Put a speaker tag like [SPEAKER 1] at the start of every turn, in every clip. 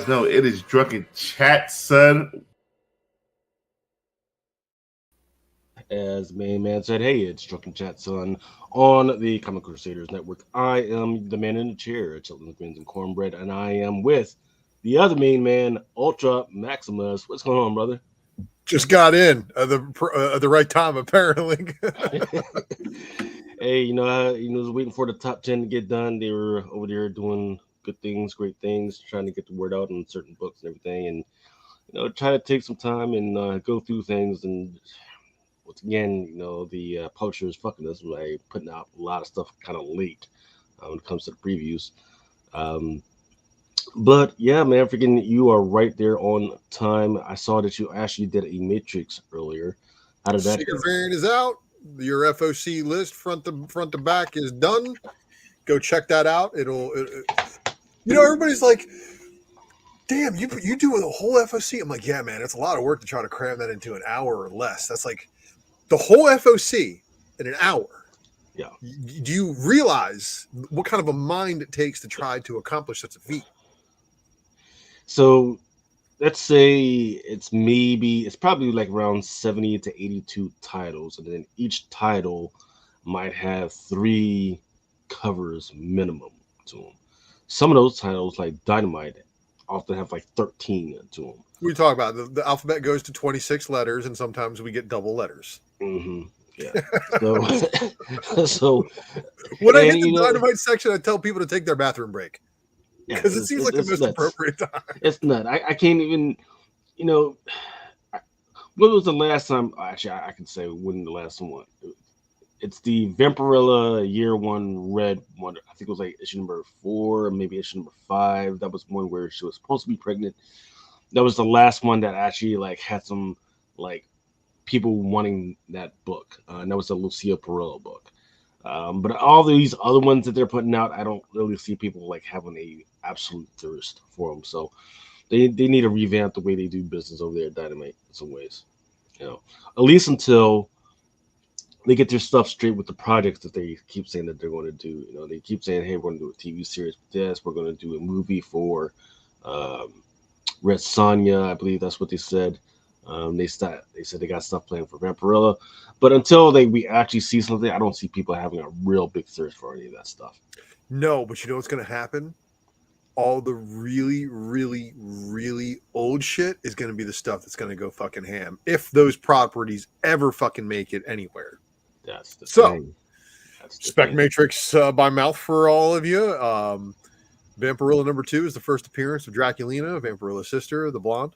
[SPEAKER 1] guys know, it is Drunken Chat, son.
[SPEAKER 2] As main man said, hey, it's Drunken Chat, son, on the Comic Crusaders Network. I am the man in the chair, Chilton Greens and Cornbread, and I am with the other main man, Ultra Maximus. What's going on, brother?
[SPEAKER 3] Just got in at the right time, apparently.
[SPEAKER 2] Hey, I was waiting for the top 10 to get done. They were over there doing good things, great things, trying to get the word out on certain books and everything, and try to take some time and go through things. And once again, the publisher is fucking us by putting out a lot of stuff kind of late when it comes to the previews. But yeah, man, freaking, you are right there on time. I saw that you actually did a Matrix earlier. How did that go?
[SPEAKER 3] Secret variant is out. Your FOC list front to back is done. Go check that out. Everybody's like, damn, you do the whole FOC. I'm like, yeah, man, it's a lot of work to try to cram that into an hour or less. That's like the whole FOC in an hour.
[SPEAKER 2] Yeah.
[SPEAKER 3] Do you realize what kind of a mind it takes to try to accomplish such a feat?
[SPEAKER 2] So let's say it's probably like around 70 to 82 titles, and then each title might have 3 covers minimum to them. Some of those titles, like Dynamite, often have like 13 to them.
[SPEAKER 3] We talk about the alphabet goes to 26 letters, and sometimes we get double letters.
[SPEAKER 2] Mm-hmm. Yeah. So
[SPEAKER 3] when I get the Dynamite section, I tell people to take their bathroom break. Because it seems like the most appropriate time.
[SPEAKER 2] It's not. I can't even, when was the last time? Actually, I can say when the last one. It's the Vampirella Year 1 Red one. I think it was like issue number 4, maybe issue number 5. That was one where she was supposed to be pregnant. That was the last one that actually like had some like people wanting that book. And that was the Lucia Perillo book. But all these other ones that they're putting out, I don't really see people like having a absolute thirst for them. So they need to revamp the way they do business over there at Dynamite in some ways. At least until they get their stuff straight with the projects that they keep saying that they're going to do. They keep saying, hey, we're going to do a TV series with this. We're going to do a movie for Red Sonja. I believe that's what they said. They said they got stuff planned for Vampirella, but until we actually see something, I don't see people having a real big thirst for any of that stuff.
[SPEAKER 3] No, but you know what's going to happen? All the really, really, really old shit is going to be the stuff that's going to go fucking ham if those properties ever fucking make it anywhere.
[SPEAKER 2] That's the
[SPEAKER 3] thing. Spec Matrix by mouth for all of you. Vampirella number 2 is the first appearance of Draculina, Vampirilla's sister, the blonde.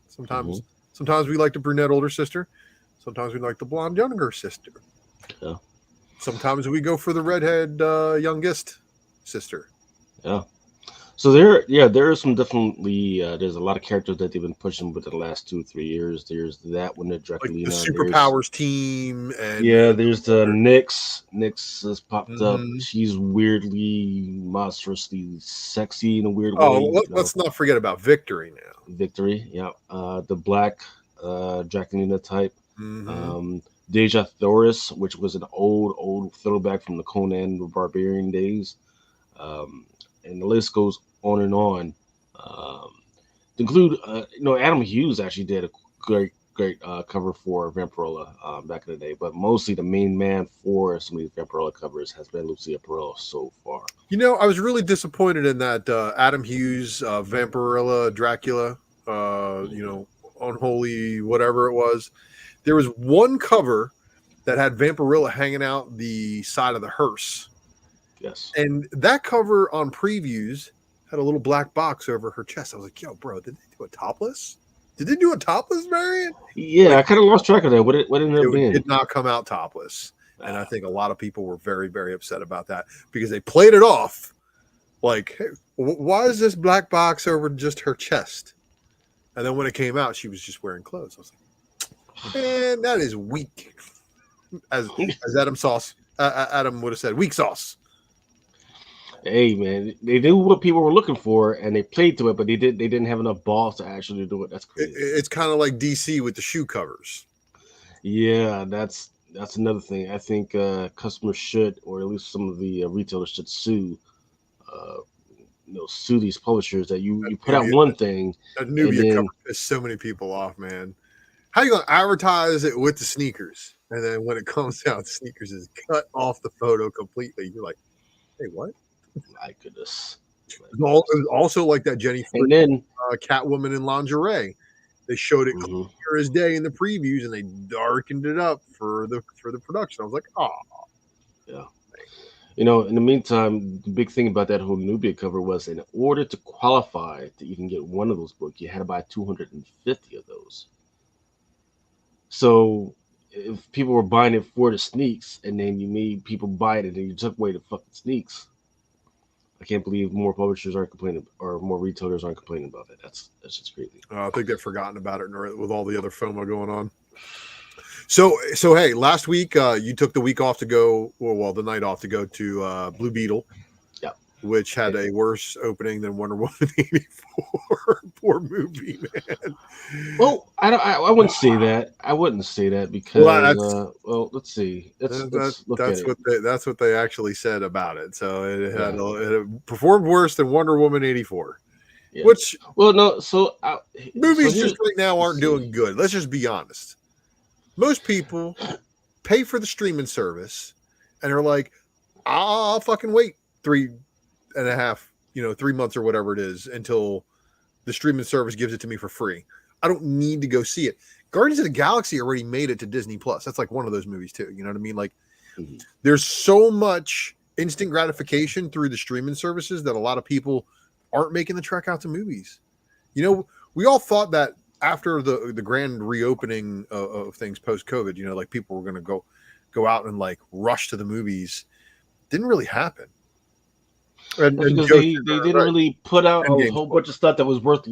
[SPEAKER 3] Sometimes we like the brunette older sister. Sometimes we like the blonde younger sister.
[SPEAKER 2] Yeah.
[SPEAKER 3] Sometimes we go for the redhead youngest sister.
[SPEAKER 2] Yeah. So there are some definitely there's a lot of characters that they've been pushing within the last 2-3 years. There's that one, the Draculina,
[SPEAKER 3] like the Superpowers team, and
[SPEAKER 2] there's the Nyx. Nyx has popped up. She's weirdly, monstrously sexy in a weird way.
[SPEAKER 3] Oh, let's not forget about Victory now.
[SPEAKER 2] Victory, yeah. The black Draculina type.
[SPEAKER 3] Mm-hmm.
[SPEAKER 2] Deja Thoris, which was an old throwback from the Conan the Barbarian days. And the list goes on and on. To include, Adam Hughes actually did a great cover for Vampirella back in the day, but mostly the main man for some of these Vampirella covers has been Lucia Perillo so far.
[SPEAKER 3] I was really disappointed in that Adam Hughes Vampirella Dracula, Unholy, whatever it was. There was one cover that had Vampirella hanging out the side of the hearse.
[SPEAKER 2] Yes.
[SPEAKER 3] And that cover on previews had a little black box over her chest. I was like, yo, bro, did they do a topless? Did they do a topless variant?
[SPEAKER 2] Yeah, I kind of lost track of that. What ended up being?
[SPEAKER 3] It did not come out topless. And I think a lot of people were very, very upset about that because they played it off like, hey, why is this black box over just her chest? And then when it came out, she was just wearing clothes. I was like, man, that is weak. As Adam would have said, weak sauce.
[SPEAKER 2] Hey man, they knew what people were looking for and they played to it, but they didn't have enough balls to actually do it. That's crazy.
[SPEAKER 3] It's kind of like DC with the shoe covers.
[SPEAKER 2] Yeah, that's another thing. I think customers should, or at least some of the retailers should sue sue these publishers that you put
[SPEAKER 3] Nubia,
[SPEAKER 2] out one thing.
[SPEAKER 3] that Nubia
[SPEAKER 2] then,
[SPEAKER 3] cover pissed so many people off, man. How you gonna advertise it with the sneakers, and then when it comes out, the sneakers is cut off the photo completely? You're like, hey, what?
[SPEAKER 2] My goodness.
[SPEAKER 3] It was also like that Jenny
[SPEAKER 2] And then
[SPEAKER 3] Catwoman in lingerie. They showed it
[SPEAKER 2] mhm.
[SPEAKER 3] clear as day in the previews, and they darkened it up for the production. I was like, oh,
[SPEAKER 2] yeah. In the meantime, the big thing about that whole Nubia cover was in order to qualify to even get one of those books, you had to buy 250 of those. So if people were buying it for the sneaks, and then you made people buy it, and then you took away the fucking sneaks, I can't believe more publishers aren't complaining, or more retailers aren't complaining about that. That's just crazy.
[SPEAKER 3] I think they've forgotten about it with all the other FOMO going on. So hey, last week you took the week off to go, well, the night off to go to Blue Beetle,
[SPEAKER 2] yeah,
[SPEAKER 3] which had a worse opening than Wonder Woman 84. Poor movie, man.
[SPEAKER 2] Well, I wouldn't say that. I wouldn't say that because let's see. Let's look at it.
[SPEAKER 3] That's what they actually said about it. So it performed worse than Wonder Woman 84. Yeah. Which
[SPEAKER 2] no,
[SPEAKER 3] movies just right now aren't doing good. Let's just be honest. Most people pay for the streaming service and are like, I'll fucking wait 3 months or whatever it is until the streaming service gives it to me for free. I don't need to go see it. Guardians of the Galaxy already made it to Disney Plus. That's like one of those movies too. You know what I mean? Like there's so much instant gratification through the streaming services that a lot of people aren't making the trek out to movies. We all thought that after the grand reopening of things post-COVID, like people were going to go out and like rush to the movies. Didn't really happen. And
[SPEAKER 2] because they didn't really put out a whole bunch of stuff that was worth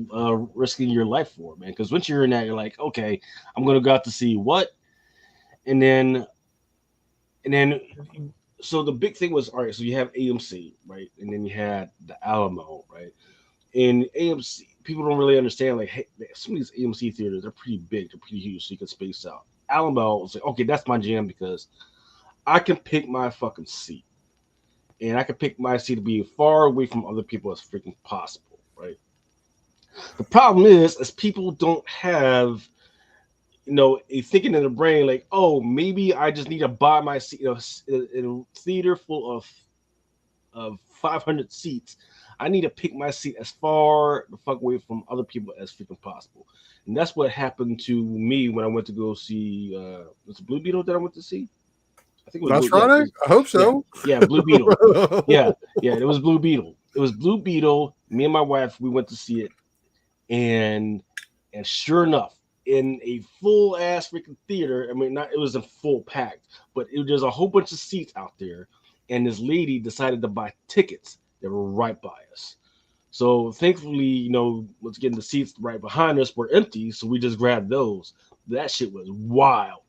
[SPEAKER 2] risking your life for, man. Because once you're in that, you're like, okay, I'm going to go out to see what, and then, so the big thing was, all right, so you have AMC, right, and then you had the Alamo, right, and AMC. People don't really understand, like, hey, some of these AMC theaters, they're pretty big, they're pretty huge, so you can space out. Alamo was like, okay, that's my jam because I can pick my fucking seat. And I can pick my seat to be far away from other people as freaking possible, right? The problem is people don't have, a thinking in the brain like, oh, maybe I just need to buy my seat in a theater full of 500 seats. I need to pick my seat as far the fuck away from other people as freaking possible. And that's what happened to me when I went to go see was it Blue Beetle that I went to see? I think it was
[SPEAKER 3] last Friday. I hope so.
[SPEAKER 2] Yeah, Blue Beetle. yeah, it was Blue Beetle. It was Blue Beetle. Me and my wife, we went to see it, and sure enough, in a full ass freaking theater. I mean, it wasn't full packed, but there's a whole bunch of seats out there, and this lady decided to buy tickets that were right by us. So thankfully, once again, the seats right behind us were empty, so we just grabbed those. That shit was wild.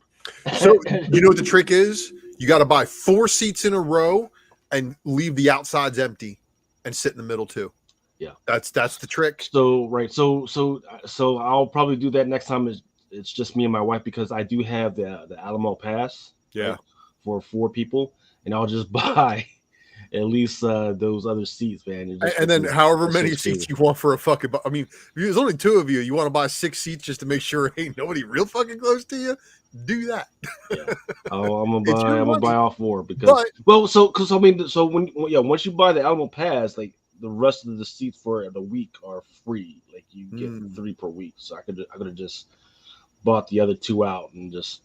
[SPEAKER 3] So you know what the trick is? You got to buy 4 seats in a row and leave the outsides empty and sit in the middle too.
[SPEAKER 2] Yeah,
[SPEAKER 3] that's the trick.
[SPEAKER 2] So right, so I'll probably do that next time. It's just me and my wife because I do have the Alamo pass.
[SPEAKER 3] Yeah,
[SPEAKER 2] right, for 4 people, and I'll just buy at least those other seats, man.
[SPEAKER 3] And then however many seats you want for a fucking. I mean, if there's only 2 of you. You want to buy 6 seats just to make sure ain't nobody real fucking close to you. Do that.
[SPEAKER 2] Yeah. Oh, I'm gonna buy all 4 because once you buy the Alamo pass, like the rest of the seats for the week are free. Like you get 3 per week. So I could have just bought the other 2 out and just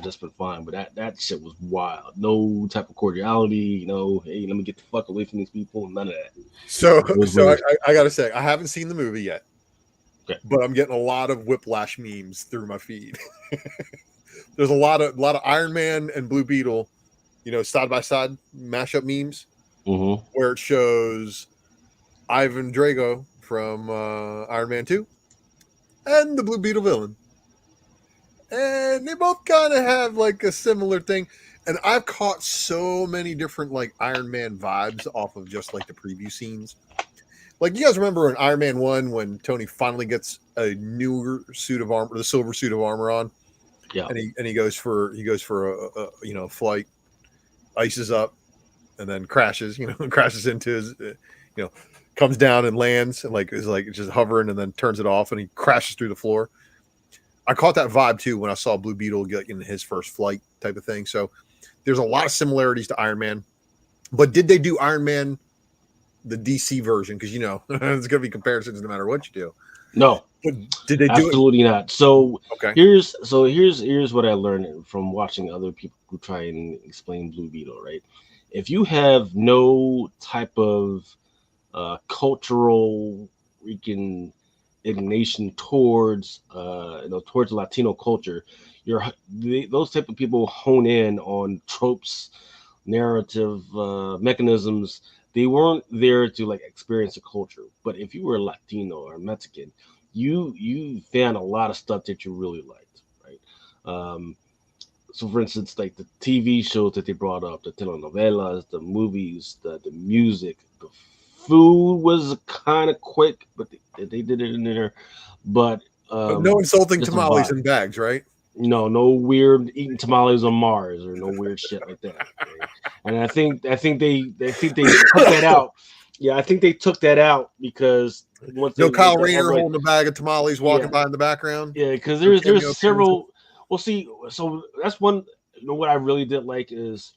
[SPEAKER 2] just been fine. But that shit was wild. No type of cordiality. Hey, let me get the fuck away from these people. None of that.
[SPEAKER 3] So I gotta say, I haven't seen the movie yet. Okay. But I'm getting a lot of Whiplash memes through my feed. There's a lot of Iron Man and Blue Beetle, side by side mashup memes, where it shows Ivan Drago from Iron Man 2 and the Blue Beetle villain, and they both kind of have like a similar thing. And I've caught so many different like Iron Man vibes off of just like the preview scenes. Like, you guys remember in Iron Man 1 when Tony finally gets a newer suit of armor, the silver suit of armor on?
[SPEAKER 2] Yeah.
[SPEAKER 3] And he goes for a flight, ices up, and then crashes, crashes into you know, comes down and lands and like is like just hovering and then turns it off and he crashes through the floor. I caught that vibe too when I saw Blue Beetle get in his first flight type of thing. So there's a lot of similarities to Iron Man. But did they do Iron Man, the DC version? Because it's going to be comparisons no matter what you do.
[SPEAKER 2] No,
[SPEAKER 3] but did they do
[SPEAKER 2] absolutely not. So
[SPEAKER 3] Okay.
[SPEAKER 2] here's what I learned from watching other people who try and explain Blue Beetle. Right, if you have no type of cultural indignation towards towards Latino culture, those type of people hone in on tropes, narrative mechanisms. They weren't there to like experience a culture. But if you were Latino or Mexican, you found a lot of stuff that you really liked, right? So for instance, like the TV shows that they brought up, the telenovelas, the movies, the music, the food was kind of quick, but they did it in there. But
[SPEAKER 3] no insulting
[SPEAKER 2] just a
[SPEAKER 3] tamales
[SPEAKER 2] vibe.
[SPEAKER 3] in bags, right?
[SPEAKER 2] No weird eating tamales on Mars or no weird shit like that. Right? And I think they took that out. Yeah, I think they took that out because once
[SPEAKER 3] No
[SPEAKER 2] they
[SPEAKER 3] Kyle
[SPEAKER 2] that
[SPEAKER 3] Rayner
[SPEAKER 2] like,
[SPEAKER 3] holding a bag of tamales walking
[SPEAKER 2] yeah,
[SPEAKER 3] by in the background.
[SPEAKER 2] yeah, because
[SPEAKER 3] No cameo
[SPEAKER 2] there's
[SPEAKER 3] appearances.
[SPEAKER 2] several. Well, see, so that's one. What I really did like is,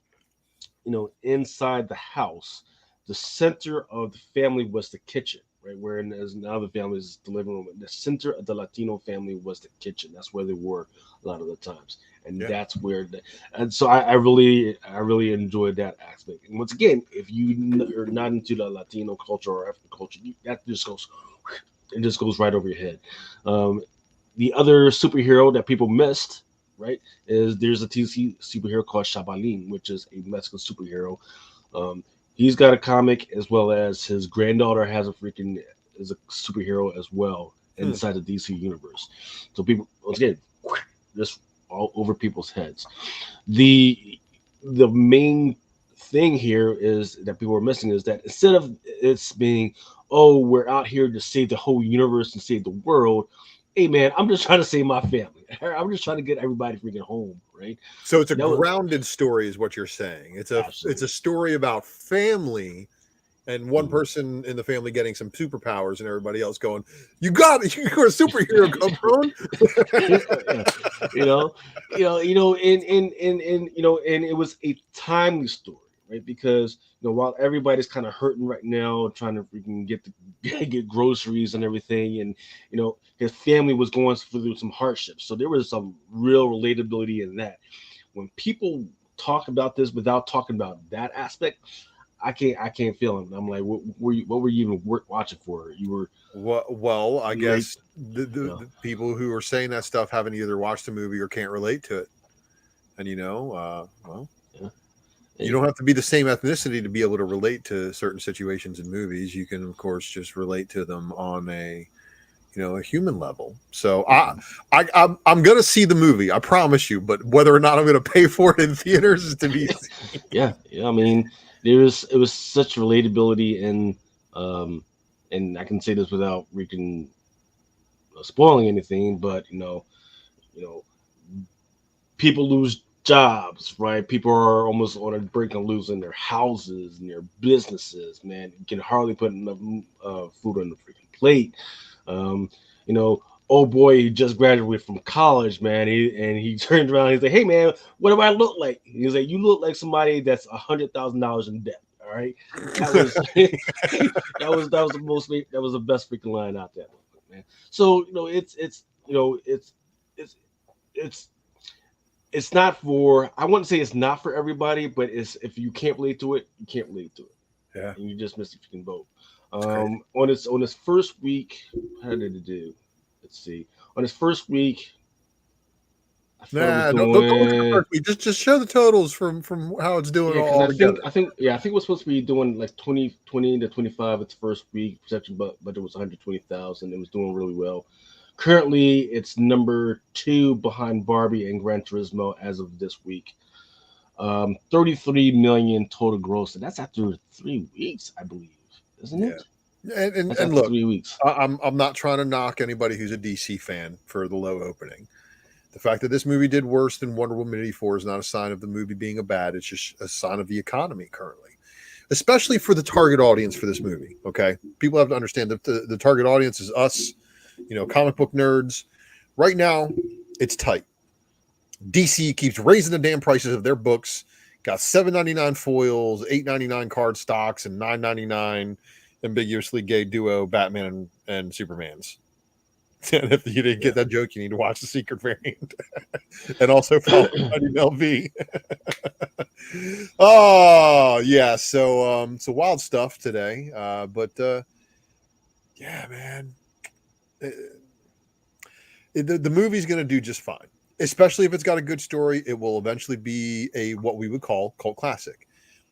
[SPEAKER 2] inside the house, the center of the family was the kitchen, right? Whereas in other families, the living room. The center of the Latino family was the kitchen. That's where they were a lot of the times, and
[SPEAKER 3] Yeah.
[SPEAKER 2] that's where. And so I really enjoyed that aspect. And once again, if you are not into the Latino culture or African culture, that just goes right over your head. The other superhero that people missed, right, is there's a TC superhero called Shabalin, which is a Mexican superhero. He's got a comic as well as his granddaughter has is a superhero as well inside the DC universe. So people, once again, just all over people's heads. The main thing here is that people are missing is that instead of it's being, oh, we're out here to save the whole universe and save the world. Hey man, I'm just trying to save my family. I'm just trying to get everybody freaking home, right?
[SPEAKER 3] So it's a
[SPEAKER 2] That was-
[SPEAKER 3] grounded story, is what you're saying. It's a
[SPEAKER 2] Absolutely.
[SPEAKER 3] story about family and one person in the family getting some superpowers and everybody else going, "You got it! You're a superhero, come on!"
[SPEAKER 2] And it was a timely story, right? Because while everybody's kind of hurting right now, trying to freaking get groceries and everything, and his family was going through some hardships, so there was some real relatability in that. When people talk about this without talking about that aspect, I can't feel him. I'm like, what were you even watching for? You were
[SPEAKER 3] Well, I guess the
[SPEAKER 2] Yeah.
[SPEAKER 3] people who are saying that stuff haven't either watched the movie or can't relate to it. And well,
[SPEAKER 2] Yeah.
[SPEAKER 3] you don't have to be the same ethnicity to be able to relate to certain situations in movies. You can, of course, just relate to them on a human level. So I'm going to see the movie, I promise you. But whether or not I'm going to pay for it in theaters is to be seen.
[SPEAKER 2] yeah. I mean, it was such relatability, and I can say this without freaking spoiling anything, but people lose jobs, right? People are almost on the brink of losing their houses and their businesses. Man, you can hardly put enough food on the freaking plate. You know, oh boy, he just graduated from college, man. He turned around. He's like, "Hey, man, what do I look like?" He's like, "You look like somebody that's $100,000 in debt." All right, that was that was the best freaking line out there, man. So it's not for, I wouldn't say it's not for everybody, but it's, if you can't relate to it, you can't relate to it.
[SPEAKER 3] Yeah,
[SPEAKER 2] and you just missed if you can vote. On its first week, how did it do? Let's see. On its first week, I thought
[SPEAKER 3] don't look at the first week. Just show the totals from how it's doing all together.
[SPEAKER 2] I think it was supposed to be doing like 20 to 25 its first week. Projection budget was 120,000. It was doing really well. Currently, it's number 2 behind Barbie and Gran Turismo as of this week. 33 million total gross, and that's after 3 weeks, I believe, isn't it?
[SPEAKER 3] And look,
[SPEAKER 2] 3 weeks.
[SPEAKER 3] I'm not trying to knock anybody who's a DC fan for the low opening. The fact that this movie did worse than Wonder Woman 84 is not a sign of the movie being a bad. It's just a sign of the economy currently. especially for the target audience for this movie. Okay, people have to understand that the target audience is us, comic book nerds. Right now, it's tight. DC keeps raising the damn prices of their books. Got $7.99 foils, $8.99 card stocks, and $9.99 ambiguously gay duo Batman and Supermans. And if you didn't get that joke, you need to watch the secret variant, and also follow LV. Oh yeah, so wild stuff today. But yeah, man, the movie's gonna do just fine. Especially if it's got a good story, it will eventually be what we would call cult classic.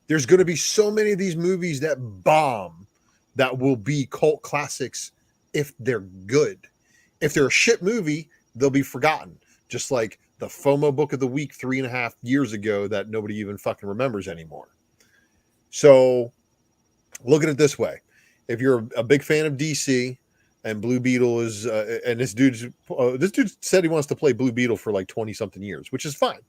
[SPEAKER 3] There's going to be so many of these movies that bomb that will be cult classics if they're good. If they're a shit movie, they'll be forgotten. Just like the FOMO book of the week 3.5 years ago that nobody even fucking remembers anymore. So look at it this way. If you're a big fan of DC, and Blue Beetle is, and this dude said he wants to play Blue Beetle for like 20-something years, which is fine.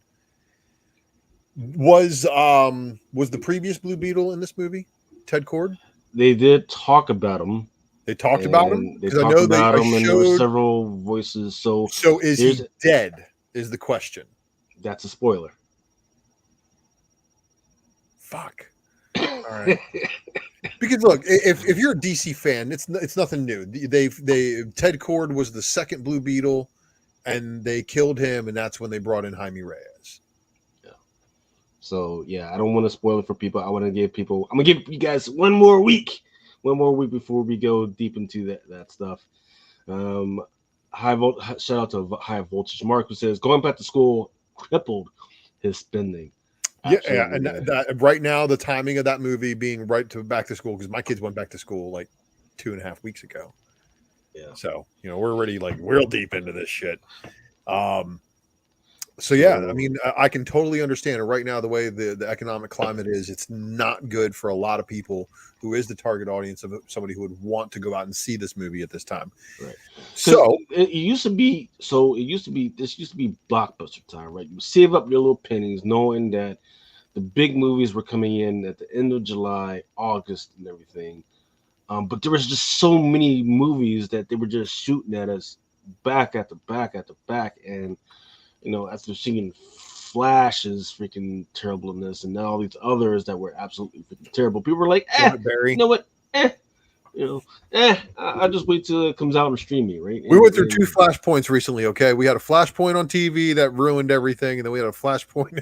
[SPEAKER 3] Was the previous Blue Beetle in this movie Ted Kord?
[SPEAKER 2] They did talk about him.
[SPEAKER 3] They talked about him.
[SPEAKER 2] They talked about him, and there were several voices. So
[SPEAKER 3] is he dead? Is the question.
[SPEAKER 2] That's a spoiler.
[SPEAKER 3] Fuck. All right. Because look, if you're a DC fan, it's nothing new. Ted Kord was the second Blue Beetle, and they killed him, and that's when they brought in Jaime Reyes.
[SPEAKER 2] Yeah. So yeah, I don't want to spoil it for people. I want to give people. I'm gonna give you guys one more week before we go deep into that stuff. Shout out to High Voltage Mark, who says going back to school crippled his spending. Absolutely.
[SPEAKER 3] Yeah, and that right now the timing of that movie being right to back to school, because my kids went back to school like 2.5 weeks ago.
[SPEAKER 2] Yeah.
[SPEAKER 3] So we're already like real deep into this shit. So yeah, I mean, I can totally understand it right now. The way the economic climate is, it's not good for a lot of people who is the target audience of somebody who would want to go out and see this movie at this time.
[SPEAKER 2] Right.
[SPEAKER 3] So
[SPEAKER 2] this used to be blockbuster time, right? You save up your little pennies knowing that the big movies were coming in at the end of July, August, and everything. But there was just so many movies that they were just shooting at us back after back after back. And, after seeing Flash's freaking terribleness and now all these others that were absolutely freaking terrible, people were like, you know what? I'll just wait till it comes out on streaming, right?
[SPEAKER 3] We went through 2 flashpoints recently, okay? We had a flashpoint on TV that ruined everything, and then we had a flashpoint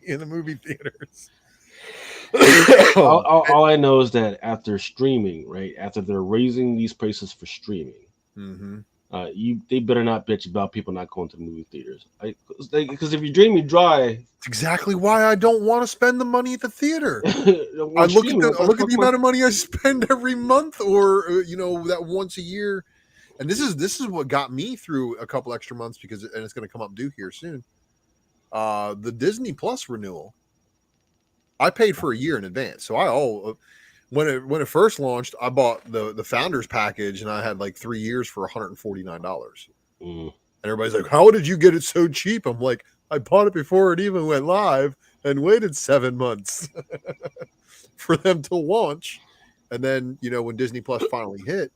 [SPEAKER 3] in the movie theaters.
[SPEAKER 2] all I know is that after streaming, right, after they're raising these prices for streaming, they better not bitch about people not going to the movie theaters. Because if you drain me dry,
[SPEAKER 3] it's exactly why I don't want to spend the money at the theater. I look at the amount of money I spend every month, or that once a year, and this is what got me through a couple extra months and it's going to come up due here soon. The Disney Plus renewal, I paid for a year in advance, so when it first launched, I bought the Founders package, and I had like 3 years for $149. And everybody's like, "How did you get it so cheap?" I'm like, I bought it before it even went live and waited 7 months for them to launch. And then, when Disney Plus finally hit,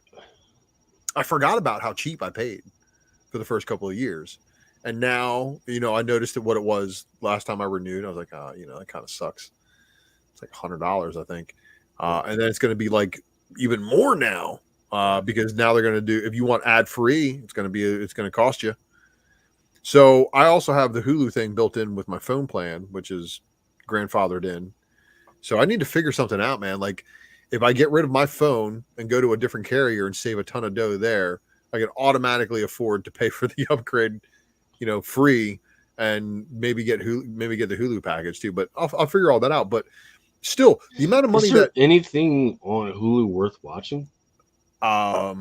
[SPEAKER 3] I forgot about how cheap I paid for the first couple of years. And now, I noticed that what it was last time I renewed. I was like, that kind of sucks. It's like $100, I think. And then it's going to be like even more now because now they're going to do, if you want ad free, it's going to cost you. So I also have the Hulu thing built in with my phone plan, which is grandfathered in. So I need to figure something out, man. Like if I get rid of my phone and go to a different carrier and save a ton of dough there, I can automatically afford to pay for the upgrade, free, and maybe get the Hulu package too. But I'll figure all that out. But still, the amount of money
[SPEAKER 2] anything on Hulu worth watching?
[SPEAKER 3] I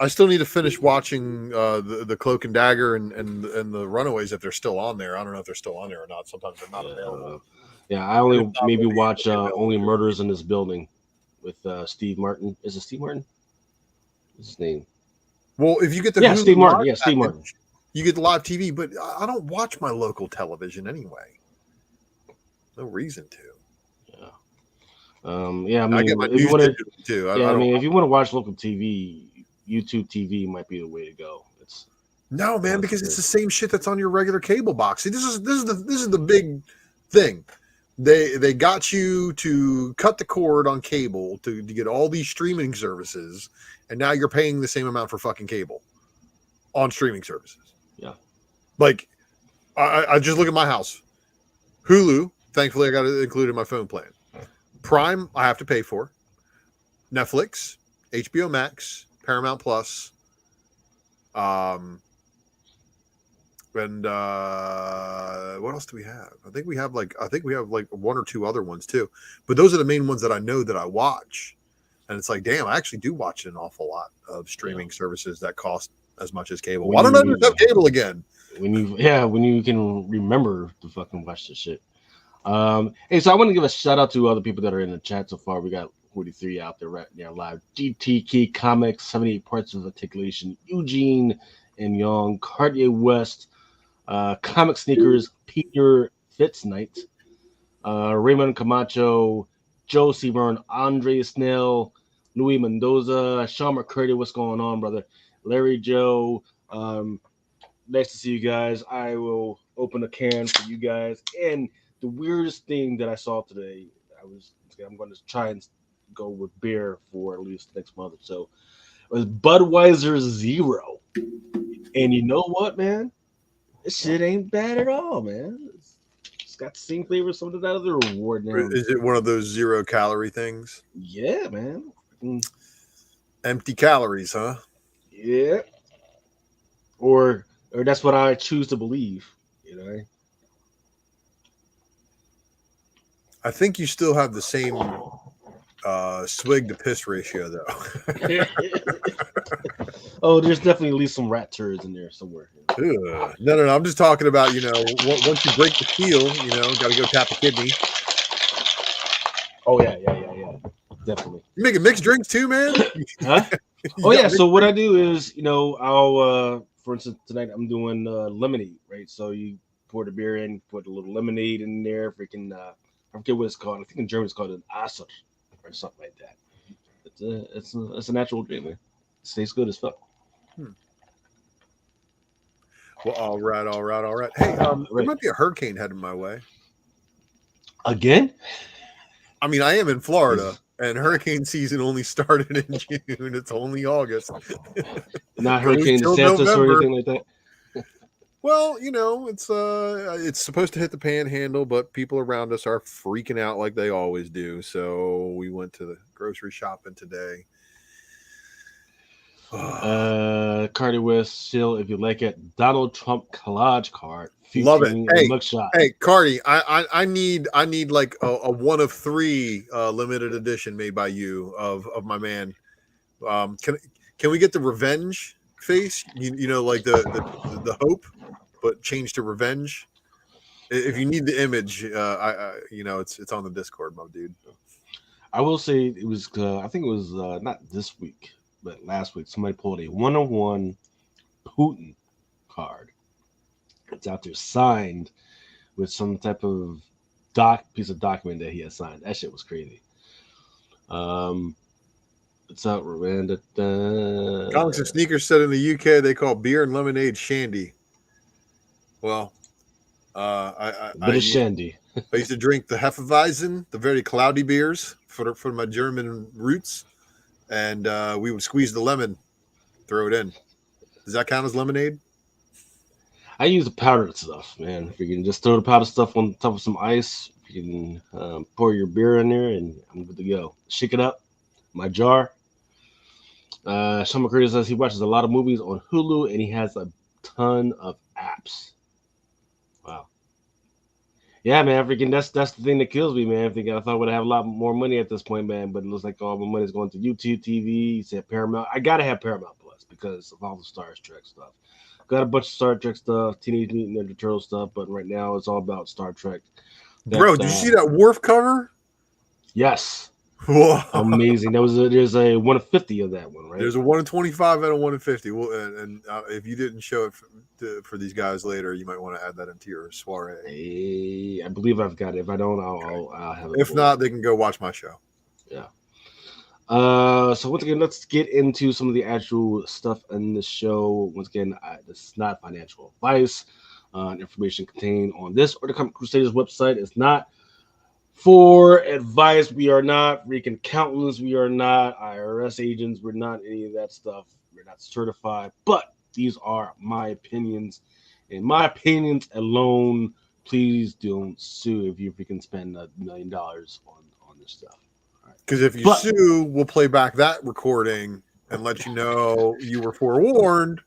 [SPEAKER 3] still need to finish watching the Cloak and Dagger and the Runaways if they're still on there. I don't know if they're still on there or not. Sometimes they're not available.
[SPEAKER 2] Yeah, I only maybe watch Only Murders in This Building with Steve Martin. Is it Steve Martin? What's his name?
[SPEAKER 3] Well, if you get the Hulu
[SPEAKER 2] Steve Martin. Yeah, Steve Martin.
[SPEAKER 3] You get the live TV, but I don't watch my local television anyway. No reason to.
[SPEAKER 2] Yeah, I mean,
[SPEAKER 3] get my
[SPEAKER 2] if you
[SPEAKER 3] news
[SPEAKER 2] want to,
[SPEAKER 3] digitally too.
[SPEAKER 2] yeah,
[SPEAKER 3] I
[SPEAKER 2] I
[SPEAKER 3] don't.
[SPEAKER 2] mean, if you want to watch local TV, YouTube TV might be the way to go. It's
[SPEAKER 3] No, man, because it's
[SPEAKER 2] good.
[SPEAKER 3] the same shit that's on your regular cable box. See, this is the big thing. They got you to cut the cord on cable to get all these streaming services, and now you're paying the same amount for fucking cable on streaming services.
[SPEAKER 2] Yeah.
[SPEAKER 3] Like, I just look at my house. Hulu, thankfully, I got it included in my phone plan. Prime, I have to pay for. Netflix, HBO Max, Paramount Plus, and what else do we have? I think we have like one or two other ones too. But those are the main ones that I know that I watch. And it's like, damn, I actually do watch an awful lot of streaming services that cost as much as cable. Why don't I just have cable again?
[SPEAKER 2] When you can remember to fucking watch this shit. Hey, so I want to give a shout out to other people that are in the chat so far. We got 43 out there right now live. GTK Comics, 78 Parts of Articulation, Eugene and Young, Cartier West, Comic Sneakers, Peter Fitznight, Raymond Camacho, Joe Seaburn, Andre Snell, Louis Mendoza, Sean McCurdy. What's going on, brother? Larry Joe. Nice to see you guys. I will open a can for you guys. And the weirdest thing that I saw today, I'm going to try and go with beer for at least next month or so. It was Budweiser Zero. And you know what, man? This shit ain't bad at all, man. It's got the same flavor as some of that other award now.
[SPEAKER 3] Is it one of those 0 calorie things?
[SPEAKER 2] Yeah, man.
[SPEAKER 3] Empty calories, huh?
[SPEAKER 2] Yeah. Or that's what I choose to believe, you know.
[SPEAKER 3] I think you still have the same swig to piss ratio, though.
[SPEAKER 2] Oh, there's definitely at least some rat turds in there somewhere.
[SPEAKER 3] No. I'm just talking about, once you break the seal, got to go tap a kidney.
[SPEAKER 2] Oh, yeah. Definitely.
[SPEAKER 3] You making mixed drinks too, man?
[SPEAKER 2] Huh? Oh, yeah. So what I do is, I'll, for instance, tonight I'm doing lemonade, right? So you pour the beer in, put a little lemonade in there, freaking, I forget what it's called. I think in German it's called an Asser or something like that. It's a natural drink, man. It tastes good as fuck.
[SPEAKER 3] Well, all right. Hey, there might be a hurricane heading my way.
[SPEAKER 2] Again?
[SPEAKER 3] I mean, I am in Florida, and hurricane season only started in June. It's only August.
[SPEAKER 2] Not Hurricane DeSantis or anything like that?
[SPEAKER 3] Well, it's supposed to hit the panhandle, but people around us are freaking out like they always do. So we went to the grocery shopping today.
[SPEAKER 2] Cardi West, still, if you like it, Donald Trump collage card.
[SPEAKER 3] Love it. Hey, Cardi, I need like a one of 3 limited edition made by you of my man. Can we get the revenge face? Like the hope, but change to revenge. If you need the image, it's on the Discord, my dude.
[SPEAKER 2] I will say it was. I think it was not this week, but last week. Somebody pulled a 101 Putin card. It's out there signed with some type of piece of document that he has signed. That shit was crazy. It's out, Rwanda.
[SPEAKER 3] Comics and Sneakers said in the UK they call beer and lemonade shandy. Well,
[SPEAKER 2] shandy.
[SPEAKER 3] I used to drink the Hefeweizen, the very cloudy beers for my German roots, and we would squeeze the lemon, throw it in. Does that count as lemonade?
[SPEAKER 2] I use the powdered stuff, man. If you can just throw the powdered stuff on top of some ice, you can pour your beer in there, and I'm good to go. Shake it up, my jar. Sean McCurdy says he watches a lot of movies on Hulu, and he has a ton of apps. Wow. Yeah, man. Freaking, that's the thing that kills me, man. I thought I would have a lot more money at this point, man. But it looks like all my money is going to YouTube TV. You said Paramount. I gotta have Paramount Plus because of all the Star Trek stuff. Got a bunch of Star Trek stuff, Teenage Mutant Ninja Turtle stuff, but right now it's all about Star Trek.
[SPEAKER 3] Bro, did you see that Worf cover?
[SPEAKER 2] Yes.
[SPEAKER 3] Whoa.
[SPEAKER 2] Amazing. There's a 1 of 50 of that one, right?
[SPEAKER 3] There's a 1 in 25 and a 1 in 50. Well, and if you didn't show it for these guys later, you might want to add that into your soiree.
[SPEAKER 2] I believe I've got it. If I don't, I'll have it.
[SPEAKER 3] If not, they can go watch my show.
[SPEAKER 2] Yeah. So once again, let's get into some of the actual stuff in the show. Once again, this is not financial advice. Information contained on this or the Comic Crusaders website is not for advice. We are not freaking accountants. We are not IRS agents. We're not any of that stuff. We're not certified. But these are my opinions. And my opinions alone, please don't sue if you freaking spend $1 million on this stuff.
[SPEAKER 3] Because if you sue, we'll play back that recording and let you know you were forewarned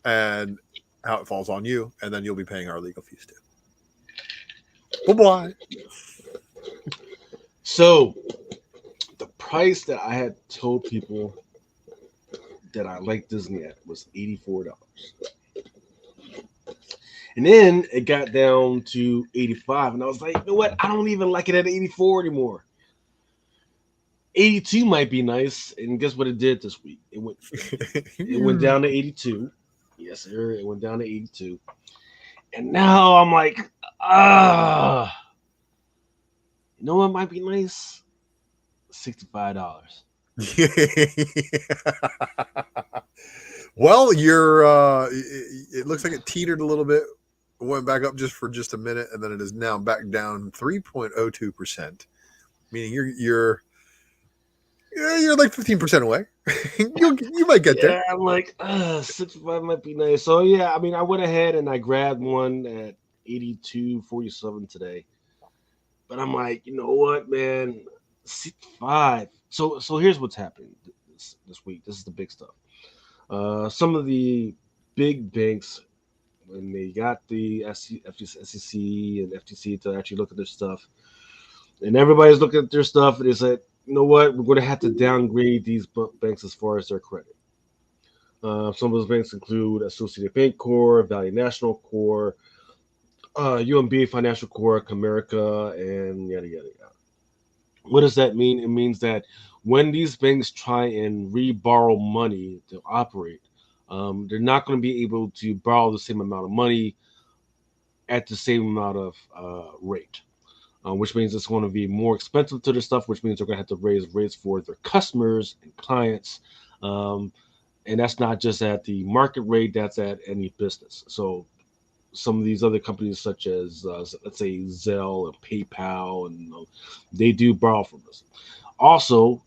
[SPEAKER 3] and how it falls on you. And then you'll be paying our legal fees too. Bye-bye.
[SPEAKER 2] So the price that I had told people that I liked Disney at was $84. And then it got down to 85. And I was like, you know what? I don't even like it at 84 anymore. 82 might be nice. And guess what it did this week? It went down to 82. Yes, sir. It went down to 82. And now I'm like, you know what might be nice? $65.
[SPEAKER 3] Well, it looks like it teetered a little bit, went back up for just a minute, and then it is now back down 3.02%, meaning you're like 15% away. you might get there.
[SPEAKER 2] Yeah, I'm like, 65 might be nice. So yeah, I mean, I went ahead and I grabbed one at 82.47 today. But I'm like, you know what, man, 65. So here's what's happening this week. This is the big stuff. Some of the big banks, when they got the SEC and FTC to actually look at their stuff, and everybody's looking at their stuff, and they said, you know what, we're going to have to downgrade these banks as far as their credit. Some of those banks include Associated Bank Corp, Valley National Corp, UMB Financial Corp, Comerica, and yada, yada, yada. What does that mean? It means that when these banks try and re-borrow money to operate, they're not going to be able to borrow the same amount of money at the same amount of rate, which means it's going to be more expensive to their stuff, which means they're going to have to raise rates for their customers and clients. And that's not just at the market rate, that's at any business. So some of these other companies, such as let's say Zelle and PayPal, and they do borrow from us. Also,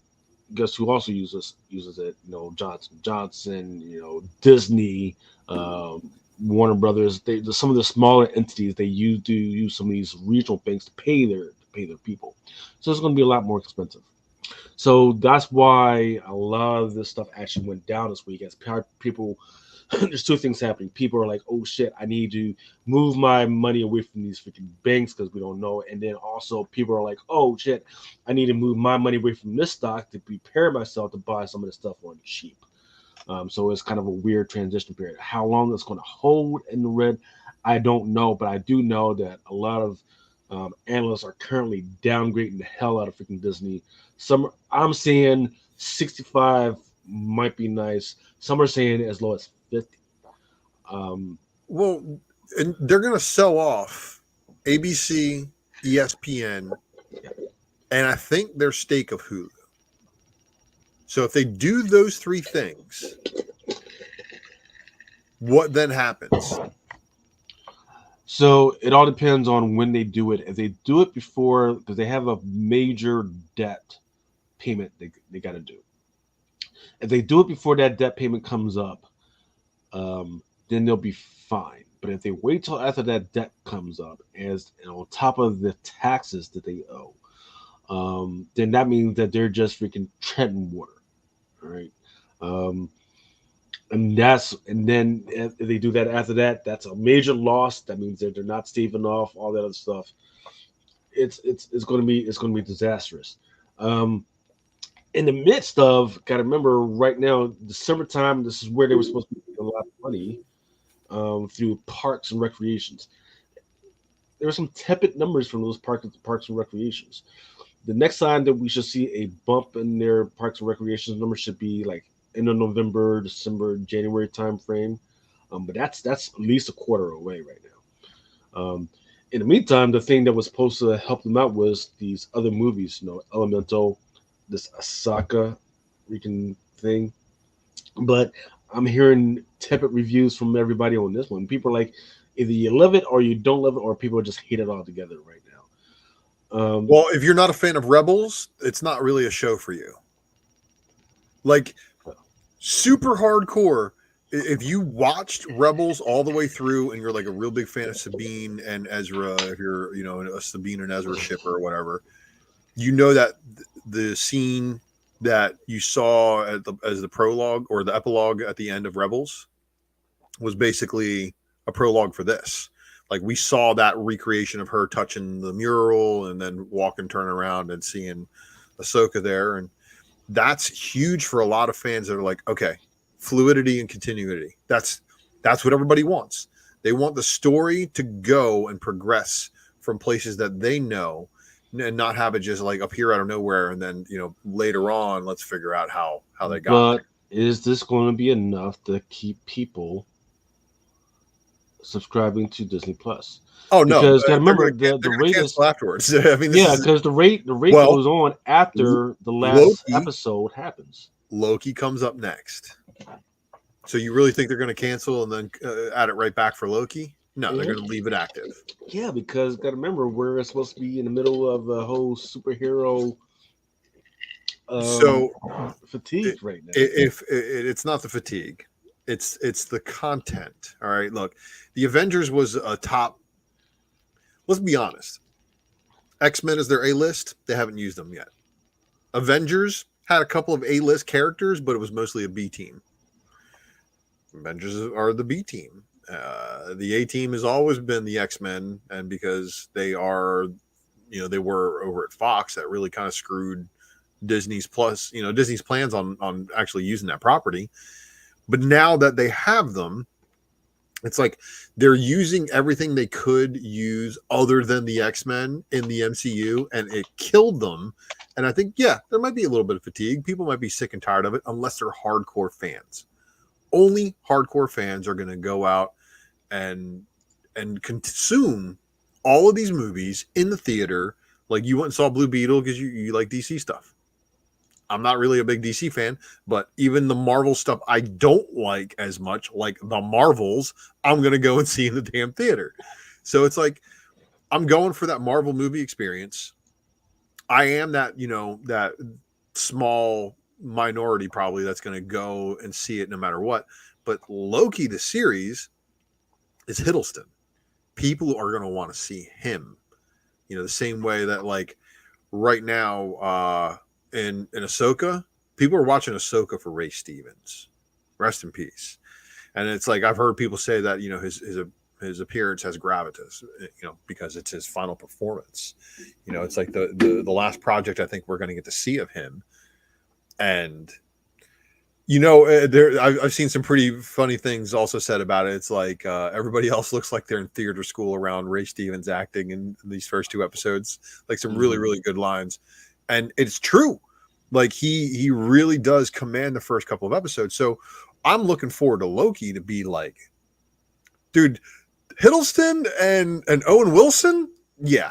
[SPEAKER 2] guess who also uses it? Johnson Johnson, Disney, Warner Brothers. Some of the smaller entities they use some of these regional banks to pay their people. So it's going to be a lot more expensive. So that's why a lot of this stuff actually went down this week as people. There's two things happening. People are like, oh shit, I need to move my money away from these freaking banks because we don't know. And then also people are like, oh shit, I need to move my money away from this stock to prepare myself to buy some of the stuff on cheap. So it's kind of a weird transition period. How long it's going to hold in the red, I don't know. But I do know that a lot of analysts are currently downgrading the hell out of freaking Disney. Some I'm seeing 65 might be nice. Some are saying as low as 50.
[SPEAKER 3] Well, and they're going to sell off ABC, ESPN, and I think their stake of Hulu. So if they do those three things, what then happens?
[SPEAKER 2] So it all depends on when they do it. If they do it before, because they have a major debt payment they got to do. If they do it before that debt payment comes up, then they'll be fine. But if they wait till after that debt comes up, as on top of the taxes that they owe, then that means that they're just freaking treading water, all right? And then if they do that after that, that's a major loss. That means that they're not staving off all that other stuff. It's going to be disastrous. In the midst of, got to remember right now, December time, this is where they were supposed to make a lot of money through parks and recreations. There were some tepid numbers from those parks and recreations. The next time that we should see a bump in their parks and recreations numbers should be like in the November, December, January time frame. But that's at least a quarter away right now. In the meantime, the thing that was supposed to help them out was these other movies, Elemental, this Osaka freaking thing. But I'm hearing tepid reviews from everybody on this one. People are like, either you love it or you don't love it, or people just hate it all together right now.
[SPEAKER 3] Well, if you're not a fan of Rebels, it's not really a show for you. Like, super hardcore. If you watched Rebels all the way through and you're like a real big fan of Sabine and Ezra, if you're, you know, a Sabine and Ezra shipper or whatever, you know that the scene that you saw as the prologue or the epilogue at the end of Rebels was basically a prologue for this. Like, we saw that recreation of her touching the mural and then walking, turning around and seeing Ahsoka there. And that's huge for a lot of fans that are like, okay, fluidity and continuity. That's what everybody wants. They want the story to go and progress from places that they know and not have it just like appear out of nowhere. And then, you know, later on, let's figure out how they got there.
[SPEAKER 2] Is this going to be enough to keep people subscribing to Disney Plus?
[SPEAKER 3] Oh no!
[SPEAKER 2] Because gotta remember the rate is
[SPEAKER 3] afterwards. I mean,
[SPEAKER 2] because the rate goes on after the last episode happens.
[SPEAKER 3] Loki comes up next. So you really think they're going to cancel and then add it right back for Loki? No, they're going to leave it active.
[SPEAKER 2] Yeah, because gotta remember we're supposed to be in the middle of a whole superhero fatigue right now.
[SPEAKER 3] If it's not the fatigue, it's the content. All right, look, the Avengers was a top. Let's be honest. X-Men is their A-list. They haven't used them yet. Avengers had a couple of A-list characters, but it was mostly a B team. Avengers are the B team. The A team has always been the X-Men, and because they are, you know, they were over at Fox, that really kind of screwed Disney's plans on actually using that property. But now that they have them, it's like they're using everything they could use other than the X-Men in the MCU, and it killed them. And I think, yeah, there might be a little bit of fatigue. People might be sick and tired of it unless they're hardcore fans. Only hardcore fans are going to go out and consume all of these movies in the theater. Like, you went and saw Blue Beetle because you like DC stuff. I'm not really a big DC fan, but even the Marvel stuff I don't like as much, like the Marvels, I'm going to go and see in the damn theater. So it's like, I'm going for that Marvel movie experience. I am that, you know, that small minority probably that's going to go and see it no matter what. But Loki, the series, is Hiddleston. People are going to want to see him, you know, the same way that, like, right now, in Ahsoka, people are watching Ahsoka for Ray Stevens. Rest in peace. And it's like, I've heard people say that, you know, his appearance has gravitas, you know, because it's his final performance. You know, it's like the last project I think we're going to get to see of him. And, you know, I've seen some pretty funny things also said about it. It's like everybody else looks like they're in theater school around Ray Stevens acting in these first two episodes. Like, some really, really good lines. And it's true. Like, he really does command the first couple of episodes. So I'm looking forward to Loki to be like, dude, Hiddleston and Owen Wilson? Yeah.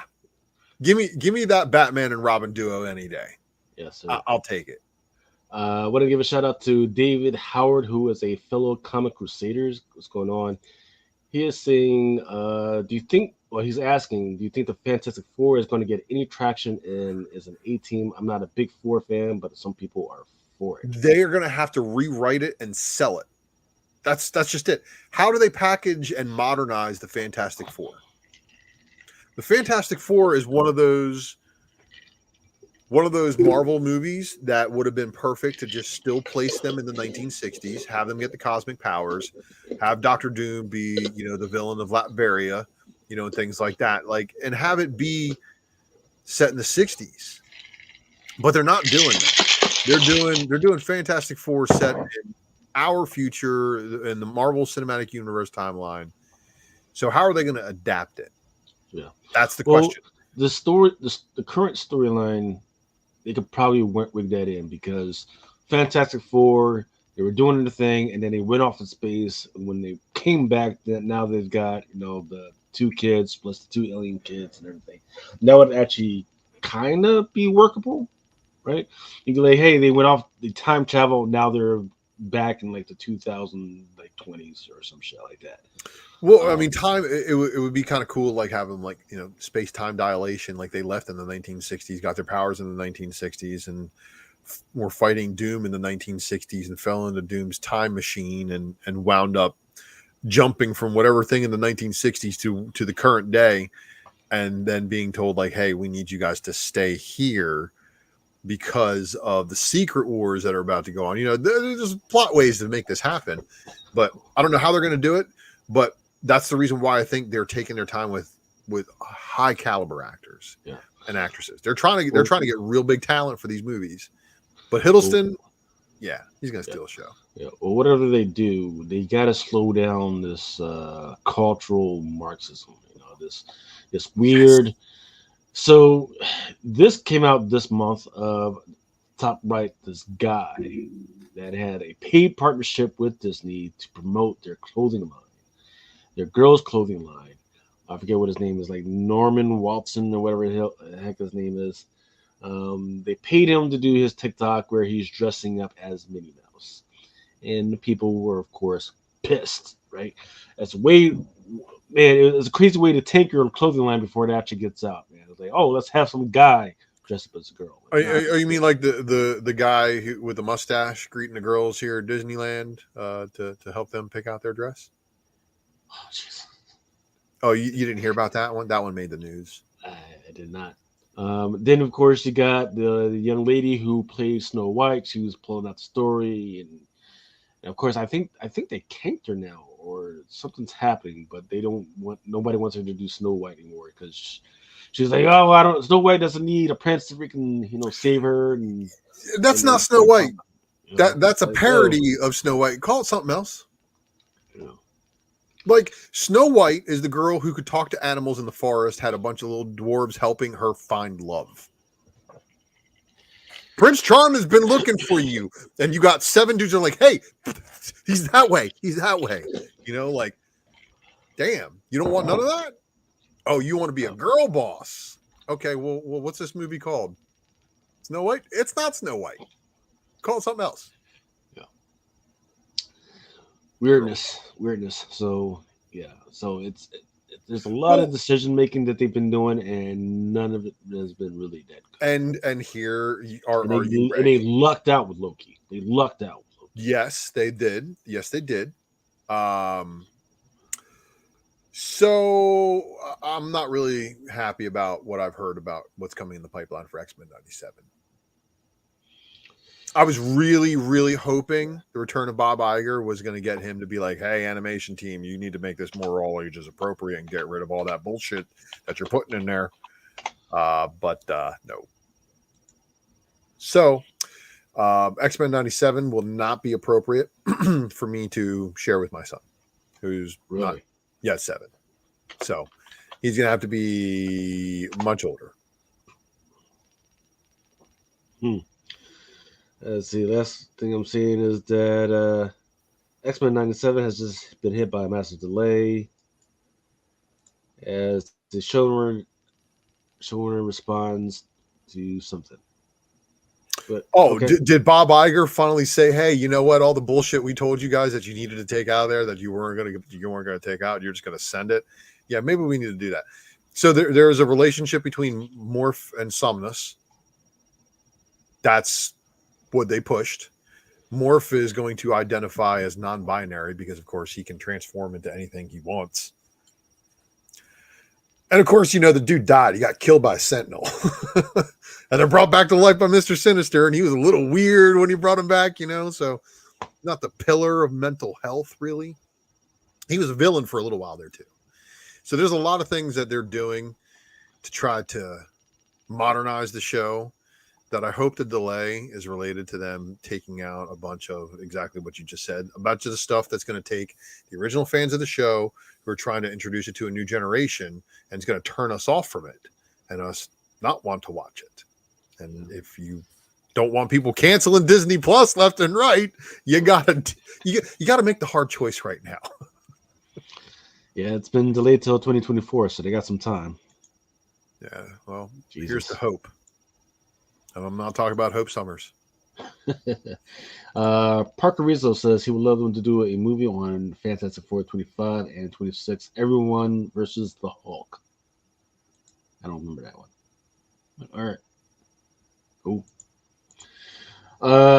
[SPEAKER 3] Give me that Batman and Robin duo any day.
[SPEAKER 2] Yes, sir.
[SPEAKER 3] I'll take it.
[SPEAKER 2] I want to give a shout out to David Howard, who is a fellow Comic Crusaders. What's going on? He is saying, he's asking, do you think the Fantastic Four is going to get any traction and is an A-team? I'm not a big Four fan, but some people are for it.
[SPEAKER 3] They are going to have to rewrite it and sell it. That's just it. How do they package and modernize the Fantastic Four? The Fantastic Four is one of those Marvel movies that would have been perfect to just still place them in the 1960s, have them get the cosmic powers, have Doctor Doom be, you know, the villain of Latveria, you know, and things like that, like, and have it be set in the 60s. But they're not doing that. They're doing Fantastic Four set in our future in the Marvel Cinematic Universe timeline. So how are they going to adapt it?
[SPEAKER 2] Yeah,
[SPEAKER 3] that's the question.
[SPEAKER 2] The current storyline, they could probably rig that in, because Fantastic Four, they were doing the thing and then they went off in space. And when they came back, then now they've got, you know, the 2 kids plus the 2 alien kids and everything. That would actually kind of be workable. right? You can like, hey, they went off the time travel. Now they're back in like the 2020s or some shit like that.
[SPEAKER 3] Well, I mean, time it would be kind of cool, like having like space time dilation, like they left in the 1960s, got their powers in the 1960s, and were fighting Doom in the 1960s, and fell into Doom's time machine, and wound up jumping from whatever thing in the 1960s to the current day, and then being told like, hey, we need you guys to stay here because of the secret wars that are about to go on. There's plot ways to make this happen, but I don't know how they're going to do it. But that's the reason why I think they're taking their time with high caliber actors and actresses. They're trying to get real big talent for these movies. But Hiddleston, he's going to steal a show.
[SPEAKER 2] Yeah, well, whatever they do, they got to slow down this cultural Marxism. This weird. Yes. So this came out this month of top right. This guy that had a paid partnership with Disney to promote their clothing line, their girls' clothing line. I forget what his name is, like Norman Watson or whatever the heck his name is. They paid him to do his TikTok where he's dressing up as Minnie Mouse. And the people were, of course, pissed, right? It's a crazy way to tank your clothing line before it actually gets out, man. It's like, oh, let's have some guy dressed up as a girl.
[SPEAKER 3] You mean like the guy with the mustache greeting the girls here at Disneyland to help them pick out their dress?
[SPEAKER 2] Oh, jeez.
[SPEAKER 3] Oh, you didn't hear about that one? That one made the news.
[SPEAKER 2] I did not. Then, of course, you got the young lady who played Snow White. She was pulling out the story, and of course, I think they canked her now, or something's happening. But nobody wants her to do Snow White anymore because she's like, oh, Snow White doesn't need a prince to freaking save her. And
[SPEAKER 3] that's not Snow White. That's a parody of Snow White. Call it something else. Like Snow White is the girl who could talk to animals in the forest, had a bunch of little dwarves helping her find love. Prince Charm has been looking for you, and you got 7 dudes are like, hey, he's that way. Like, damn, you don't want none of that? Oh, you want to be a girl boss? Okay, well, what's this movie called? Snow White? It's not Snow White. Call it something else.
[SPEAKER 2] Yeah. Weirdness. So it's there's a lot of decision making that they've been doing, and none of it has been really that good.
[SPEAKER 3] And here
[SPEAKER 2] they lucked out with Loki.
[SPEAKER 3] Yes, they did. So I'm not really happy about what I've heard about what's coming in the pipeline for X-Men 97. I was really, really hoping the return of Bob Iger was going to get him to be like, hey, animation team, you need to make this more all ages appropriate and get rid of all that bullshit that you're putting in there. But no. So X-Men 97 will not be appropriate for me to share with my son, who's not yet 7. So he's going to have to be much older.
[SPEAKER 2] Let's see. Last thing I'm seeing is that X-Men 97 has just been hit by a massive delay as the showrunner responds to something. But,
[SPEAKER 3] did Bob Iger finally say, "Hey, you know what? All the bullshit we told you guys that you needed to take out of there that you weren't going to take out, you're just going to send it." Yeah, maybe we need to do that. So there is a relationship between Morph and Somnus. That's what they pushed. Morph is going to identify as non-binary because, of course, he can transform into anything he wants. And, of course, the dude died. He got killed by a Sentinel. And then brought back to life by Mr. Sinister. And he was a little weird when he brought him back, so not the pillar of mental health, really. He was a villain for a little while there, too. So there's a lot of things that they're doing to try to modernize the show that I hope the delay is related to them taking out a bunch of exactly what you just said, a bunch of the stuff that's going to take the original fans of the show who are trying to introduce it to a new generation, and it's going to turn us off from it and us not want to watch it. And if you don't want people canceling Disney Plus left and right, you gotta make the hard choice right now.
[SPEAKER 2] Yeah, it's been delayed till 2024, so they got some time.
[SPEAKER 3] Yeah, well, here's the hope. And I'm not talking about Hope Summers.
[SPEAKER 2] Parker Rizzo says he would love them to do a movie on Fantastic Four 25 and 26, Everyone versus the Hulk. I don't remember that one. But, all right. Cool.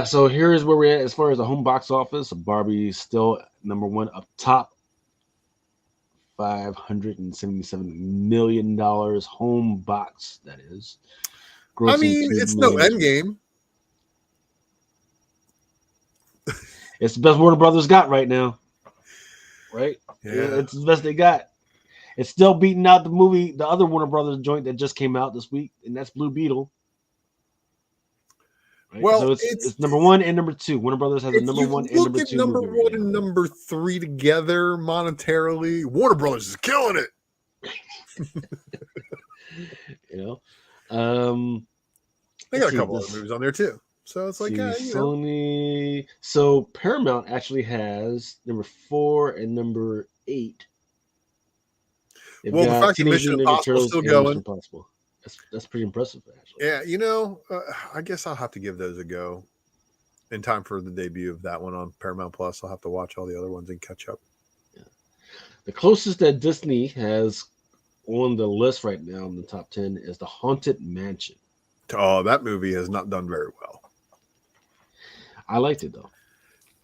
[SPEAKER 2] So here's where we're at as far as the home box office. Barbie still number one up top. $577 million home box, that is.
[SPEAKER 3] I mean, it's no end game.
[SPEAKER 2] It's the best Warner Brothers got right now. Right?
[SPEAKER 3] Yeah.
[SPEAKER 2] It's the best they got. It's still beating out the other Warner Brothers joint that just came out this week, and that's Blue Beetle. Right?
[SPEAKER 3] Well,
[SPEAKER 2] so it's number one and number two. Warner Brothers has a number one and number two.
[SPEAKER 3] Number
[SPEAKER 2] movie
[SPEAKER 3] one and number three together monetarily, Warner Brothers is killing it. They got a couple of movies on there too. So it's like
[SPEAKER 2] Sony. So Paramount actually has number 4 and number 8. They've
[SPEAKER 3] the fact that Mission Impossible is still going.
[SPEAKER 2] Impossible. That's pretty impressive, actually.
[SPEAKER 3] Yeah, I guess I'll have to give those a go in time for the debut of that one on Paramount Plus. I'll have to watch all the other ones and catch up.
[SPEAKER 2] Yeah. The closest that Disney has on the list right now in the top 10 is The Haunted Mansion.
[SPEAKER 3] Oh, that movie has not done very well.
[SPEAKER 2] I liked it, though.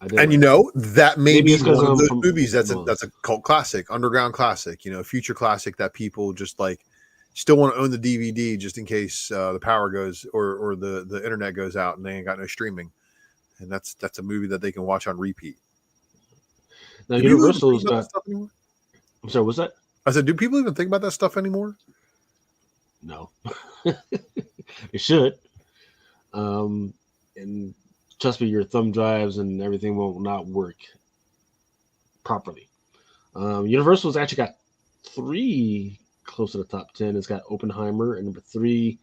[SPEAKER 3] And that may be one of those movies that's a cult classic, underground classic, future classic that people just like still want to own the DVD just in case the power goes or the internet goes out and they ain't got no streaming. And that's a movie that they can watch on repeat.
[SPEAKER 2] Now, Universal's got. I'm sorry, what's that?
[SPEAKER 3] I said, do people even think about that stuff anymore?
[SPEAKER 2] No. It should. And trust me, your thumb drives and everything will not work properly. Universal's actually got 3 close to the top 10. It's got Oppenheimer at number 3.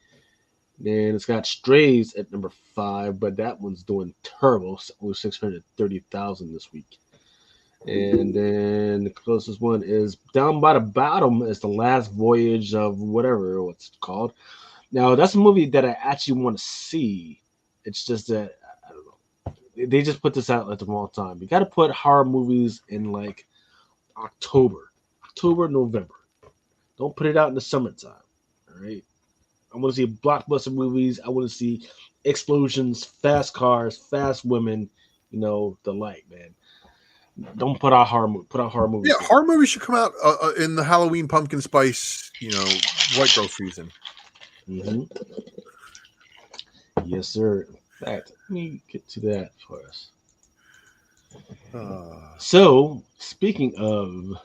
[SPEAKER 2] Then it's got Strays at number 5, but that one's doing terrible. Only 630,000 this week. And then the closest one is down by the bottom is The Last Voyage of whatever what's called. Now, that's a movie that I actually want to see. It's just that, I don't know. They just put this out at the wrong time. You got to put horror movies in like October, November. Don't put it out in the summertime. All right. I want to see blockbuster movies. I want to see explosions, fast cars, fast women, the like, man. Don't put out horror movies. Put out horror movies.
[SPEAKER 3] Yeah, horror movies should come out in the Halloween pumpkin spice, white girl season.
[SPEAKER 2] Mm-hmm. Yes, sir. In fact, let me get to that for us. So, speaking of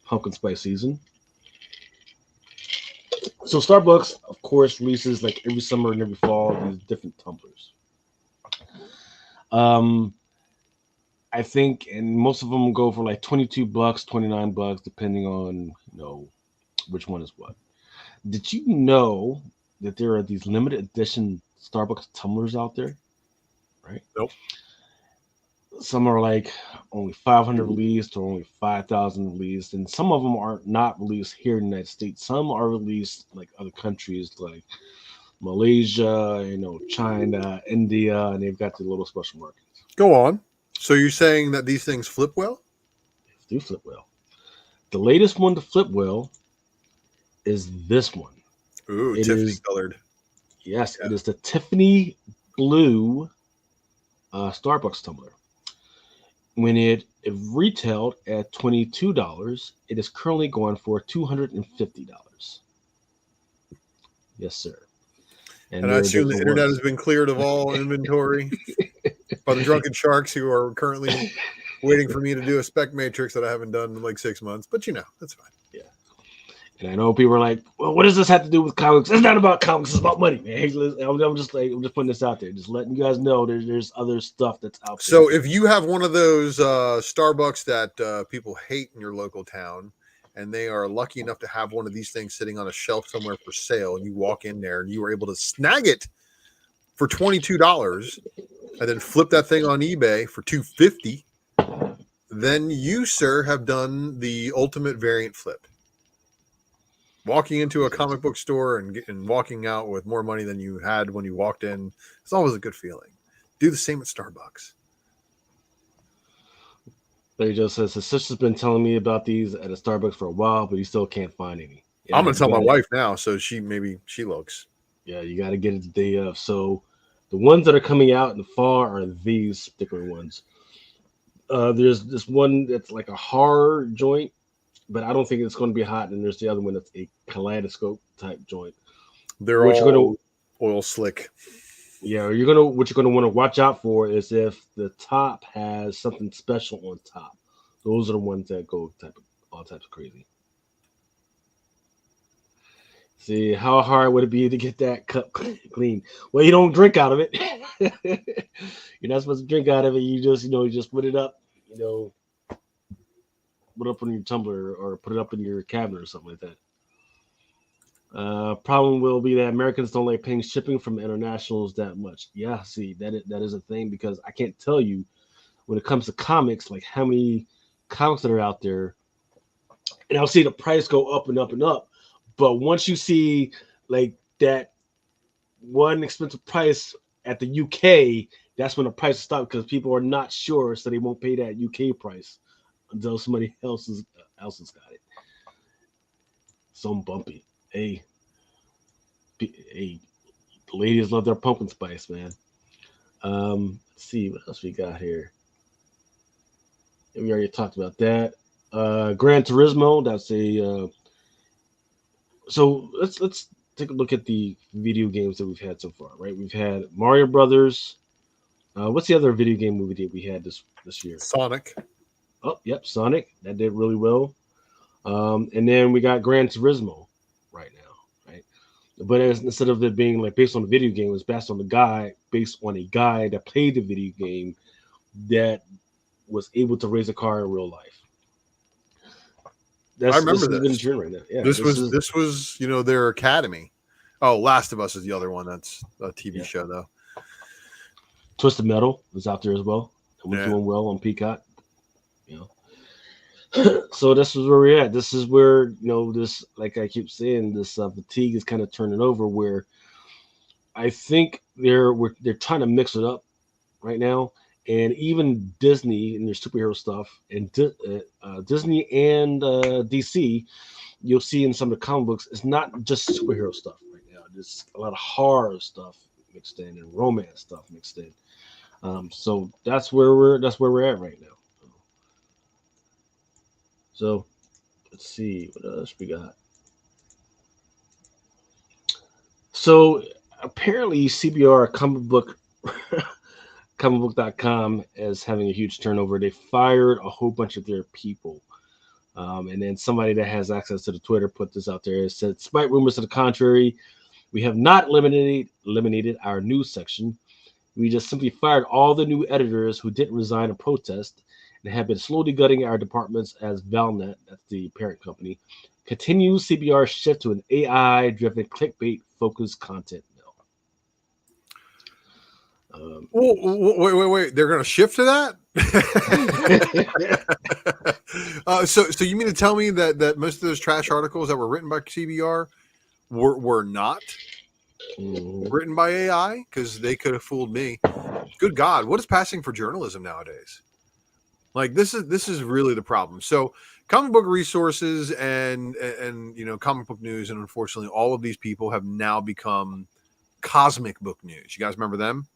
[SPEAKER 2] pumpkin spice season, so Starbucks, of course, releases like every summer and every fall these different tumblers. I think, and most of them go for like $22, $29, depending on which one is what. Did you know that there are these limited edition Starbucks tumblers out there? Right?
[SPEAKER 3] Nope.
[SPEAKER 2] Some are like only 500 released or only 5,000 released, and some of them are not released here in the United States. Some are released like other countries like Malaysia, China, India, and they've got the little special markets.
[SPEAKER 3] Go on. So you're saying that these things flip well?
[SPEAKER 2] They do flip well. The latest one to flip well is this one.
[SPEAKER 3] Ooh, Tiffany colored.
[SPEAKER 2] Yes, yeah. It is the Tiffany blue Starbucks tumbler. When it retailed at $22, it is currently going for $250. Yes, sir.
[SPEAKER 3] And I assume the internet has been cleared of all inventory by the drunken sharks who are currently waiting for me to do a spec matrix that I haven't done in like 6 months. But that's fine.
[SPEAKER 2] Yeah. And I know people are like, well, what does this have to do with comics? It's not about comics, it's about money, man. I'm just putting this out there. Just letting you guys know there's other stuff that's out there.
[SPEAKER 3] So if you have one of those Starbucks that people hate in your local town, and they are lucky enough to have one of these things sitting on a shelf somewhere for sale, and you walk in there and you were able to snag it for $22 and then flip that thing on eBay for $250, then you, sir, have done the ultimate variant flip. Walking into a comic book store and walking out with more money than you had when you walked in, it's always a good feeling. Do the same at Starbucks.
[SPEAKER 2] Larry Joe says his sister's been telling me about these at a Starbucks for a while, but he still can't find any. Yeah,
[SPEAKER 3] I'm gonna tell my
[SPEAKER 2] gotta,
[SPEAKER 3] wife now, so she looks.
[SPEAKER 2] Yeah, you got to get it the day of. So the ones that are coming out in the fall are these particular ones. There's this one that's like a horror joint, but I don't think it's going to be hot. And there's the other one that's a kaleidoscope type joint.
[SPEAKER 3] They're
[SPEAKER 2] What
[SPEAKER 3] all
[SPEAKER 2] you're gonna,
[SPEAKER 3] oil slick.
[SPEAKER 2] yeah, what you're gonna want to watch out for is if the top has something special on top. Those are the ones that go all types of crazy. See, how hard would it be to get that cup clean? Well, you don't drink out of it. You're not supposed to drink out of it. You just put it up, put it up on your tumbler or put it up in your cabinet or something like that. Problem will be that Americans don't like paying shipping from internationals that much. Yeah, see, that is a thing because I can't tell you when it comes to comics, like how many comics that are out there, and I'll see the price go up and up and up. But once you see like that one expensive price at the UK, that's when the price stops because people are not sure, so they won't pay that UK price until somebody else has got it. So bumpy. Hey, the ladies love their pumpkin spice, man. Let's see what else we got here. We already talked about that. Gran Turismo. That's a. So let's take a look at the video games that we've had so far. Right, we've had Mario Brothers. What's the other video game movie that we had this year?
[SPEAKER 3] Sonic.
[SPEAKER 2] Oh, yep, Sonic. That did really well. And then we got Gran Turismo right now, right? But instead of it being like based on the video game, it's based on a guy that played the video game that was able to race a car in real life.
[SPEAKER 3] I remember
[SPEAKER 2] this. Been trend right now. Yeah,
[SPEAKER 3] this was their academy. Oh, Last of Us is the other one. That's a TV show though.
[SPEAKER 2] Twisted Metal is out there as well. And we're doing well on Peacock. So this is where we're at. This is where this, like I keep saying, this fatigue is kind of turning over. Where I think they're trying to mix it up right now, and even Disney and their superhero stuff, and Disney and DC, you'll see in some of the comic books, it's not just superhero stuff right now. There's a lot of horror stuff mixed in and romance stuff mixed in. So that's where we're at right now. So let's see what else we got. So apparently CBR comicbook.com is having a huge turnover. They fired a whole bunch of their people. And then somebody that has access to the Twitter put this out there. It said, despite rumors to the contrary, we have not eliminated our news section. We just simply fired all the new editors who didn't resign in protest and have been slowly gutting our departments as Valnet, that's the parent company, continues CBR's shift to an AI-driven clickbait-focused content mill.
[SPEAKER 3] Wait! They're going to shift to that? So you mean to tell me that most of those trash articles that were written by CBR were not written by AI? Because they could have fooled me. Good God, what is passing for journalism nowadays? Like this is really the problem. So comic book resources and comic book news, and unfortunately all of these people have now become cosmic book news. You guys remember them?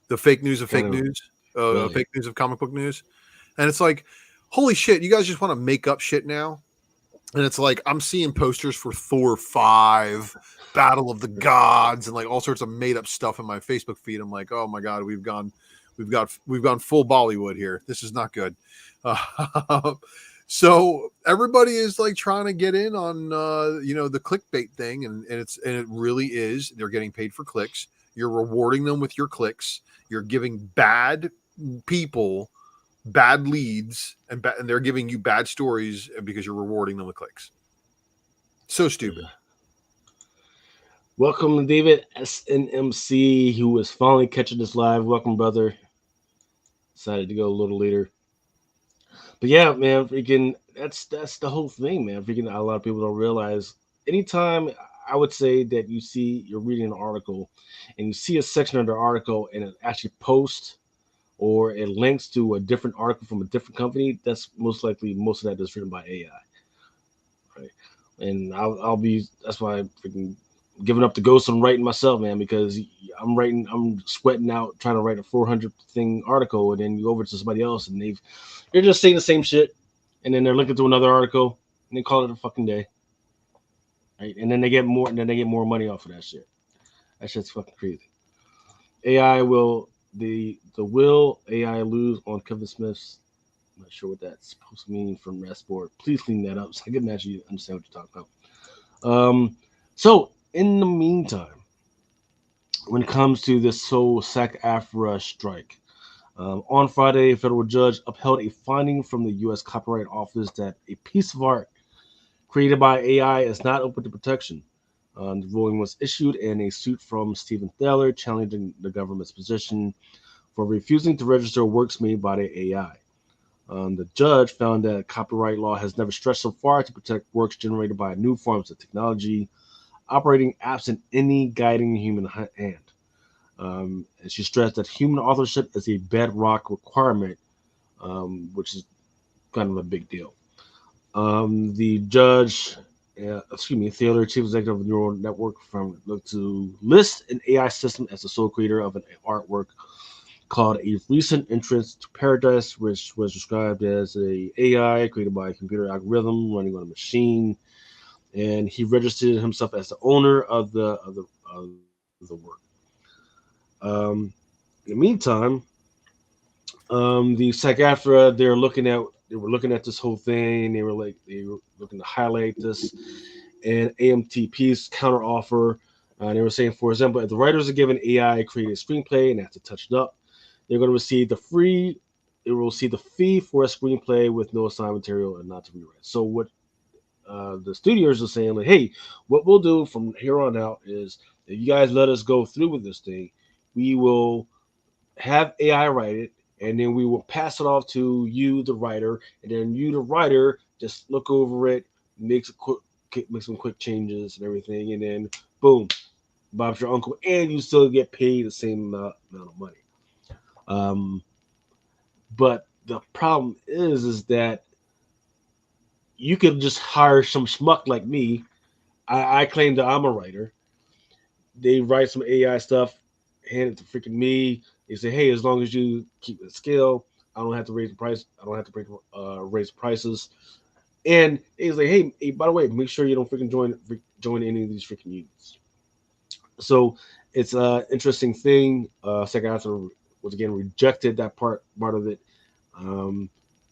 [SPEAKER 3] The fake news of fake news,
[SPEAKER 2] really?
[SPEAKER 3] Fake news of comic book news. And it's like, holy shit, you guys just want to make up shit now? And it's like, I'm seeing posters for Thor 5, Battle of the Gods, and like all sorts of made up stuff in my Facebook feed. I'm like, oh my God, we've gone full Bollywood here. This is not good. So everybody is like trying to get in on the clickbait thing, and it really is. They're getting paid for clicks. You're rewarding them with your clicks. You're giving bad people bad leads, and they're giving you bad stories because you're rewarding them with clicks. So stupid.
[SPEAKER 2] Welcome to David SNMC, who is finally catching this live. Welcome, brother. Decided to go a little later. But yeah, man, freaking that's the whole thing, man. Freaking a lot of people don't realize. Anytime I would say that you're reading an article and you see a section of the article and it actually posts or it links to a different article from a different company, that's most likely most of that is written by AI, right? And I'll be that's why I freaking giving up the ghost on writing myself, man, because I'm sweating out trying to write a 400 thing article, and then you go over to somebody else and they're just saying the same shit, and then they're linking to another article and they call it a fucking day, right? And then they get more money off of that shit. That shit's fucking crazy. AI will the will AI lose on Kevin Smith's. I'm not sure what that's supposed to mean from Restboard. Please clean that up so I can actually understand what you're talking about. So in the meantime, when it comes to this whole SAG-AFTRA strike, on Friday, a federal judge upheld a finding from the U.S. Copyright Office that a piece of art created by AI is not open to protection. The ruling was issued in a suit from Stephen Thaler challenging the government's position for refusing to register works made by the AI. The judge found that copyright law has never stretched so far to protect works generated by new forms of technology, operating absent any guiding human hand. And she stressed that human authorship is a bedrock requirement, which is kind of a big deal. The judge, Thaler, chief executive of Neural Network, looked to list an AI system as the sole creator of an artwork called A Recent Entrance to Paradise, which was described as a AI created by a computer algorithm running on a machine, and he registered himself as the owner of the work. In the meantime, the SAG-AFTRA they were looking at this whole thing. They were looking to highlight this and AMTP's counter offer. They were saying, for example, if the writers are given AI created a screenplay and have to touch it up, they're going to receive the fee for a screenplay with no assigned material and not to rewrite. So what the studios are saying, like, hey, what we'll do from here on out is if you guys let us go through with this thing, we will have AI write it, and then we will pass it off to you, the writer, and then you, the writer, just look over it, make some quick changes and everything, and then boom, Bob's your uncle, and you still get paid the same amount of money. But the problem is that you could just hire some schmuck like me. I claim that I'm a writer. They write some AI stuff, hand it to freaking me. They say, hey, as long as you keep the scale, I don't have to raise the price. I don't have to raise prices. And he's like, hey, by the way, make sure you don't freaking join any of these freaking unions. So it's an interesting thing. SAG-AFTRA was again rejected that part of it.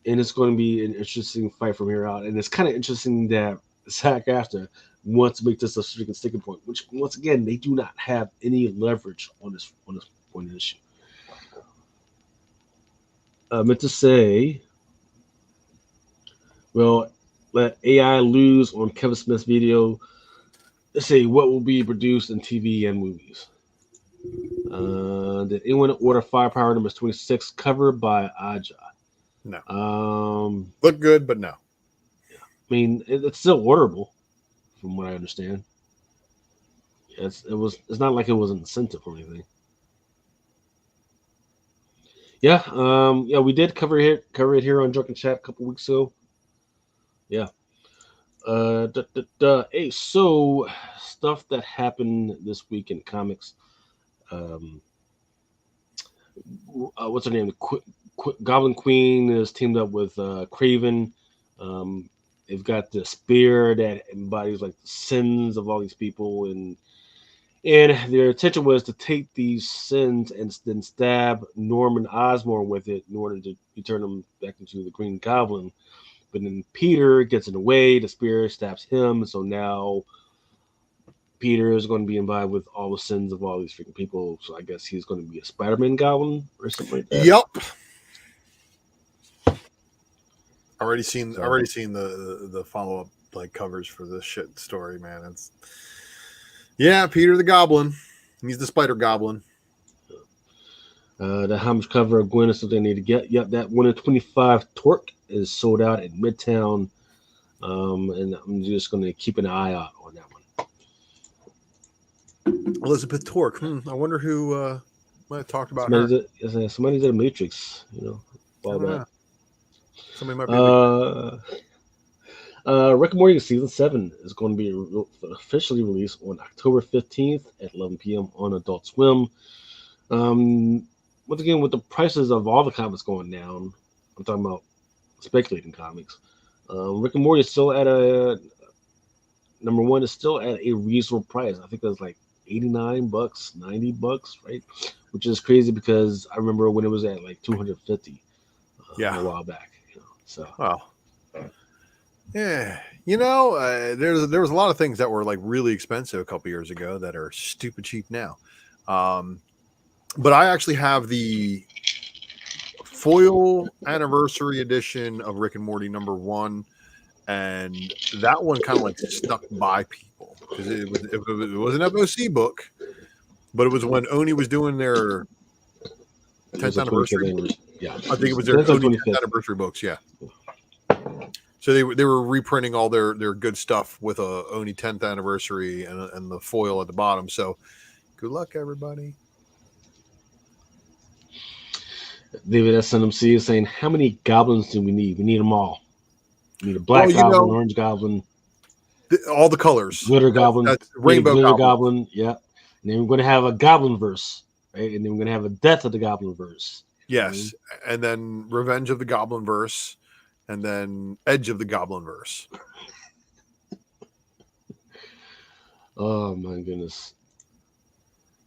[SPEAKER 2] And it's going to be an interesting fight from here out. And it's kind of interesting that SAG-AFTRA wants to make this a freaking sticking point, which once again they do not have any leverage on this point of the issue. I meant to say, well, let AI lose on Kevin Smith's video. Let's say what will be produced in TV and movies. Did anyone order Firepower number 26 covered by Aja?
[SPEAKER 3] No. Look good, but no.
[SPEAKER 2] Yeah. I mean, it's still orderable, from what I understand. It's not like it was an incentive or anything. Yeah, we did cover it here on Drunken Chat a couple weeks ago. Yeah. Hey, so stuff that happened this week in comics. What's her name? Goblin Queen is teamed up with Craven. They've got the spear that embodies like the sins of all these people, and their intention was to take these sins and then stab Norman Osborn with it in order to return him back into the Green Goblin. But then Peter gets in the way, the spear stabs him, so now Peter is going to be involved with all the sins of all these freaking people. So I guess he's going to be a Spider-Man Goblin or something like that.
[SPEAKER 3] Yep. Already seen the follow-up like covers for this shit story, man. It's Peter the Goblin. He's the Spider Goblin.
[SPEAKER 2] The homage cover of Gwen is something they need to get. Yep, that 1 in 25 torque is sold out at Midtown, and I'm just going to keep an eye out on that one.
[SPEAKER 3] Elizabeth Torque. I wonder who might have talked about
[SPEAKER 2] Somebody did a Matrix, all that.
[SPEAKER 3] Somebody might be.
[SPEAKER 2] Rick and Morty season 7 is going to be officially released on October 15th at 11 p.m. on Adult Swim. Once again, with the prices of all the comics going down, I'm talking about speculating comics. Rick and Morty is still at number one is still at a reasonable price. I think it was like $89, $90, right? Which is crazy because I remember when it was at like $250 a while back. So
[SPEAKER 3] wow. Yeah, there was a lot of things that were like really expensive a couple years ago that are stupid cheap now. But I actually have the foil anniversary edition of Rick and Morty #1, and that one kind of like stuck by people because it was an FOC book, but it was when Oni was doing their 10th anniversary.
[SPEAKER 2] Yeah,
[SPEAKER 3] I think it was their Oni 10th anniversary books. Yeah. So they were reprinting all their good stuff with a Oni 10th anniversary and the foil at the bottom. So good luck, everybody.
[SPEAKER 2] David SNMC is saying, how many goblins do we need? We need them all. We need a black goblin, orange goblin.
[SPEAKER 3] All the colors.
[SPEAKER 2] Glitter goblin.
[SPEAKER 3] That's rainbow
[SPEAKER 2] glitter
[SPEAKER 3] goblin.
[SPEAKER 2] Yeah. And then we're going to have a goblin verse, right? And then we're going to have a death of the goblin verse.
[SPEAKER 3] Yes. And then Revenge of the Goblin verse. And then Edge of the Goblin verse.
[SPEAKER 2] Oh, my goodness.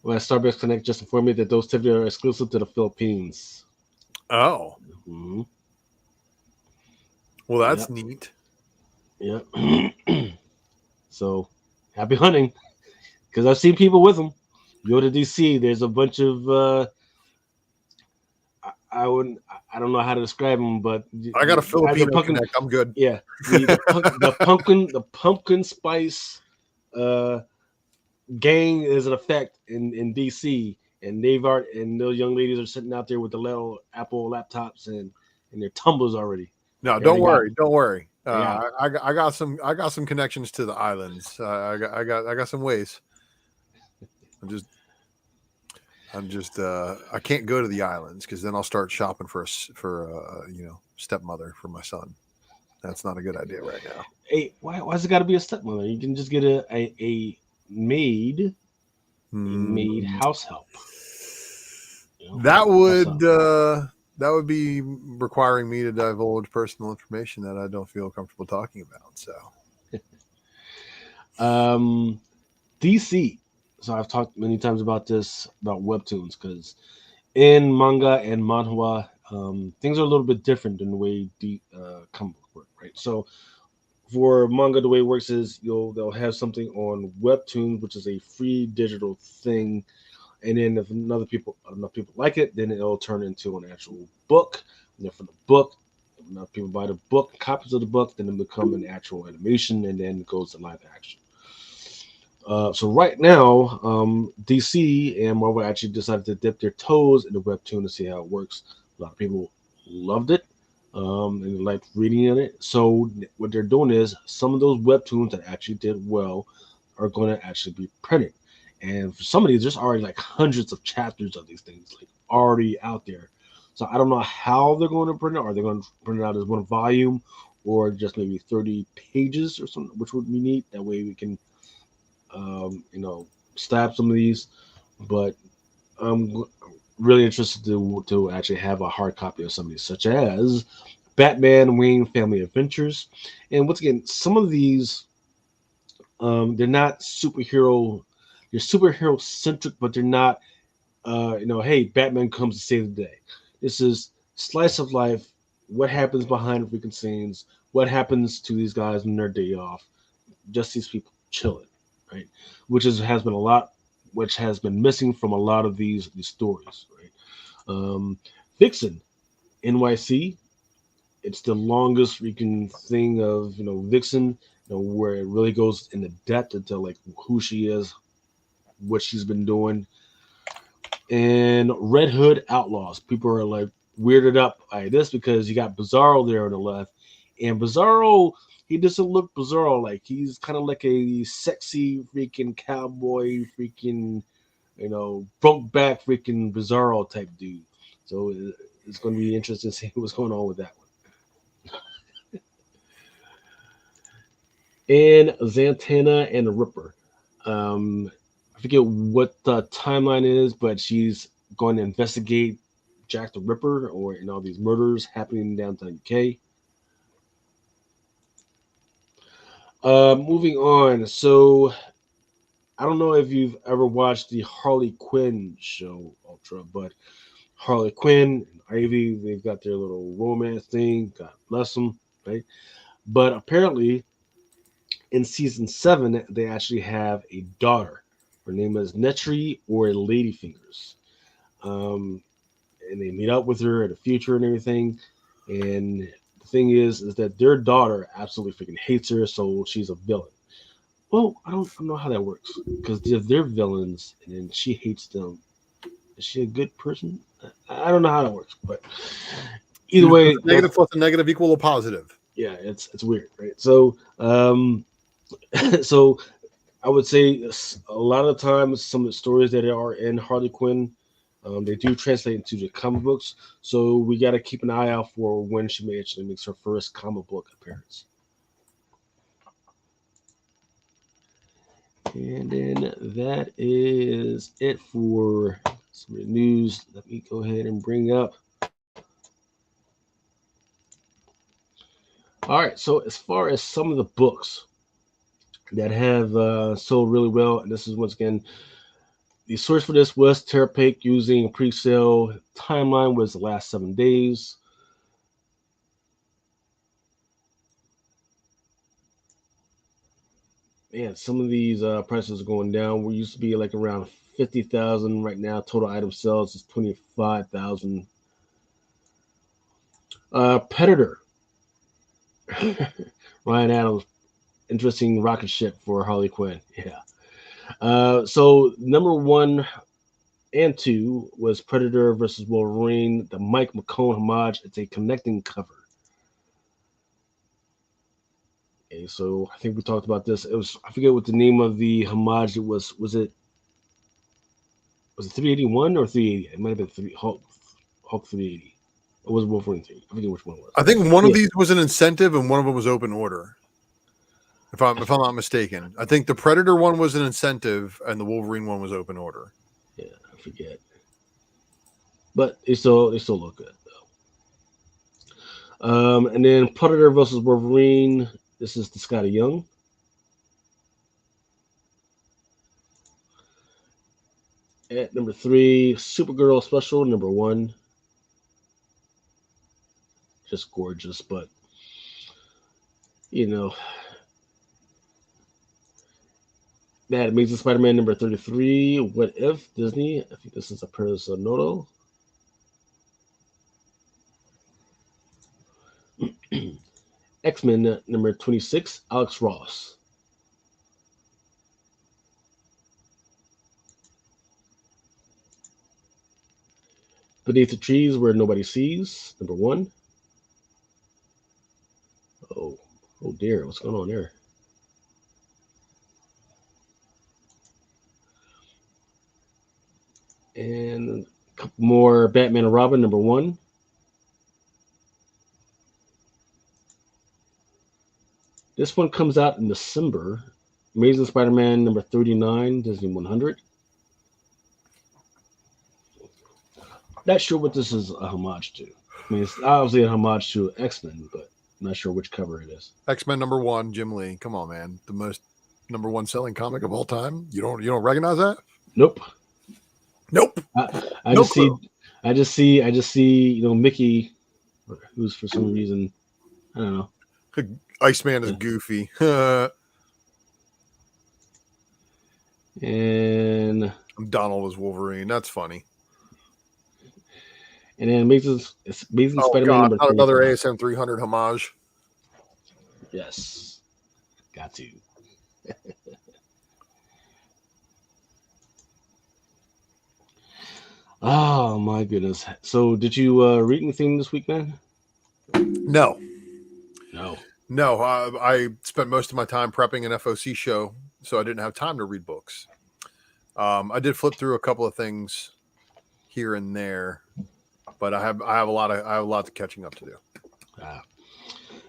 [SPEAKER 2] Well, Starbucks Connect just informed me that those tickets are exclusive to the Philippines.
[SPEAKER 3] Oh.
[SPEAKER 2] Mm-hmm.
[SPEAKER 3] Well, that's neat.
[SPEAKER 2] Yeah. So, happy hunting. Because I've seen people with them. You go to DC, there's a bunch of... I don't know how to describe them, but
[SPEAKER 3] I got a Filipino connect. I'm good.
[SPEAKER 2] Yeah, the pumpkin spice gang is in effect in DC, and those young ladies are sitting out there with the little Apple laptops and their tumblers already.
[SPEAKER 3] No, don't worry. I got some connections to the islands. I got some ways. I'm just I can't go to the islands because then I'll start shopping for stepmother for my son. That's not a good idea right now.
[SPEAKER 2] Hey, why's it got to be a stepmother? You can just get a maid, house help.
[SPEAKER 3] That would be requiring me to divulge personal information that I don't feel comfortable talking about. So,
[SPEAKER 2] DC. So I've talked many times about this, about webtoons, because in manga and manhwa, things are a little bit different than the way comic book work, right? So for manga, the way it works is they'll have something on webtoons, which is a free digital thing, and then if enough people like it, then it'll turn into an actual book. And then for the book, enough people buy the book, copies of the book, then it become an actual animation, and then it goes to live action. So right now, DC and Marvel actually decided to dip their toes in the webtoon to see how it works. A lot of people loved it and liked reading in it. So what they're doing is some of those webtoons that actually did well are going to actually be printed. And for some of these, there's already like hundreds of chapters of these things like already out there. So I don't know how they're going to print it. Are they going to print it out as one volume or just maybe 30 pages or something, which would be neat. That way we can stab some of these, but I'm really interested to actually have a hard copy of some of these, such as Batman Wayne Family Adventures. And once again, some of these they're not superhero, they're superhero centric, but they're not hey, Batman comes to save the day. This is slice of life, what happens behind the freaking scenes, what happens to these guys on their day off, just these people chilling. Right, which has been missing from a lot of these stories, right? Vixen, NYC, it's the longest freaking thing of Vixen, where it really goes into depth into like who she is, what she's been doing. And Red Hood Outlaws, people are like weirded up by this because you got Bizarro there on the left, and Bizarro, he doesn't look Bizarro. Like he's kind of like a sexy freaking cowboy, freaking broke back freaking Bizarro type dude. So it's going to be interesting to see what's going on with that one. And Zatanna and the Ripper. I forget what the timeline is, but she's going to investigate Jack the Ripper or all these murders happening in downtown UK. Moving on. So I don't know if you've ever watched the Harley Quinn show, Ultra, but Harley Quinn and Ivy, they've got their little romance thing. God bless them, right? But apparently, in season 7, they actually have a daughter. Her name is Netri or Ladyfingers. And they meet up with her in the future and everything. And the thing is that their daughter absolutely freaking hates her, so she's a villain. Well, I don't know how that works because they're villains, and then she hates them. Is she a good person? I don't know how that works, but either way,
[SPEAKER 3] negative plus a negative equal a positive.
[SPEAKER 2] Yeah, it's weird, right? So, so I would say a lot of the times some of the stories that are in Harley Quinn, they do translate into the comic books. So we got to keep an eye out for when she may actually makes her first comic book appearance. And then that is it for some of the news. Let me go ahead and bring up. All right, so as far as some of the books that have sold really well, and this is once again, the source for this was Terapic using a pre-sale timeline was the last 7 days. Man, some of these prices are going down. We used to be like around 50,000. Right now, total item sales is 25,000. Predator. Ryan Adams, interesting rocket ship for Harley Quinn. Yeah. So number 1 and 2 was Predator versus Wolverine, the Mike McCone homage. It's a connecting cover. Okay, so I think we talked about this. It was, I forget what the name of the homage it was. Was it 381 or 380? It might have been Hulk 380. It was Wolverine 3. I forget which one it was.
[SPEAKER 3] I think one of these was an incentive and one of them was open order. If I'm not mistaken. I think the Predator one was an incentive and the Wolverine one was open order.
[SPEAKER 2] Yeah, I forget. But they still look good though. And then Predator versus Wolverine. This is the Scotty Young. At number 3, Supergirl Special, number 1. Just gorgeous, but that Amazing Spider-Man number 33. What if Disney? I think this is a Personnota. X-Men number 26, Alex Ross. Beneath the Trees Where Nobody Sees, number 1. Oh dear, what's going on there? And a couple more Batman and Robin, number 1. This one comes out in December. Amazing Spider-Man number 39, Disney 100. Not sure what this is a homage to. I mean, it's obviously a homage to X-Men, but I'm not sure which cover it is.
[SPEAKER 3] X-Men number 1, Jim Lee. Come on, man. The most number 1 selling comic of all time. You don't recognize that?
[SPEAKER 2] Nope.
[SPEAKER 3] I
[SPEAKER 2] just see, Mickey, who's for some reason, I don't know.
[SPEAKER 3] Iceman is goofy.
[SPEAKER 2] And
[SPEAKER 3] Donald is Wolverine. That's funny.
[SPEAKER 2] And then Amazing Spider-Man number 35.
[SPEAKER 3] Another ASM 300 homage.
[SPEAKER 2] Yes. Got to. Oh my goodness. So did you read anything this week, man?
[SPEAKER 3] No.
[SPEAKER 2] No.
[SPEAKER 3] No, I spent most of my time prepping an FOC show, so I didn't have time to read books. I did flip through a couple of things here and there, but I have a lot of catching up to do.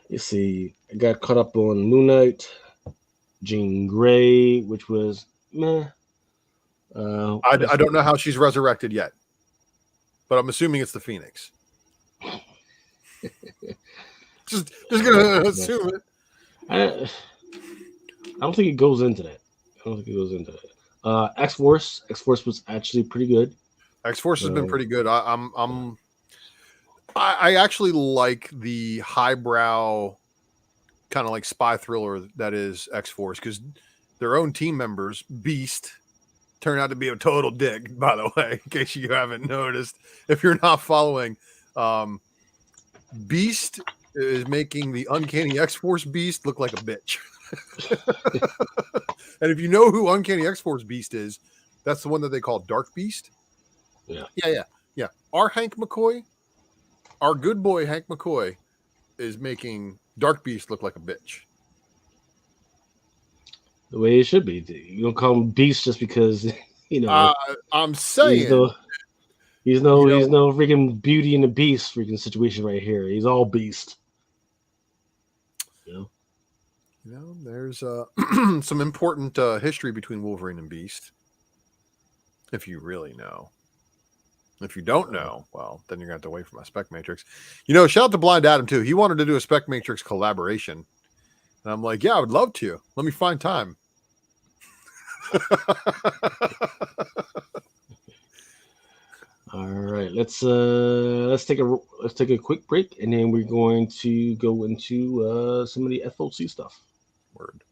[SPEAKER 2] You see, I got caught up on Moon Knight, Jean Grey, which was meh.
[SPEAKER 3] I don't know how she's resurrected yet, but I'm assuming it's the Phoenix. just gonna assume it.
[SPEAKER 2] I don't think it goes into that. X-Force was actually pretty good.
[SPEAKER 3] X-Force has been pretty good. I actually like the highbrow kind of like spy thriller that is X-Force, because their own team members, Beast, turned out to be a total dick, by the way, in case you haven't noticed. If you're not following, Beast is making the Uncanny X-Force Beast look like a bitch. And if you know who Uncanny X-Force Beast is, that's the one that they call Dark Beast. Yeah. Our Hank McCoy, our good boy Hank McCoy, is making Dark Beast look like a bitch.
[SPEAKER 2] The way it should be. You don't call him Beast just because
[SPEAKER 3] I'm saying
[SPEAKER 2] he's no freaking Beauty and the Beast freaking situation right here. He's all Beast.
[SPEAKER 3] There's some important history between Wolverine and Beast. If you really know. If you don't know, well, then you're going to have to wait for my Spec Matrix. Shout out to Blind Adam, too. He wanted to do a Spec Matrix collaboration. And I'm like, yeah, I would love to. Let me find time.
[SPEAKER 2] All right, let's take a quick break, and then we're going to go into some of the FOC stuff.
[SPEAKER 3] Word.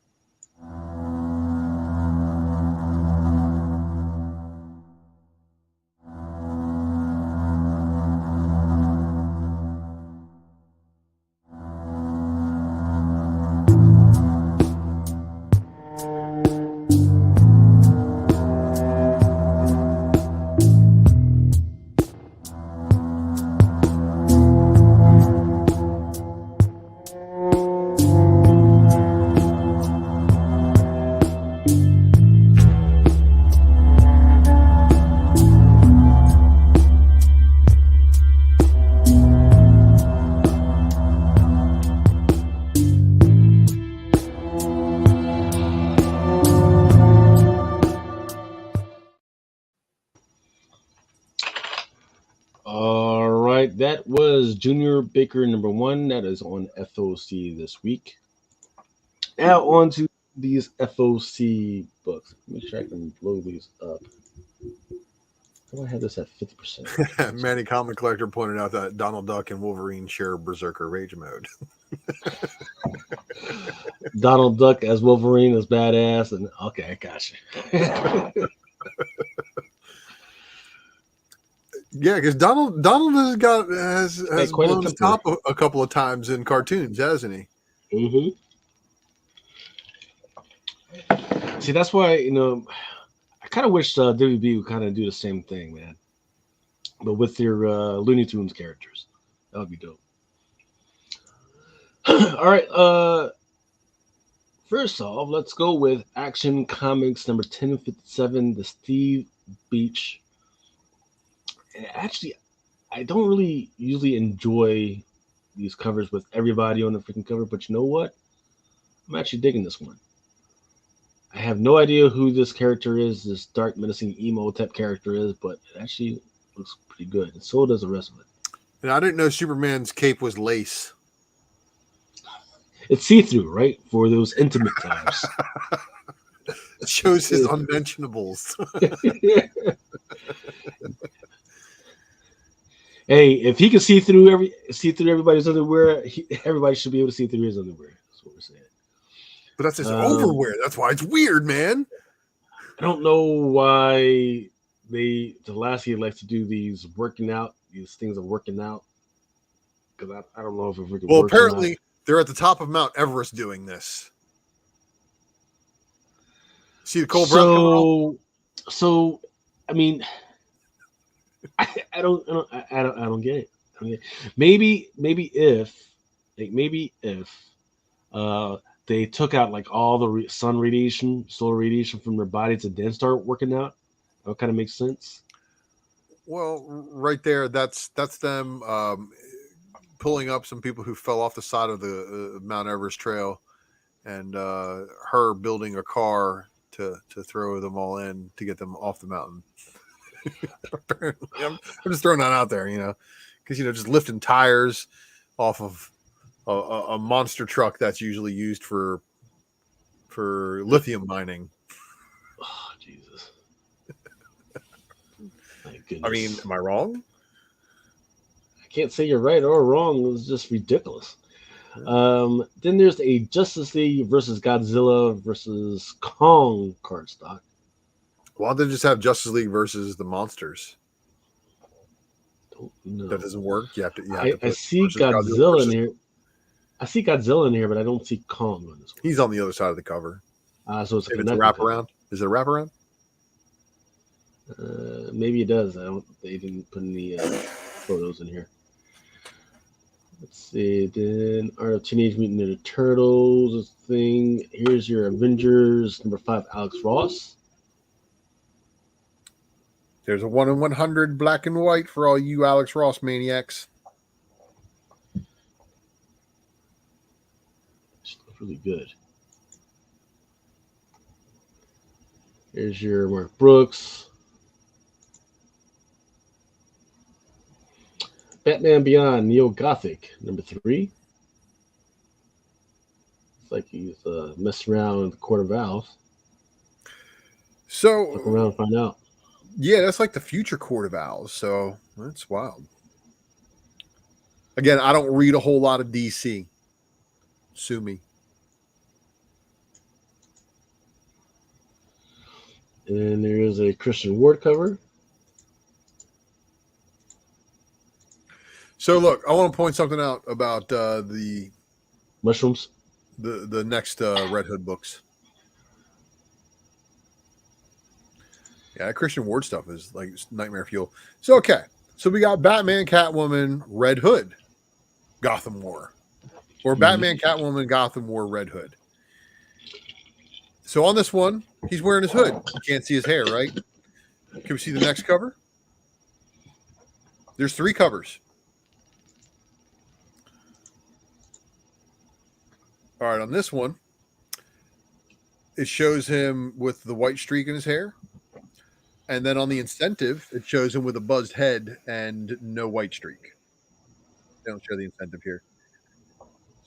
[SPEAKER 2] That was Junior Baker #1. That is on FOC this week. Now on to these FOC books. Let me sure I can blow these up. How do I have this at 50%?
[SPEAKER 3] Manny Comic Collector pointed out that Donald Duck and Wolverine share Berserker Rage mode.
[SPEAKER 2] Donald Duck as Wolverine is badass, and okay, I got you.
[SPEAKER 3] Yeah, because Donald has blown his top a couple of times in cartoons, hasn't he?
[SPEAKER 2] Mm-hmm. See, that's why I kind of wish WB would kind of do the same thing, man. But with their Looney Tunes characters, that would be dope. All right. First off, let's go with Action Comics number 1057, the Steve Beach. And actually, I don't really usually enjoy these covers with everybody on the freaking cover, but you know what? I'm actually digging this one. I have no idea who this character is, this dark, menacing emo type character is, but it actually looks pretty good. And so does the rest of it.
[SPEAKER 3] And I didn't know Superman's cape was lace.
[SPEAKER 2] It's see-through, right? For those intimate times.
[SPEAKER 3] It shows his unmentionables.
[SPEAKER 2] Hey, if he can see through everybody's underwear, everybody should be able to see through his underwear. That's what we're saying.
[SPEAKER 3] But that's his overwear. That's why it's weird, man.
[SPEAKER 2] I don't know why Lassie likes to do these things of working out. Because I don't know if we can.
[SPEAKER 3] Well, apparently they're at the top of Mount Everest doing this. See the Cole Brown?
[SPEAKER 2] So I mean, I don't get it. Maybe if they took out like all the sun radiation, solar radiation from their bodies and then start working out, that kind of makes sense.
[SPEAKER 3] Well, right there, that's them pulling up some people who fell off the side of the Mount Everest trail, and her building a car to throw them all in to get them off the mountain. Apparently, I'm just throwing that out there, because just lifting tires off of a monster truck that's usually used for lithium mining.
[SPEAKER 2] Oh, Jesus. My goodness.
[SPEAKER 3] I mean, am I wrong?
[SPEAKER 2] I can't say you're right or wrong. It was just ridiculous. Then there's a Justice League versus Godzilla versus Kong card stock.
[SPEAKER 3] Why don't they just have Justice League versus the monsters?
[SPEAKER 2] No.
[SPEAKER 3] That doesn't work. You have to.
[SPEAKER 2] I see Godzilla in here. I see Godzilla in here, but I don't see Kong on this one.
[SPEAKER 3] He's on the other side of the cover.
[SPEAKER 2] So it's
[SPEAKER 3] a wraparound. Is it a wraparound?
[SPEAKER 2] Maybe it does. They didn't put any photos in here. Let's see. Then Art of Teenage Mutant Ninja Turtles thing. Here's your Avengers number 5, Alex Ross.
[SPEAKER 3] There's a 1 in 100 black and white for all you Alex Ross maniacs.
[SPEAKER 2] She looks really good. Here's your Mark Brooks. Batman Beyond Neo Gothic number 3. It's like he's messing around with the Court of Owls.
[SPEAKER 3] So
[SPEAKER 2] look around and find out.
[SPEAKER 3] Yeah, that's like the future Court of Owls. So that's wild. Again, I don't read a whole lot of DC. Sue me.
[SPEAKER 2] And there is a Christian Ward cover.
[SPEAKER 3] So look, I want to point something out about the
[SPEAKER 2] mushrooms,
[SPEAKER 3] the next Red Hood books. Yeah, that Christian Ward stuff is like nightmare fuel. So okay, so we got Batman, Catwoman, Red Hood, Gotham War, or Batman, Catwoman, Gotham War, Red Hood. So on this one, he's wearing his hood. You can't see his hair, right? Can we see the next cover? There's 3 covers. All right, on this one, it shows him with the white streak in his hair. And then on the incentive, it shows him with a buzzed head and no white streak. They don't show the incentive here.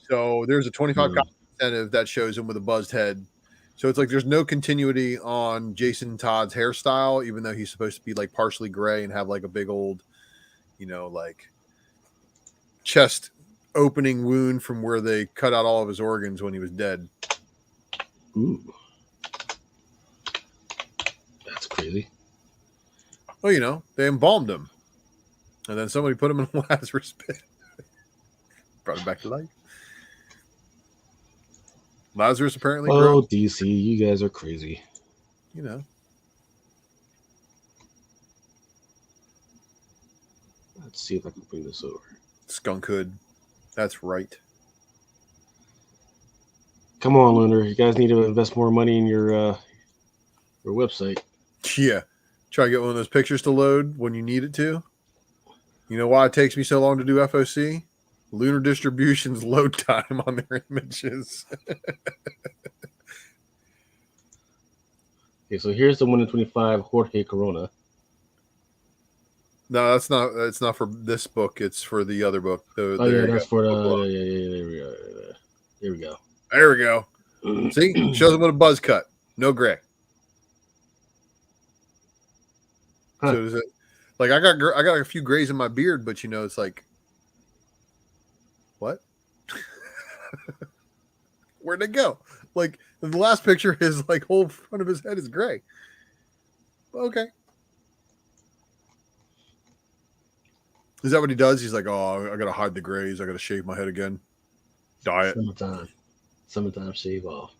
[SPEAKER 3] So there's a 25 copy incentive that shows him with a buzzed head. So it's like there's no continuity on Jason Todd's hairstyle, even though he's supposed to be like partially gray and have like a big old, like chest opening wound from where they cut out all of his organs when he was dead.
[SPEAKER 2] Ooh. That's crazy.
[SPEAKER 3] Well, they embalmed him. And then somebody put him in a Lazarus pit. Brought him back to life. Lazarus apparently
[SPEAKER 2] grew. DC, you guys are crazy. Let's see if I can bring this over.
[SPEAKER 3] Skunk Hood. That's right.
[SPEAKER 2] Come on, Lunar. You guys need to invest more money in your website.
[SPEAKER 3] Yeah. Try to get one of those pictures to load when you need it to. You know why it takes me so long to do FOC? Lunar Distribution's load time on their images.
[SPEAKER 2] Okay, so here's the 1 in 25 Jorge Corona.
[SPEAKER 3] No, that's not. It's not for this book. It's for the other book.
[SPEAKER 2] That's for the. Yeah. There we go.
[SPEAKER 3] There we go. See, shows him with a buzz cut, no gray. Huh. So does it? Like I got a few grays in my beard, but it's like, what? Where'd it go? Like the last picture, his like whole front of his head is gray. Okay. Is that what he does? He's like, oh, I got to hide the grays. I got to shave my head again. Diet.
[SPEAKER 2] Summertime shave off.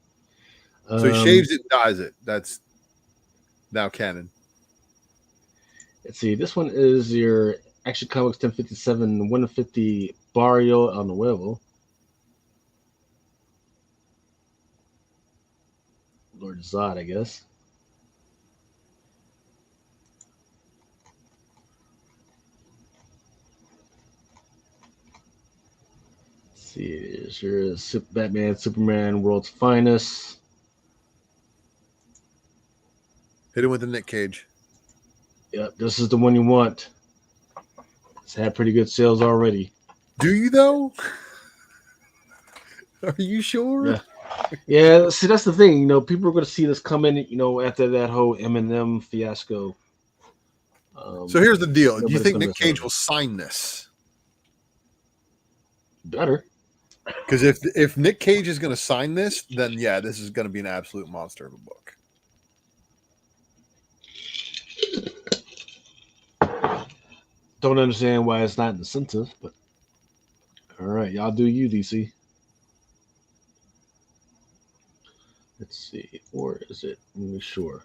[SPEAKER 3] So he shaves it and dyes it. That's now canon.
[SPEAKER 2] Let's see. This one is your Action Comics 1057 150 Barrio El Nuevo. Lord Zod, I guess. Let's see. Here's your Batman, Superman, World's Finest.
[SPEAKER 3] Hit him with the Nick Cage.
[SPEAKER 2] Yep, this is the one you want. It's had pretty good sales already.
[SPEAKER 3] Do you though? Are you sure?
[SPEAKER 2] Yeah. Yeah, see, that's the thing. You know, people are going to see this coming. You know, after that whole Eminem fiasco.
[SPEAKER 3] So here's the deal: do you think Nick
[SPEAKER 2] miss
[SPEAKER 3] Cage
[SPEAKER 2] out.
[SPEAKER 3] will sign this?
[SPEAKER 2] Better.
[SPEAKER 3] Because if Nick Cage is going to sign this, then yeah, this is going to be an absolute monster of a book.
[SPEAKER 2] Don't understand why it's not incentive, but all right, y'all do you, DC. Let's see, or is it? Let me sure.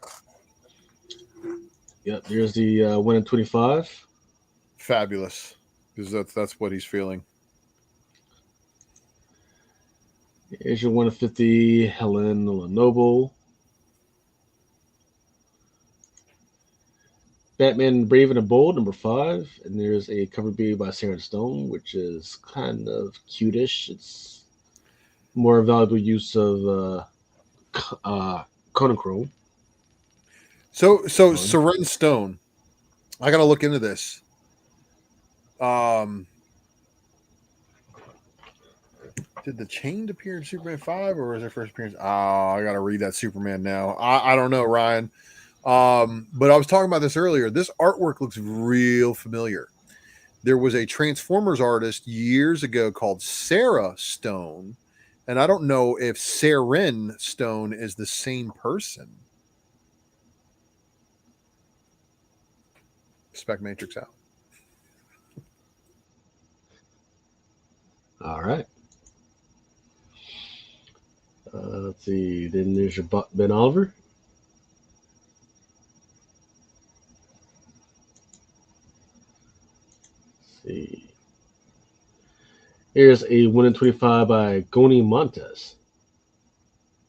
[SPEAKER 2] Yep, there's the 1 in 25.
[SPEAKER 3] Fabulous, because that's what he's feeling.
[SPEAKER 2] Here's your 1 in 50, Helen Lenoble. Batman Brave and the Bold, number 5. And there's a cover B by Sharon Stone, which is kind of cutish. It's more valuable use of Conan Chrome.
[SPEAKER 3] So Seren Stone, I got to look into this. Did the Chained appear in Superman 5 or was their first appearance? Oh, I got to read that Superman now. I don't know, Ryan. But I was talking about this earlier. This artwork looks real familiar. There was a Transformers artist years ago called Sarah Stone, and I don't know if Seren Stone is the same person. Spec Matrix out.
[SPEAKER 2] All right. Let's see. Then there's your Ben Oliver. Let's see. Here's a 1 in 25 by Goni Montes.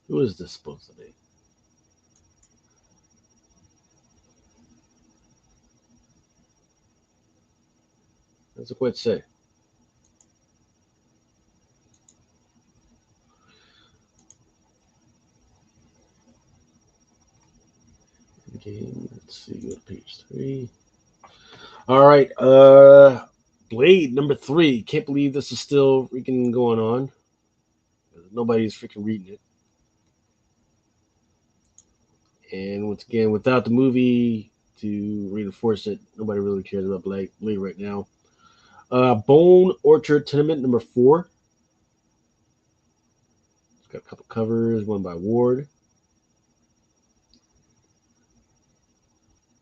[SPEAKER 2] Who is this supposed to be? Doesn't quite say. Game. Let's see. Go to page 3. All right. Blade number 3. Can't believe this is still freaking going on. Nobody's freaking reading it. And once again, without the movie to reinforce it, nobody really cares about Blade right now. Bone Orchard Tenement number 4. It's got a couple covers, one by Ward.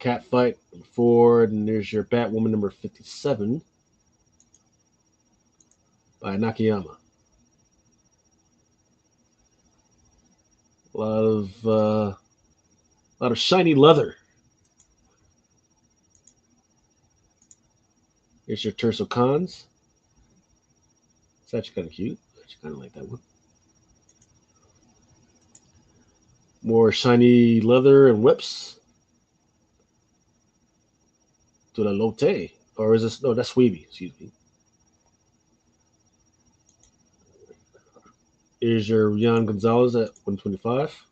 [SPEAKER 2] Catfight number 4, and there's your Batwoman number 57 by Nakayama. A lot of shiny leather. Here's your Terso Cons. It's actually kind of cute. I actually kind of like that one. More shiny leather and whips. To la Lotte. Or is this? No, that's Sweeby. Excuse me. Here's your Rian Gonzalez at 125.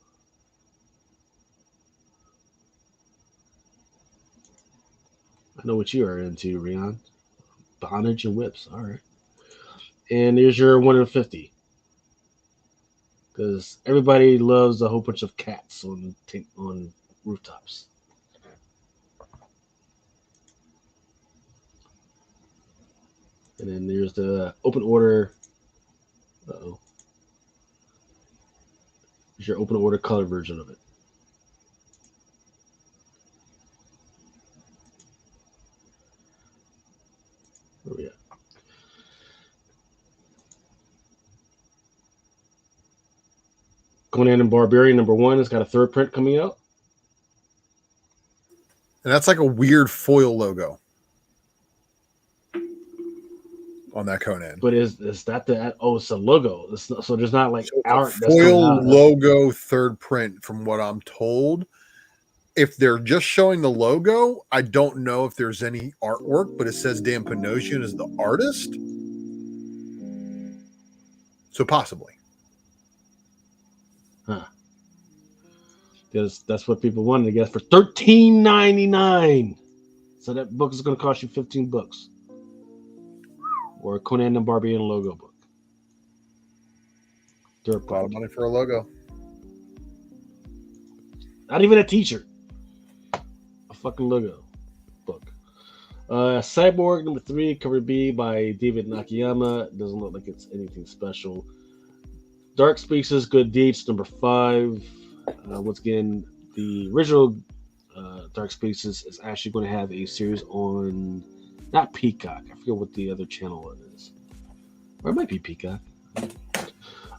[SPEAKER 2] I know what you are into, Rian. Bondage and whips. All right. And here's your 1 in 50. Because everybody loves a whole bunch of cats on rooftops. And then there's the open order. Uh-oh. Here's your open order color version of it. Oh, yeah. Conan and Barbarian number 1 has got a third print coming out.
[SPEAKER 3] And that's like a weird foil logo on that Conan.
[SPEAKER 2] But is that the? Oh, it's a logo. It's not, so there's not like
[SPEAKER 3] So
[SPEAKER 2] art.
[SPEAKER 3] a
[SPEAKER 2] That's coming
[SPEAKER 3] foil
[SPEAKER 2] out.
[SPEAKER 3] logo third print, from what I'm told. If they're just showing the logo, I don't know if there's any artwork, but it says Dan Panosian is the artist. So possibly.
[SPEAKER 2] Huh. Because that's what people wanted to get for $13.99. So that book is going to cost you $15. Or a Conan the Barbarian logo book.
[SPEAKER 3] A lot of money for a logo.
[SPEAKER 2] Not even a t-shirt. A fucking logo book. Cyborg number 3, cover B by David Nakayama. Doesn't look like it's anything special. Dark Spaces, Good Deeds number 5. Once again, the original Dark Spaces is actually going to have a series on, not Peacock. I forget what the other channel it is. Or it might be Peacock.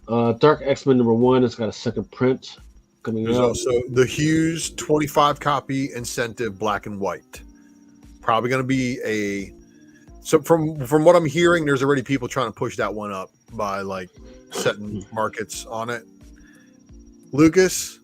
[SPEAKER 2] Dark X-Men number 1. It's got a second print coming
[SPEAKER 3] There's
[SPEAKER 2] out.
[SPEAKER 3] also the Hughes 25 copy incentive black and white. Probably going to be a. So from what I'm hearing, there's already people trying to push that one up by like setting markets on it. Lucas,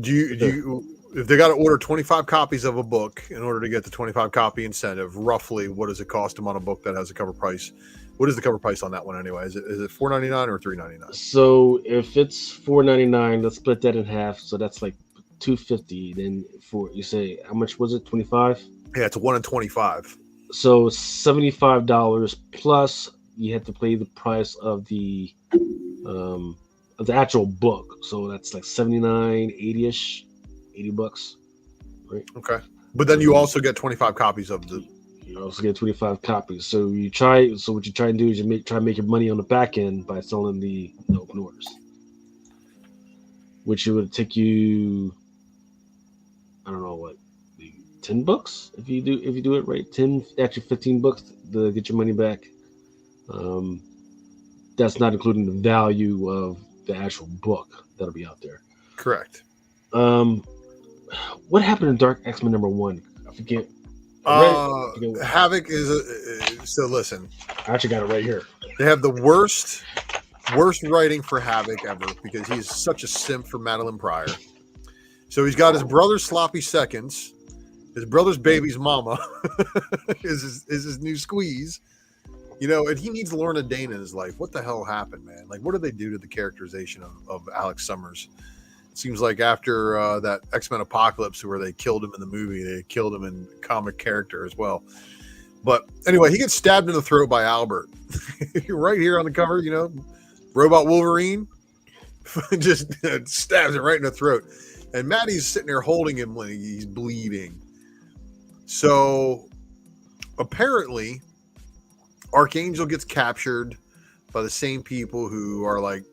[SPEAKER 3] do you if they got to order 25 copies of a book in order to get the 25 copy incentive, roughly what does it cost them on a book that has a cover price? What is the cover price on that one anyway? Is it $4.99 or $3.99?
[SPEAKER 2] So if it's $4.99, let's split that in half. So that's like $2.50. Then for you say how much was it? $25.
[SPEAKER 3] Yeah, it's 1 in 25.
[SPEAKER 2] So $75 plus you have to pay the price of the actual book. So that's like $79, $80-ish, $80, right?
[SPEAKER 3] Okay, but then you also get 25 copies of the.
[SPEAKER 2] You also get 25 copies. So what you try and do is try and make your money on the back end by selling the open orders, which it would take you, I don't know what, $10 if you do it right. 10, actually $15 to get your money back. That's not including the value of the actual book that'll be out there.
[SPEAKER 3] Correct.
[SPEAKER 2] What happened in Dark X-Men number 1? I forget.
[SPEAKER 3] Havoc is so listen.
[SPEAKER 2] I actually got it right here.
[SPEAKER 3] They have the worst writing for Havoc ever because he's such a simp for Madeline Pryor. So he's got his brother's sloppy seconds, his brother's baby's mama is his new squeeze, and he needs Lorna Dane in his life. What the hell happened, man? Like, what did they do to the characterization of Alex Summers? It seems like after that X-Men Apocalypse where they killed him in the movie, they killed him in comic character as well. But anyway, he gets stabbed in the throat by Albert. Right here on the cover, Robot Wolverine just stabs him right in the throat. And Maddie's sitting there holding him when he's bleeding. So apparently Archangel gets captured by the same people who are like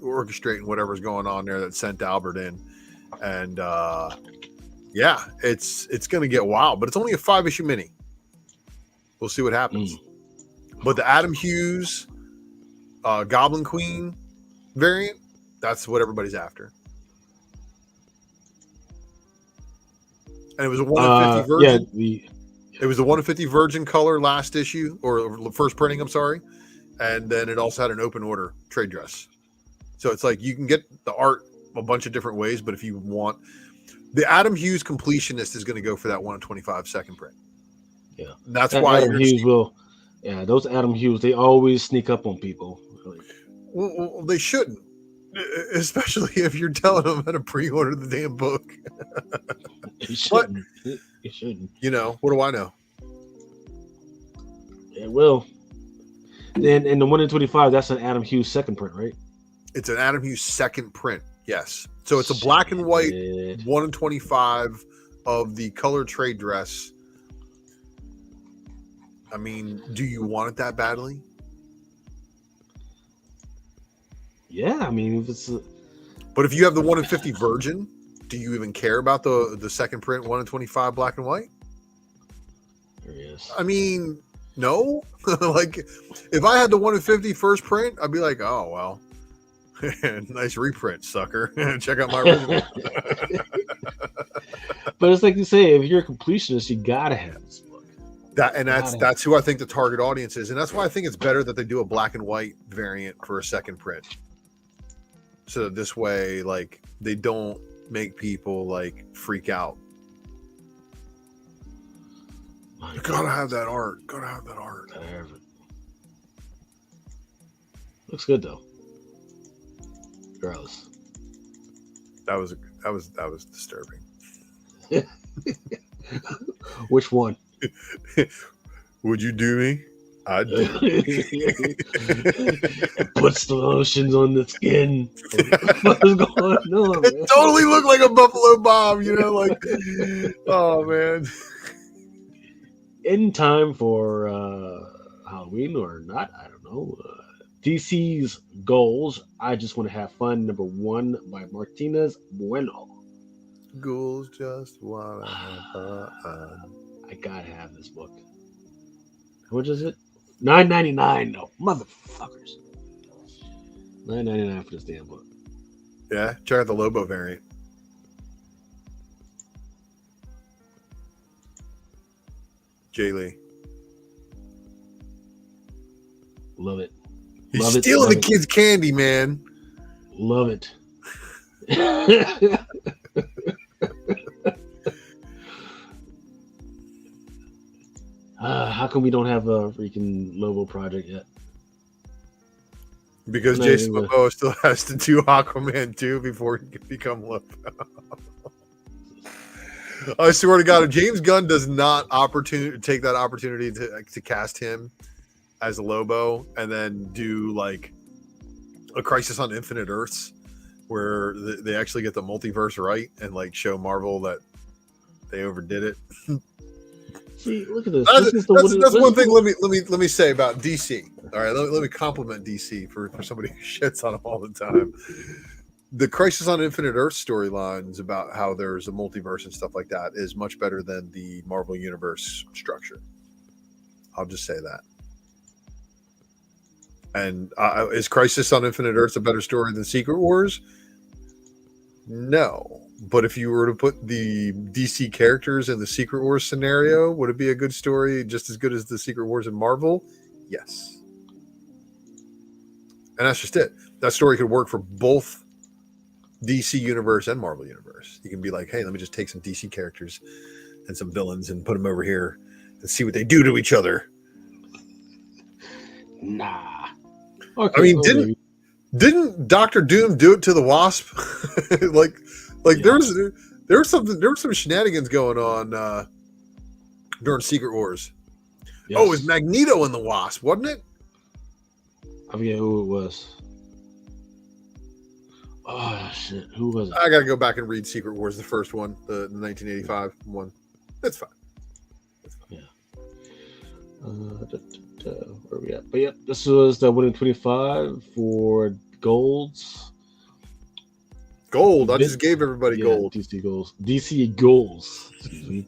[SPEAKER 3] orchestrating whatever's going on there that sent Albert in. And it's going to get wild, but it's only a 5-issue mini. We'll see what happens. But the Adam Hughes Goblin Queen variant, that's what everybody's after. And it was a 1 in 50 virgin. It was the 1 in 50 virgin color last issue, or first printing, I'm sorry. And then it also had an open order trade dress. So it's like you can get the art a bunch of different ways, but if you want the Adam Hughes completionist is going to go for that 1 in 25 second print.
[SPEAKER 2] Yeah.
[SPEAKER 3] That's why
[SPEAKER 2] Adam Hughes will. Yeah, those Adam Hughes, they always sneak up on people.
[SPEAKER 3] Well, they shouldn't. Especially if you're telling them how to pre-order the damn book.
[SPEAKER 2] It shouldn't. It shouldn't.
[SPEAKER 3] What do I know?
[SPEAKER 2] It will. Then in the 1 in 25, that's an Adam Hughes second print, right?
[SPEAKER 3] It's an Adam Hughes second print, yes. So it's a black and white 1 in 25 of the color trade dress. I mean, do you want it that badly?
[SPEAKER 2] Yeah, I mean, if it's.
[SPEAKER 3] But if you have the 1 in 50 virgin, do you even care about the second print 1 in 25 black and white?
[SPEAKER 2] There he is.
[SPEAKER 3] I mean, no. Like, if I had the 1 in 50 first print, I'd be like, oh well, nice reprint, sucker. Check out my original.
[SPEAKER 2] But it's like you say, if you're a completionist, you gotta have this book.
[SPEAKER 3] That's who I think the target audience is, and that's why I think it's better that they do a black and white variant for a second print. So that this way, like, they don't make people like freak out. You gotta have that art. Gotta have that art.
[SPEAKER 2] Looks good though. Gross.
[SPEAKER 3] That was disturbing.
[SPEAKER 2] Which one?
[SPEAKER 3] Would you do me? I'd do.
[SPEAKER 2] Puts the lotions on the skin. What is going on?
[SPEAKER 3] It totally looked like a Buffalo Bob, you know, like, oh man.
[SPEAKER 2] In time for Halloween or not, I don't know. DC's Goals, I Just Want to Have Fun, #1 by Martinez Bueno.
[SPEAKER 3] Ghouls just wanna have fun.
[SPEAKER 2] I gotta have this book. How much is it? $9.99. No, motherfuckers. $9.99 for this damn book.
[SPEAKER 3] Yeah, check out the Lobo variant. Jay Lee.
[SPEAKER 2] Love it.
[SPEAKER 3] He's
[SPEAKER 2] Love it,
[SPEAKER 3] stealing
[SPEAKER 2] love
[SPEAKER 3] the
[SPEAKER 2] it.
[SPEAKER 3] kids' candy, man.
[SPEAKER 2] Love it. How come we don't have a freaking Lobo project yet?
[SPEAKER 3] Because
[SPEAKER 2] Not
[SPEAKER 3] Jason
[SPEAKER 2] even
[SPEAKER 3] Momoa still has to do Aquaman 2 before he can become Lobo. I swear to God, if James Gunn does not take that opportunity to cast him as a Lobo and then do like a Crisis on Infinite Earths where they actually get the multiverse right and like show Marvel that they overdid it.
[SPEAKER 2] See, look at this.
[SPEAKER 3] That's one thing. Let me say about DC. All right, let me compliment DC for somebody who shits on them all the time. The Crisis on Infinite Earth storylines about how there's a multiverse and stuff like that is much better than the Marvel Universe structure. I'll just say that. And is Crisis on Infinite Earth a better story than Secret Wars? No. But if you were to put the DC characters in the Secret Wars scenario, would it be a good story just as good as the Secret Wars in Marvel? Yes. And that's just it. That story could work for both DC Universe and Marvel Universe. You can be like, hey, let me just take some DC characters and some villains and put them over here and see what they do to each other.
[SPEAKER 2] Nah. Okay,
[SPEAKER 3] I mean, didn't Doctor Doom do it to the Wasp? like yeah. there was some shenanigans going on during Secret Wars. Yes. Oh, it was Magneto and the Wasp, wasn't it?
[SPEAKER 2] I forget who it was. Oh shit, who was it?
[SPEAKER 3] I gotta go back and read Secret Wars, the first one, the 1985 one. That's fine.
[SPEAKER 2] Yeah. Where are we at? But yep, this was the 125 for golds.
[SPEAKER 3] Gold. I just gave everybody gold.
[SPEAKER 2] DC goals. DC goals. Excuse me.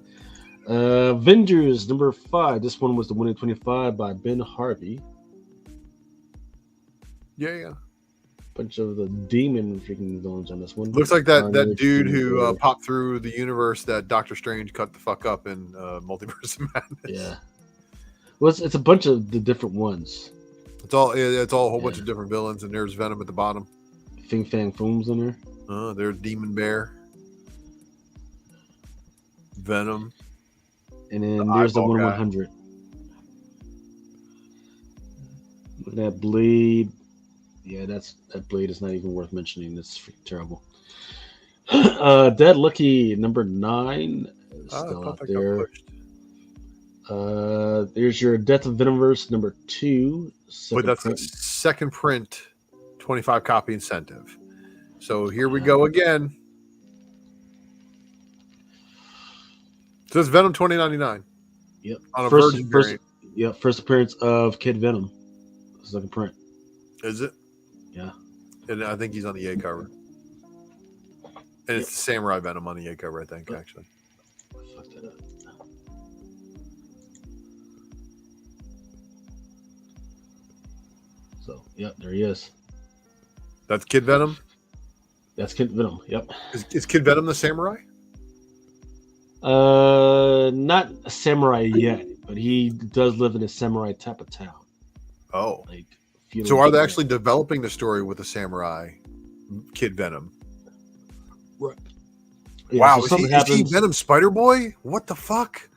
[SPEAKER 2] Avengers #5. This one was the 125 by Ben Harvey.
[SPEAKER 3] Yeah.
[SPEAKER 2] Bunch of the demon freaking villains on this one.
[SPEAKER 3] Looks like that dude who popped through the universe that Doctor Strange cut the fuck up in Multiverse of Madness.
[SPEAKER 2] Yeah. Well, it's a bunch of the different ones.
[SPEAKER 3] It's all a whole bunch of different villains, and there's Venom at the bottom.
[SPEAKER 2] Fing Fang Foom's in there.
[SPEAKER 3] There's Demon Bear. Venom.
[SPEAKER 2] And then there's the 1/100. Look at that Blade. Yeah, that Blade is not even worth mentioning. That's freaking terrible. Dead Lucky #9 is still out there. There's your Death of Venomverse #2.
[SPEAKER 3] But that's a second print, 25 copy incentive. So here we go again. So it's Venom 2099.
[SPEAKER 2] Yep.
[SPEAKER 3] On a Virgin variant.
[SPEAKER 2] Yep. First appearance of Kid Venom. Second print.
[SPEAKER 3] Is it?
[SPEAKER 2] Yeah.
[SPEAKER 3] And I think he's on the A cover. And it's the Samurai Venom on the A cover, I think, actually.
[SPEAKER 2] Fuck that up. So, yep, there he is.
[SPEAKER 3] That's Kid Venom?
[SPEAKER 2] That's Kid Venom, yep.
[SPEAKER 3] Is Kid Venom the Samurai?
[SPEAKER 2] Not a samurai yet, but he does live in a samurai type of town.
[SPEAKER 3] Oh,
[SPEAKER 2] Like
[SPEAKER 3] so are they
[SPEAKER 2] feudal-
[SPEAKER 3] actually developing the story with the samurai Kid Venom?
[SPEAKER 2] Right. Yeah,
[SPEAKER 3] Wow,
[SPEAKER 2] so
[SPEAKER 3] is
[SPEAKER 2] something
[SPEAKER 3] he
[SPEAKER 2] happens.
[SPEAKER 3] Venom Spider Boy? What the fuck?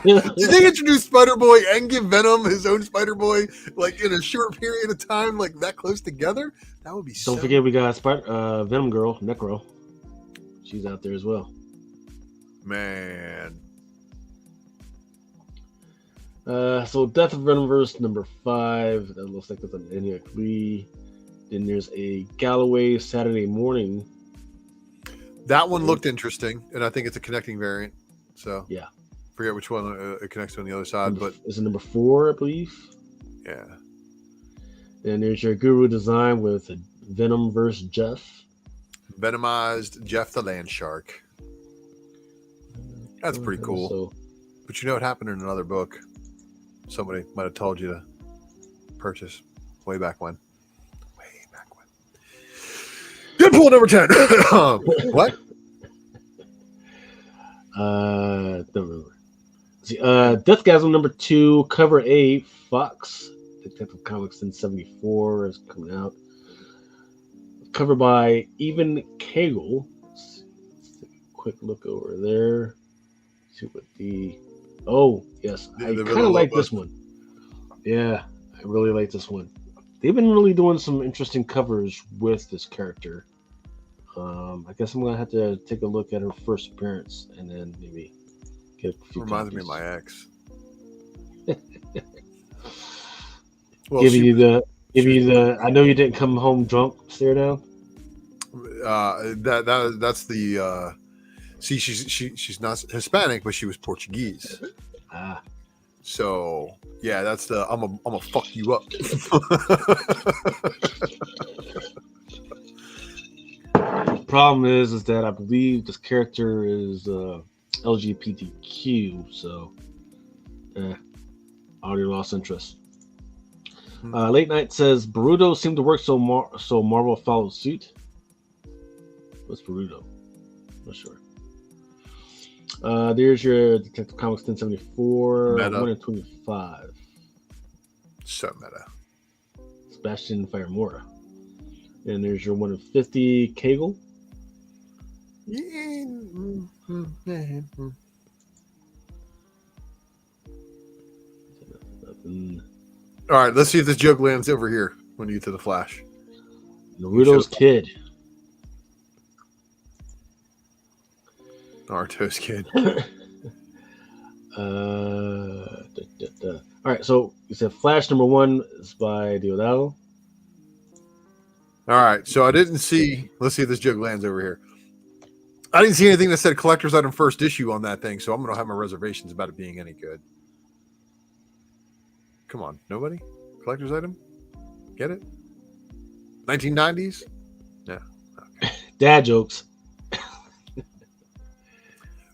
[SPEAKER 3] Did they introduce Spider Boy and give Venom his own Spider Boy like in a short period of time, like that close together? That would be
[SPEAKER 2] Don't forget we got Venom Girl, Necro. She's out there as well.
[SPEAKER 3] Man.
[SPEAKER 2] So Death of Venomverse number 5. That looks like that's an ENIAC 3. Then there's a Galloway Saturday Morning.
[SPEAKER 3] That one looked interesting, and I think it's a connecting variant. So
[SPEAKER 2] yeah,
[SPEAKER 3] forget which one it connects to on the other side, but
[SPEAKER 2] is it number 4, I believe?
[SPEAKER 3] Yeah.
[SPEAKER 2] And there's your Guru Design with Venom vs. Jeff.
[SPEAKER 3] Venomized Jeff the Land Shark. That's pretty cool.
[SPEAKER 2] So,
[SPEAKER 3] but you know what happened in another book? Somebody might have told you to purchase way back when. Deadpool number 10. What?
[SPEAKER 2] Don't remember. See, Deathgasm number 2, cover A, Fox, Detective Comics in 74 is coming out. Covered by Even Cagle. Let's take a quick look over there. See what the. Oh, yes. I kind of like this one. Yeah, I really like this one. They've been really doing some interesting covers with this character. I guess I'm gonna have to take a look at her first appearance and then maybe get a few.
[SPEAKER 3] Reminds
[SPEAKER 2] copies.
[SPEAKER 3] me of my ex. Well,
[SPEAKER 2] Give you the. I know you didn't come home drunk. Stare down.
[SPEAKER 3] That's the. See, she's not Hispanic, but she was Portuguese.
[SPEAKER 2] Ah.
[SPEAKER 3] So yeah, that's the I'm a fuck you up.
[SPEAKER 2] Problem is that I believe this character is LGBTQ, so I already lost interest. Late Night says Boruto seemed to work so Marvel followed suit. What's Boruto? Not sure. There's your Detective Comics 1074, 1 in 25.
[SPEAKER 3] So meta.
[SPEAKER 2] Sebastian Firemora. And there's your 1 in 50 Cagle.
[SPEAKER 3] All right, let's see if this joke lands over here when you get to the Flash.
[SPEAKER 2] Naruto's kid.
[SPEAKER 3] Naruto's kid.
[SPEAKER 2] All right, so you said Flash number 1 is by Deodato.
[SPEAKER 3] All right, so I didn't see. Let's see if this joke lands over here. I didn't see anything that said collector's item first issue on that thing, so I'm going to have my reservations about it being any good. Come on, nobody? Collector's item? Get it? 1990s? Yeah.
[SPEAKER 2] Okay. Dad jokes.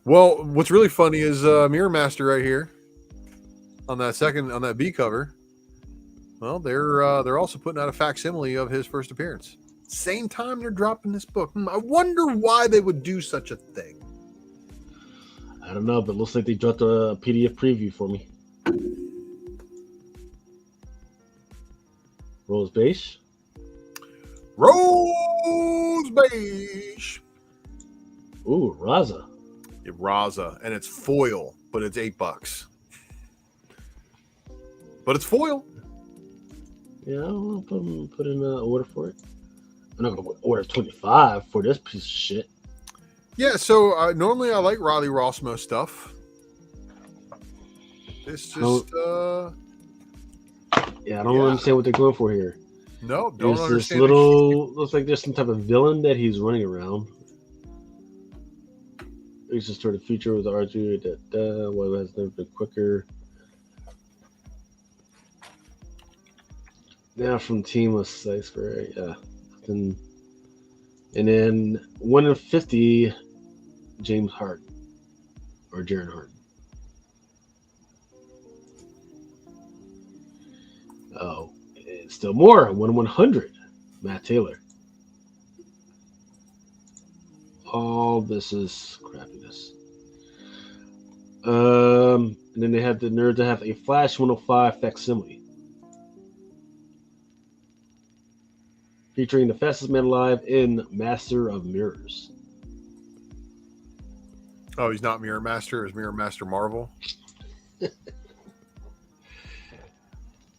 [SPEAKER 3] Well, what's really funny is Mirror Master right here on that B cover. Well, they're also putting out a facsimile of his first appearance. Same time they're dropping this book. I wonder why they would do such a thing.
[SPEAKER 2] I don't know, but it looks like they dropped a PDF preview for me. Rose Beige.
[SPEAKER 3] Rose Beige.
[SPEAKER 2] Ooh, Raza.
[SPEAKER 3] Yeah, Raza, and it's foil, but it's $8. But it's foil.
[SPEAKER 2] Yeah, I'll put in an order for it. I'm not gonna order 25 for this piece of shit.
[SPEAKER 3] Yeah, so normally I like Riley Rossmo stuff. It's just
[SPEAKER 2] yeah, I don't understand what they're going for here.
[SPEAKER 3] No, don't
[SPEAKER 2] there's
[SPEAKER 3] understand.
[SPEAKER 2] This little looks like there's some type of villain that he's running around. He's just sort of feature with R2 that what has never been quicker. Now from Team of Square, yeah. And then 1 in 50, James Hart or Jaron Hart. Oh, and still more. 1 in 100, Matt Taylor. All this is crappiness. And then they had the nerve to have a Flash 105 facsimile featuring the fastest man alive in Master of Mirrors.
[SPEAKER 3] Oh, he's not Mirror Master. Is Mirror Master Marvel?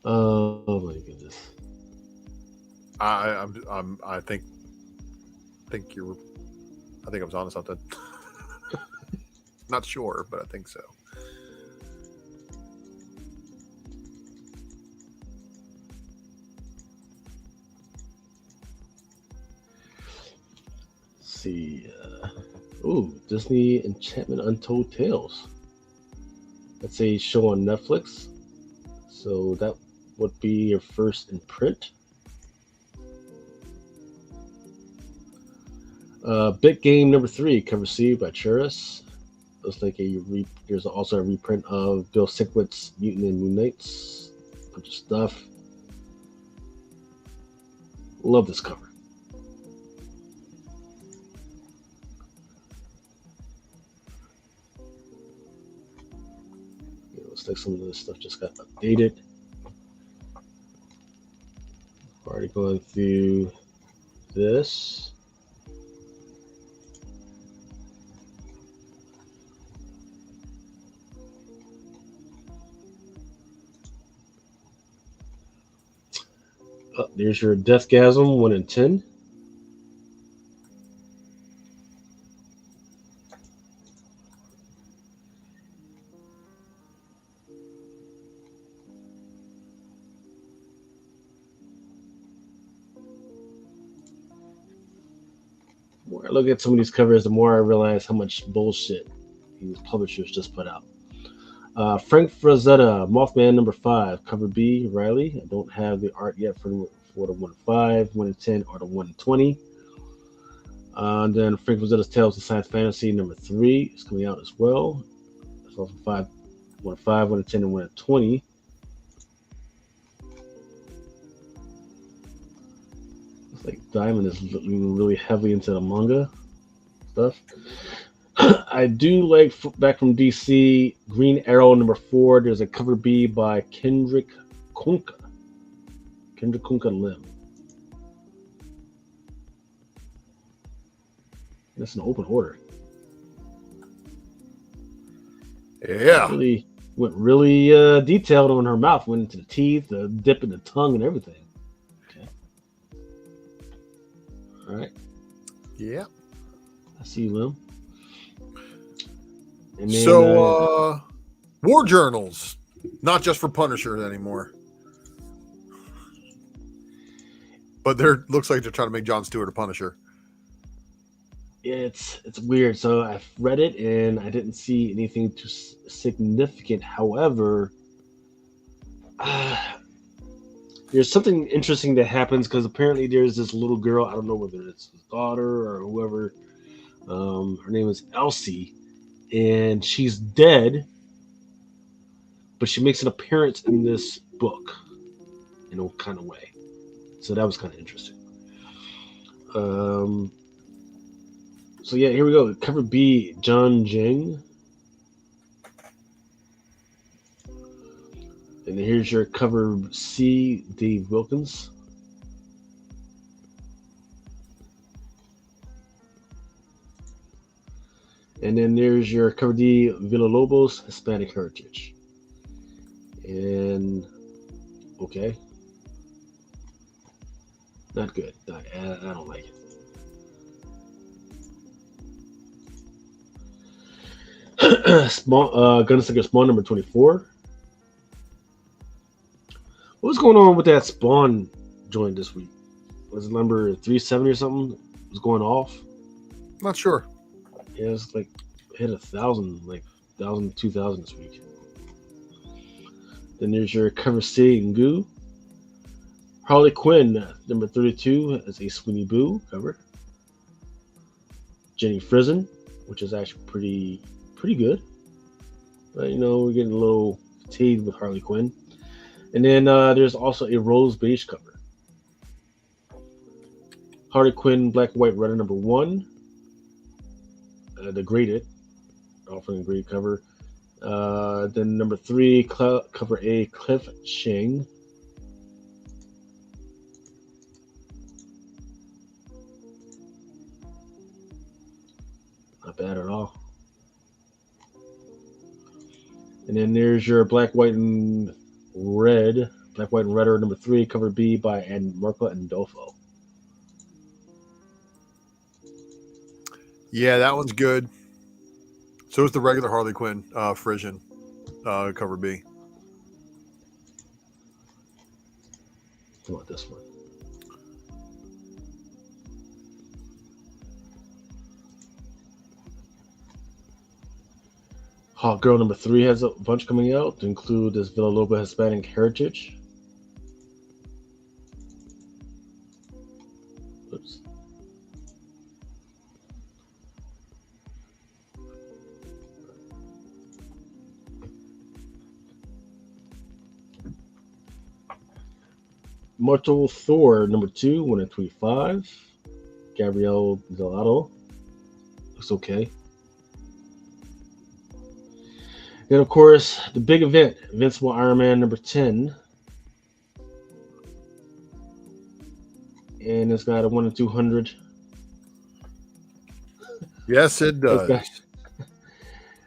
[SPEAKER 2] Oh my goodness!
[SPEAKER 3] I think I was onto something. Not sure, but I think so.
[SPEAKER 2] Let's see. Disney Enchantment Untold Tales. That's a show on Netflix. So that would be your first in print. Big Game number 3, cover C by Cheris. Looks like there's also a reprint of Bill Siekwit's Mutant and Moon Knights. Bunch of stuff. Love this cover. Looks like some of this stuff just got updated. Already going through this. There's your Deathgasm 1 in 10. The more I look at some of these covers, the more I realize how much bullshit these publishers just put out. Frank Frazetta, Mothman number 5, cover B, Riley. I don't have the art yet for the 1 in 5, 1 in 10, or the 1 in 20. And then Frank Frazetta's Tales of Science Fantasy number 3 is coming out as well. It's also 1 in 5, 1 in 10, and 1 in 20. It's like Diamond is leaning really heavily into the manga stuff. I do like, back from DC, Green Arrow number 4. There's a cover B by Kendrick Kunka Lim. That's an open order.
[SPEAKER 3] Yeah.
[SPEAKER 2] Went really detailed on her mouth. Went into the teeth, the dip in the tongue, and everything. Okay. All right.
[SPEAKER 3] Yeah.
[SPEAKER 2] I see you, Lim. And
[SPEAKER 3] then, war journals, not just for Punishers anymore. But looks like they're trying to make Jon Stewart a Punisher.
[SPEAKER 2] It's weird. So I've read it and I didn't see anything too significant. However, there's something interesting that happens because apparently there's this little girl. I don't know whether it's his daughter or whoever. Her name is Elsie, and she's dead, but she makes an appearance in this book in a kind of way. So that was kind of interesting. So yeah, here we go. Cover B, John Jing. And here's your cover C, Dave Wilkins. And then there's your cover D, Villalobos, Hispanic Heritage. And okay. Not good. I don't like it. Gunslinger Spawn number 24. What was going on with that Spawn joint this week? Was it number 370 or something? It was going off?
[SPEAKER 3] Not sure.
[SPEAKER 2] Yeah, it's like hit 1,000, like 1,000, 2,000 this week. Then there's your cover C and Goo. Harley Quinn, number 32, as a Sweeney Boo cover. Jenny Frison, which is actually pretty good. But, we're getting a little fatigued with Harley Quinn. And then there's also a Rose Beige cover. Harley Quinn, Black and White Runner number 1. the graded, offering a great cover. Then number 3, cover A, Cliff Chang. Not bad at all. And then there's your Black, White, and Red. Black, White, and Red are number 3, cover B by Marco Andolfo.
[SPEAKER 3] Yeah, that one's good. So is the regular Harley Quinn, Frisian, cover B.
[SPEAKER 2] How about this one? Hot Girl number 3 has a bunch coming out to include this Villalobos Hispanic Heritage. Oops. Mortal Thor number 2, 1 in 25. Gabrielle Zalato. Looks okay. Then, of course, the big event, Invincible Iron Man number 10. And it's got a 1 in 200.
[SPEAKER 3] Yes, it does. The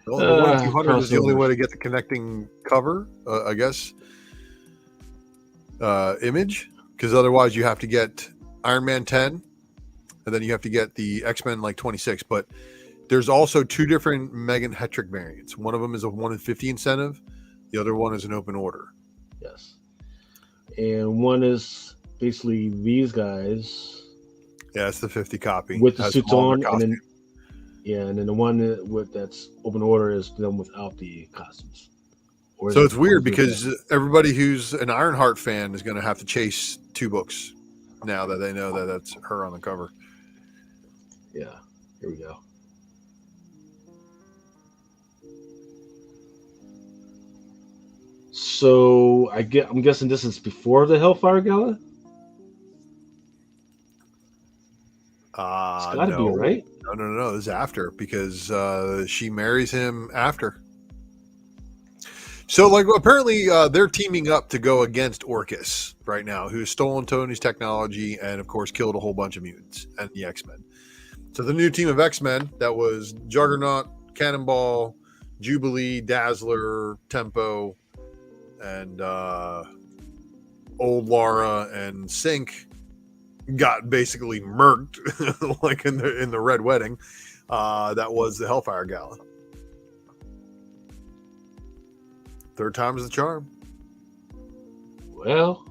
[SPEAKER 3] 1 in 200 is the only
[SPEAKER 2] crossover.
[SPEAKER 3] way to get the connecting cover, I guess, image. Because otherwise you have to get Iron Man 10, and then you have to get the X-Men like 26. But there's also 2 different Megan Hetrick variants. One of them is a 1 in 50 incentive. The other one is an open order.
[SPEAKER 2] Yes. And one is basically these guys.
[SPEAKER 3] Yeah, it's the 50 copy.
[SPEAKER 2] With the
[SPEAKER 3] Has
[SPEAKER 2] suits
[SPEAKER 3] all their
[SPEAKER 2] on. And
[SPEAKER 3] costumes.
[SPEAKER 2] then the one with that's open order is done without the costumes. Or
[SPEAKER 3] So
[SPEAKER 2] is
[SPEAKER 3] it's
[SPEAKER 2] it
[SPEAKER 3] weird
[SPEAKER 2] comes with
[SPEAKER 3] because
[SPEAKER 2] that?
[SPEAKER 3] everybody who's an Ironheart fan is going to have to chase 2 books now that they know that that's her on the cover.
[SPEAKER 2] Yeah, here we go. So I'm guessing this is before the Hellfire Gala. It's got to be, right?
[SPEAKER 3] No. This is after because she marries him after. So, like, apparently they're teaming up to go against Orcus right now, who's stolen Tony's technology and, of course, killed a whole bunch of mutants and the X-Men. So the new team of X-Men, that was Juggernaut, Cannonball, Jubilee, Dazzler, Tempo, and old Laura and Sync, got basically murked, like in the Red Wedding. That was the Hellfire Gala. 3rd time's the charm.
[SPEAKER 2] Well,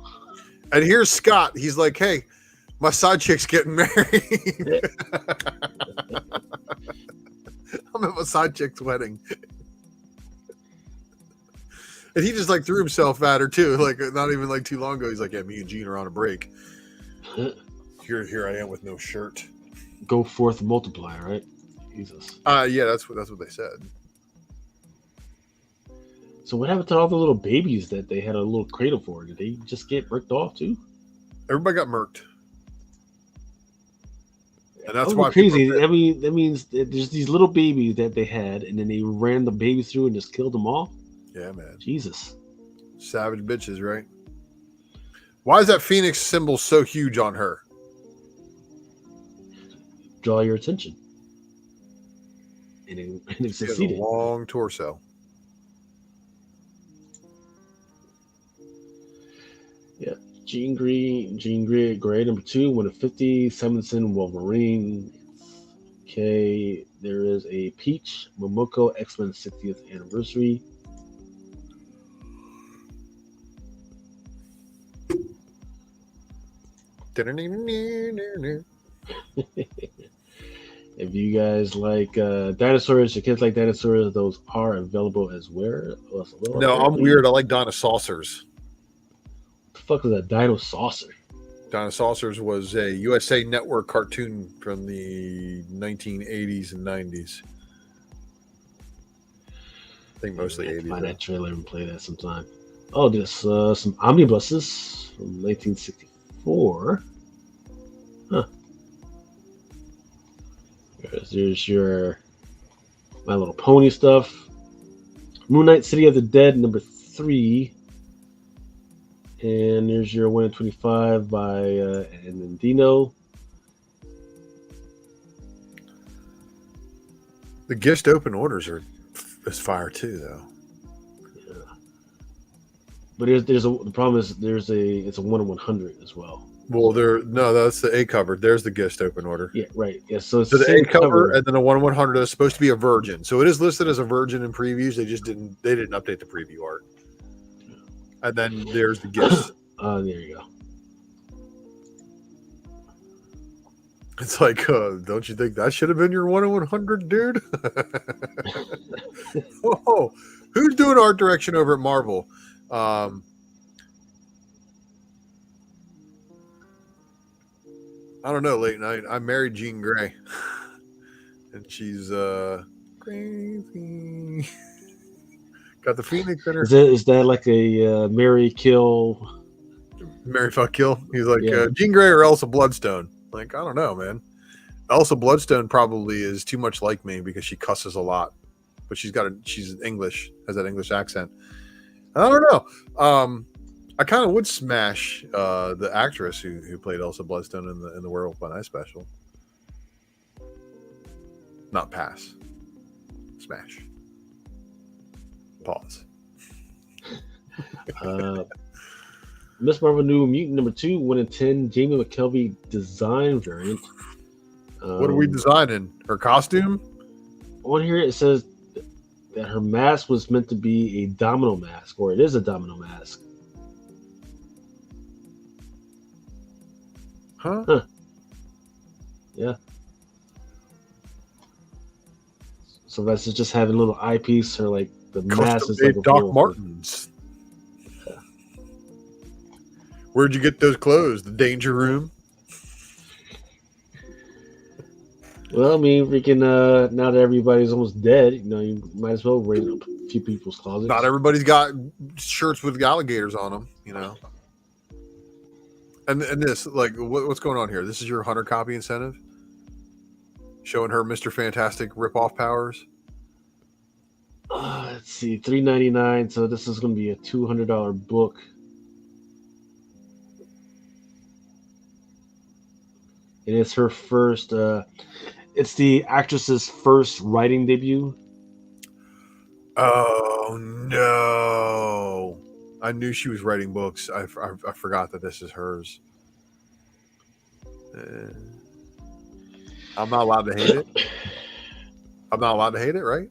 [SPEAKER 3] and here's Scott. He's like, "Hey, my side chick's getting married. I'm at my side chick's wedding." And he just like threw himself at her too. Like not even like too long ago. He's like, "Yeah, me and Gene are on a break. Here I am with no shirt.
[SPEAKER 2] Go forth and multiply, right? Jesus.
[SPEAKER 3] Yeah, that's what they said.
[SPEAKER 2] So what happened to all the little babies that they had a little cradle for? Did they just get bricked off too?
[SPEAKER 3] Everybody got murked. And that's
[SPEAKER 2] that
[SPEAKER 3] why
[SPEAKER 2] crazy. That means that there's these little babies that they had, and then they ran the babies through and just killed them all.
[SPEAKER 3] Yeah, man.
[SPEAKER 2] Jesus.
[SPEAKER 3] Savage bitches, right? Why is that Phoenix symbol so huge on her?
[SPEAKER 2] Draw your attention. And it
[SPEAKER 3] She has a
[SPEAKER 2] succeeded.
[SPEAKER 3] long torso.
[SPEAKER 2] Yeah. Jean Grey, number 2, 1 of 50, Simonson, Wolverine. Okay, there is a Peach, Momoko, X-Men 60th anniversary. If you guys like dinosaurs, your kids like dinosaurs, those are available as well.
[SPEAKER 3] No, I'm weird. I like Dinosaurs.
[SPEAKER 2] What the fuck is a Dino Saucer?
[SPEAKER 3] Dinosaurs was a USA Network cartoon from the 1980s and 90s. I think mostly 80s.
[SPEAKER 2] Find that trailer and play that sometime. Oh, there's some omnibuses from 1964. Huh. There's your My Little Pony stuff. Moon Knight City of the Dead number 3. And there's your 1 in 25 by Andino.
[SPEAKER 3] The gift open orders are is fire too, though.
[SPEAKER 2] Yeah. But the problem is it's a 1 in 100 as well.
[SPEAKER 3] Well, that's the A cover. There's the gift open order.
[SPEAKER 2] Yeah, right. Yeah, so it's
[SPEAKER 3] So the A cover
[SPEAKER 2] cover,
[SPEAKER 3] and then a 1 in 100 is supposed to be a virgin. So it is listed as a virgin in previews. They didn't update the preview art. And then there's the gifts.
[SPEAKER 2] There you go.
[SPEAKER 3] It's like, don't you think that should have been your 1 in 100, dude? Oh, who's doing art direction over at Marvel? I don't know. Late night. I married Jean Grey, and she's crazy. Got the Phoenix in her.
[SPEAKER 2] Is that like a Mary Kill?
[SPEAKER 3] Mary fuck kill. He's like
[SPEAKER 2] Yeah.
[SPEAKER 3] Jean Grey or Elsa Bloodstone. Like, I don't know, man. Elsa Bloodstone probably is too much like me because she cusses a lot, but she's English, has that English accent. I don't know. I kind of would smash the actress who played Elsa Bloodstone in the Werewolf by Night special. Not pass. Smash. Pause.
[SPEAKER 2] Miss Marvel New Mutant number 2, 1 in 10, Jamie McKelvey design variant.
[SPEAKER 3] What are we designing? Her costume?
[SPEAKER 2] On here it says that her mask was meant to be a domino mask, or it is a domino mask.
[SPEAKER 3] Huh?
[SPEAKER 2] Yeah. So that's just having a little eyepiece, or like the mask is like a
[SPEAKER 3] Doc
[SPEAKER 2] full-
[SPEAKER 3] Martens.
[SPEAKER 2] Yeah.
[SPEAKER 3] Where'd you get those clothes? The Danger Room?
[SPEAKER 2] Well, I mean, freaking now that everybody's almost dead, you might as well raid up a few people's closets.
[SPEAKER 3] Not everybody's got shirts with alligators on them, And this, like, what's going on here? This is your 100 copy incentive? Showing her Mr. Fantastic rip-off powers?
[SPEAKER 2] Let's see, $3.99. So this is going to be a $200 book. And it's her first. It's the actress's first writing debut.
[SPEAKER 3] Oh no! I knew she was writing books. I forgot that this is hers. I'm not allowed to hate it. I'm not allowed to hate it, right?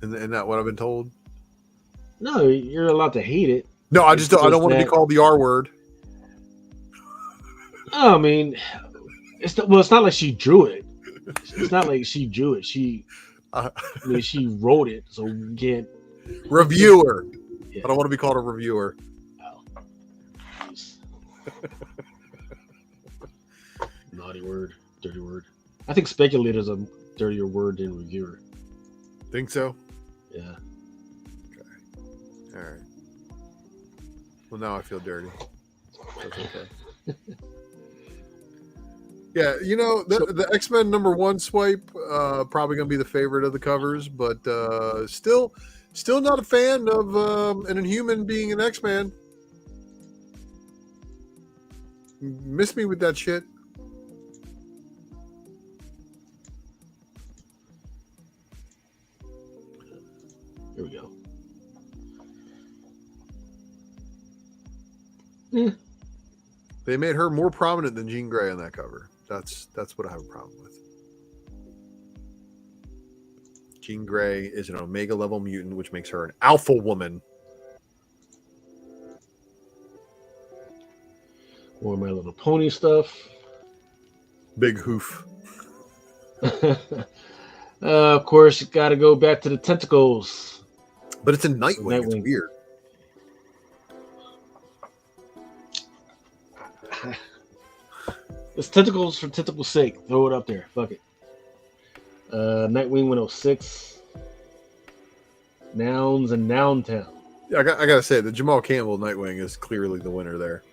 [SPEAKER 3] Isn't that what I've been told?
[SPEAKER 2] No, you're allowed to hate it.
[SPEAKER 3] No, I don't want to be called the R word.
[SPEAKER 2] Oh, I mean, it's not like she drew it. It's not like she drew it. She wrote it, so you can't.
[SPEAKER 3] Reviewer.
[SPEAKER 2] Yeah.
[SPEAKER 3] I don't want to be called a reviewer.
[SPEAKER 2] Oh. Naughty word, dirty word. I think speculator's a dirtier word than reviewer.
[SPEAKER 3] Think so?
[SPEAKER 2] Yeah.
[SPEAKER 3] Okay. All right. Well, now I feel dirty. That's okay. Yeah, the X-Men number 1 swipe probably gonna be the favorite of the covers, but still not a fan of an Inhuman being an X-Man. Miss me with that shit.
[SPEAKER 2] Here we go. Yeah.
[SPEAKER 3] They made her more prominent than Jean Grey on that cover. That's what I have a problem with. Jean Grey is an Omega level mutant, which makes her an alpha woman.
[SPEAKER 2] More My Little Pony stuff.
[SPEAKER 3] Big hoof.
[SPEAKER 2] Of course, you got to go back to the tentacles.
[SPEAKER 3] But it's in Nightwing. It's
[SPEAKER 2] Nightwing.
[SPEAKER 3] weird.
[SPEAKER 2] It's tentacles for tentacle's sake. Throw it up there. Fuck it. Nightwing 106. Nouns and Noun Town.
[SPEAKER 3] Yeah, I gotta say, the Jamal Campbell Nightwing is clearly the winner there.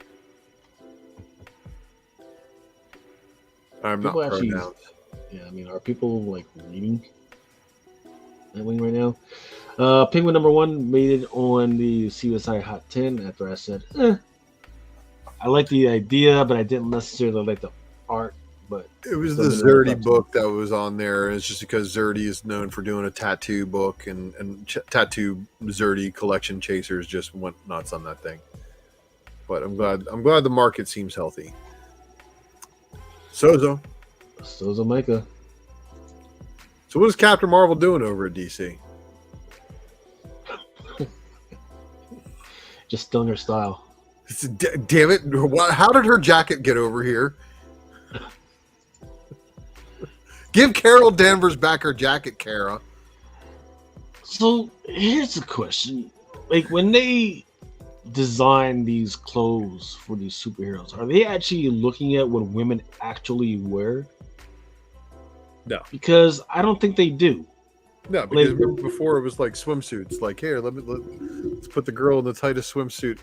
[SPEAKER 3] I'm
[SPEAKER 2] People
[SPEAKER 3] not
[SPEAKER 2] actually-
[SPEAKER 3] pronouns.
[SPEAKER 2] Yeah, I mean, are people like reading Nightwing right now. Penguin number 1 made it on the CSI Hot 10 after I said, I like the idea, but I didn't necessarily like the art. But
[SPEAKER 3] it was the Zerdy book that was on there. And it's just because Zerdy is known for doing a tattoo book, and tattoo Zerdy collection chasers just went nuts on that thing. But I'm glad the market seems healthy. Sozo
[SPEAKER 2] Micah.
[SPEAKER 3] So what is Captain Marvel doing over at DC?
[SPEAKER 2] Just stealing her style.
[SPEAKER 3] Damn it! How did her jacket get over here? Give Carol Danvers back her jacket, Kara.
[SPEAKER 2] So here's the question: like when they design these clothes for these superheroes, are they actually looking at what women actually wear?
[SPEAKER 3] No,
[SPEAKER 2] because I don't think they do.
[SPEAKER 3] No, because before it was like swimsuits. Like, here, let's put the girl in the tightest swimsuit.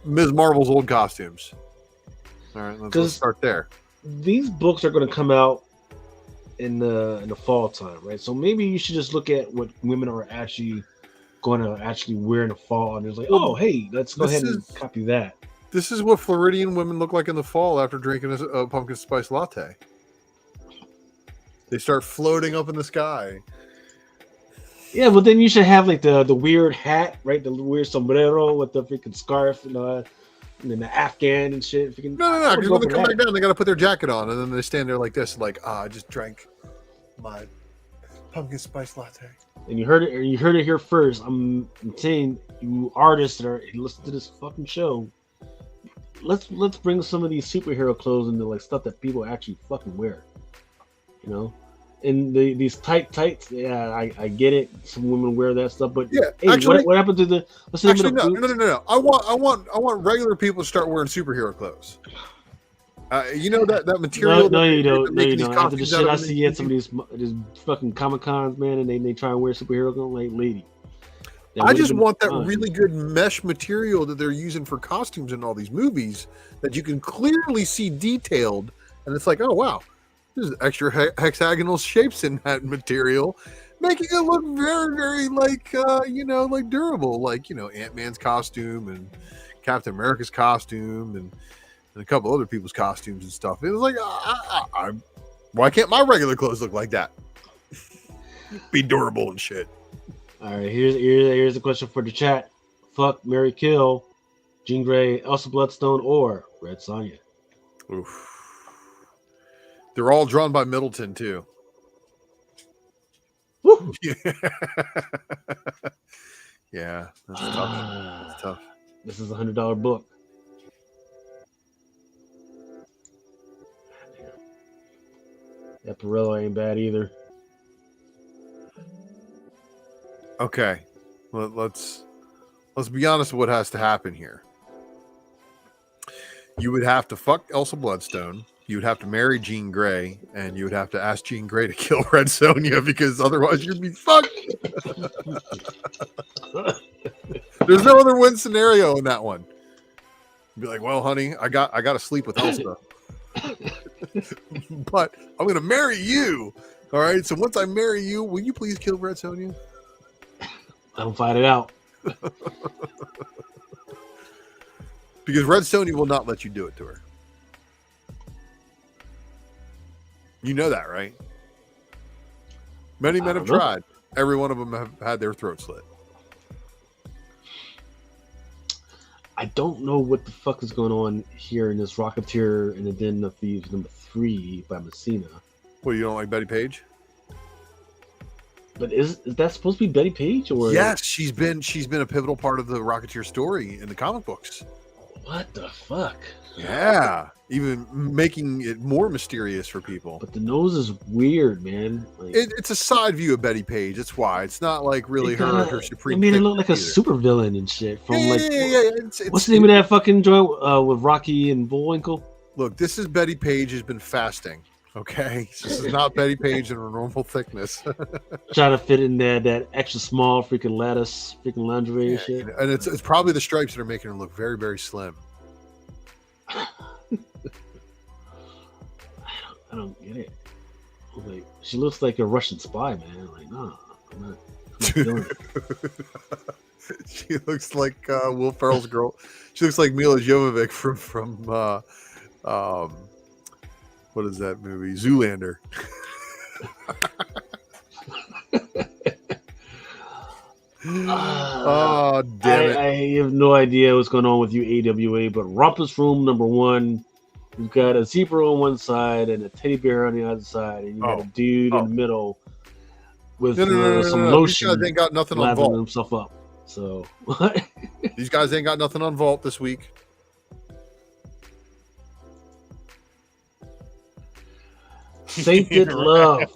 [SPEAKER 3] Ms. Marvel's old costumes. All right, let's start there.
[SPEAKER 2] These books are going to come out in the fall time, right? So maybe you should just look at what women are actually going to actually wear in the fall, and it's like, oh, hey, let's go ahead and copy that.
[SPEAKER 3] This is what Floridian women look like in the fall after drinking a pumpkin spice latte. They start floating up in the sky.
[SPEAKER 2] Yeah, but then you should have like the weird hat, right? The weird sombrero with the freaking scarf and then the Afghan and shit.
[SPEAKER 3] No. Because when they come back down, they got to put their jacket on, and then they stand there like this, like, I just drank my pumpkin spice latte.
[SPEAKER 2] And you heard it here first. I'm saying, you artists that are listening to this fucking show, let's bring some of these superhero clothes into like stuff that people actually fucking wear. You know, and these tights. Yeah, I get it. Some women wear that stuff, but
[SPEAKER 3] yeah,
[SPEAKER 2] hey, actually, what happened to the? What's the
[SPEAKER 3] actually, no. I want regular people to start wearing superhero clothes. You know that material.
[SPEAKER 2] No, you don't. No, you don't. After the shit I see at some of these fucking Comic Cons, man, and they try and wear superhero clothes, like lady.
[SPEAKER 3] I just want that really good mesh material that they're using for costumes in all these movies that you can clearly see detailed, and it's like, oh wow. There's extra hexagonal shapes in that material, making it look very, very like like durable, like Ant-Man's costume and Captain America's costume and a couple other people's costumes and stuff. It was like, why can't my regular clothes look like that? Be durable and shit.
[SPEAKER 2] All right, here's a question for the chat: fuck, marry, kill, Jean Grey, Elsa Bloodstone, or Red Sonja?
[SPEAKER 3] Oof. They're all drawn by Middleton too.
[SPEAKER 2] Woo.
[SPEAKER 3] Yeah, that's tough. That's tough.
[SPEAKER 2] This is $100 book. That Pirello ain't bad either.
[SPEAKER 3] Okay, let's be honest with what has to happen here. You would have to fuck Elsa Bloodstone. You would have to marry Jean Grey, and you would have to ask Jean Grey to kill Red Sonja, because otherwise you'd be fucked. There's no other win scenario in that one. You'd be like, well, honey, I got to sleep with Elsa, but I'm going to marry you. All right. So once I marry you, will you please kill Red Sonja?
[SPEAKER 2] I'll fight it out.
[SPEAKER 3] Because Red Sonja will not let you do it to her. You know that, right? Many men have tried. Every one of them have had their throat slit.
[SPEAKER 2] I don't know what the fuck is going on here in this Rocketeer and the Den of Thieves #3 by Messina.
[SPEAKER 3] Well, you don't like Betty Page?
[SPEAKER 2] But is that supposed to be Betty Page? Or
[SPEAKER 3] yes, she's been a pivotal part of the Rocketeer story in the comic books.
[SPEAKER 2] What the fuck?
[SPEAKER 3] Yeah, even making it more mysterious for people.
[SPEAKER 2] But the nose is weird, man. Like,
[SPEAKER 3] it's a side view of Betty Page. That's why it's not like really her supreme.
[SPEAKER 2] I mean, it looked like a super villain and shit. From
[SPEAKER 3] yeah.
[SPEAKER 2] What's the name of that fucking joint with Rocky and Bullwinkle?
[SPEAKER 3] Look, this is Betty Page has been fasting. Okay, this is not Betty Page in her normal thickness.
[SPEAKER 2] Trying to fit in that extra small freaking lattice, freaking lingerie and shit.
[SPEAKER 3] And it's probably the stripes that are making her look very, very slim.
[SPEAKER 2] I don't get it. Like, she looks like a Russian spy, man. Like, no, I'm not. Not feeling it.
[SPEAKER 3] She looks like Will Ferrell's girl. She looks like Mila Jovovich from what is that movie? Zoolander. Oh, damn it.
[SPEAKER 2] I have no idea what's going on with you, AWA, but Rumpus Room #1. You've got a zebra on one side and a teddy bear on the other side, and you got a dude in the middle with some lotion.
[SPEAKER 3] These guys ain't got nothing on
[SPEAKER 2] lathering
[SPEAKER 3] Vault.
[SPEAKER 2] himself up. So what?
[SPEAKER 3] These guys ain't got nothing on Vault this week.
[SPEAKER 2] Sainted Love.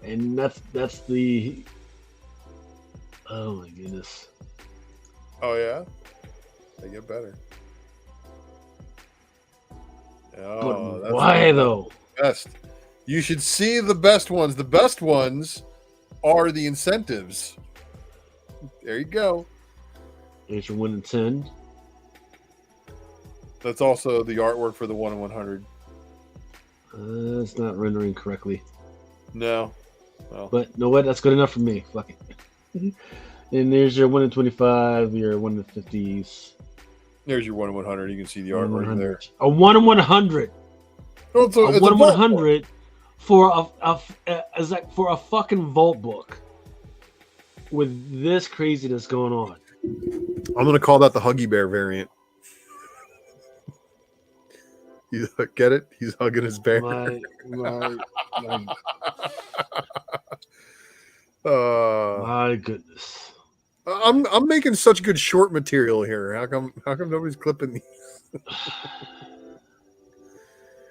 [SPEAKER 2] And that's the. Oh my goodness.
[SPEAKER 3] Oh yeah, they get better. Oh,
[SPEAKER 2] But why though?
[SPEAKER 3] Best. You should see the best ones. The best ones are the incentives. There you go.
[SPEAKER 2] Here's your 1 in 10.
[SPEAKER 3] That's also the artwork for the 1 in 100.
[SPEAKER 2] It's not rendering correctly.
[SPEAKER 3] No. Well.
[SPEAKER 2] But you know what? That's good enough for me. Fuck it. And there's your 1 in 25, your 1 in 50s.
[SPEAKER 3] There's your 1 in 100. You can see the artwork there.
[SPEAKER 2] A 1 in 100.
[SPEAKER 3] Oh, it's
[SPEAKER 2] a 1 in 100
[SPEAKER 3] book.
[SPEAKER 2] for a fucking vault book with this craziness going on.
[SPEAKER 3] I'm gonna call that the Huggy Bear variant. You get it? He's hugging his bear.
[SPEAKER 2] My my goodness.
[SPEAKER 3] I'm making such good short material here. How come nobody's clipping these?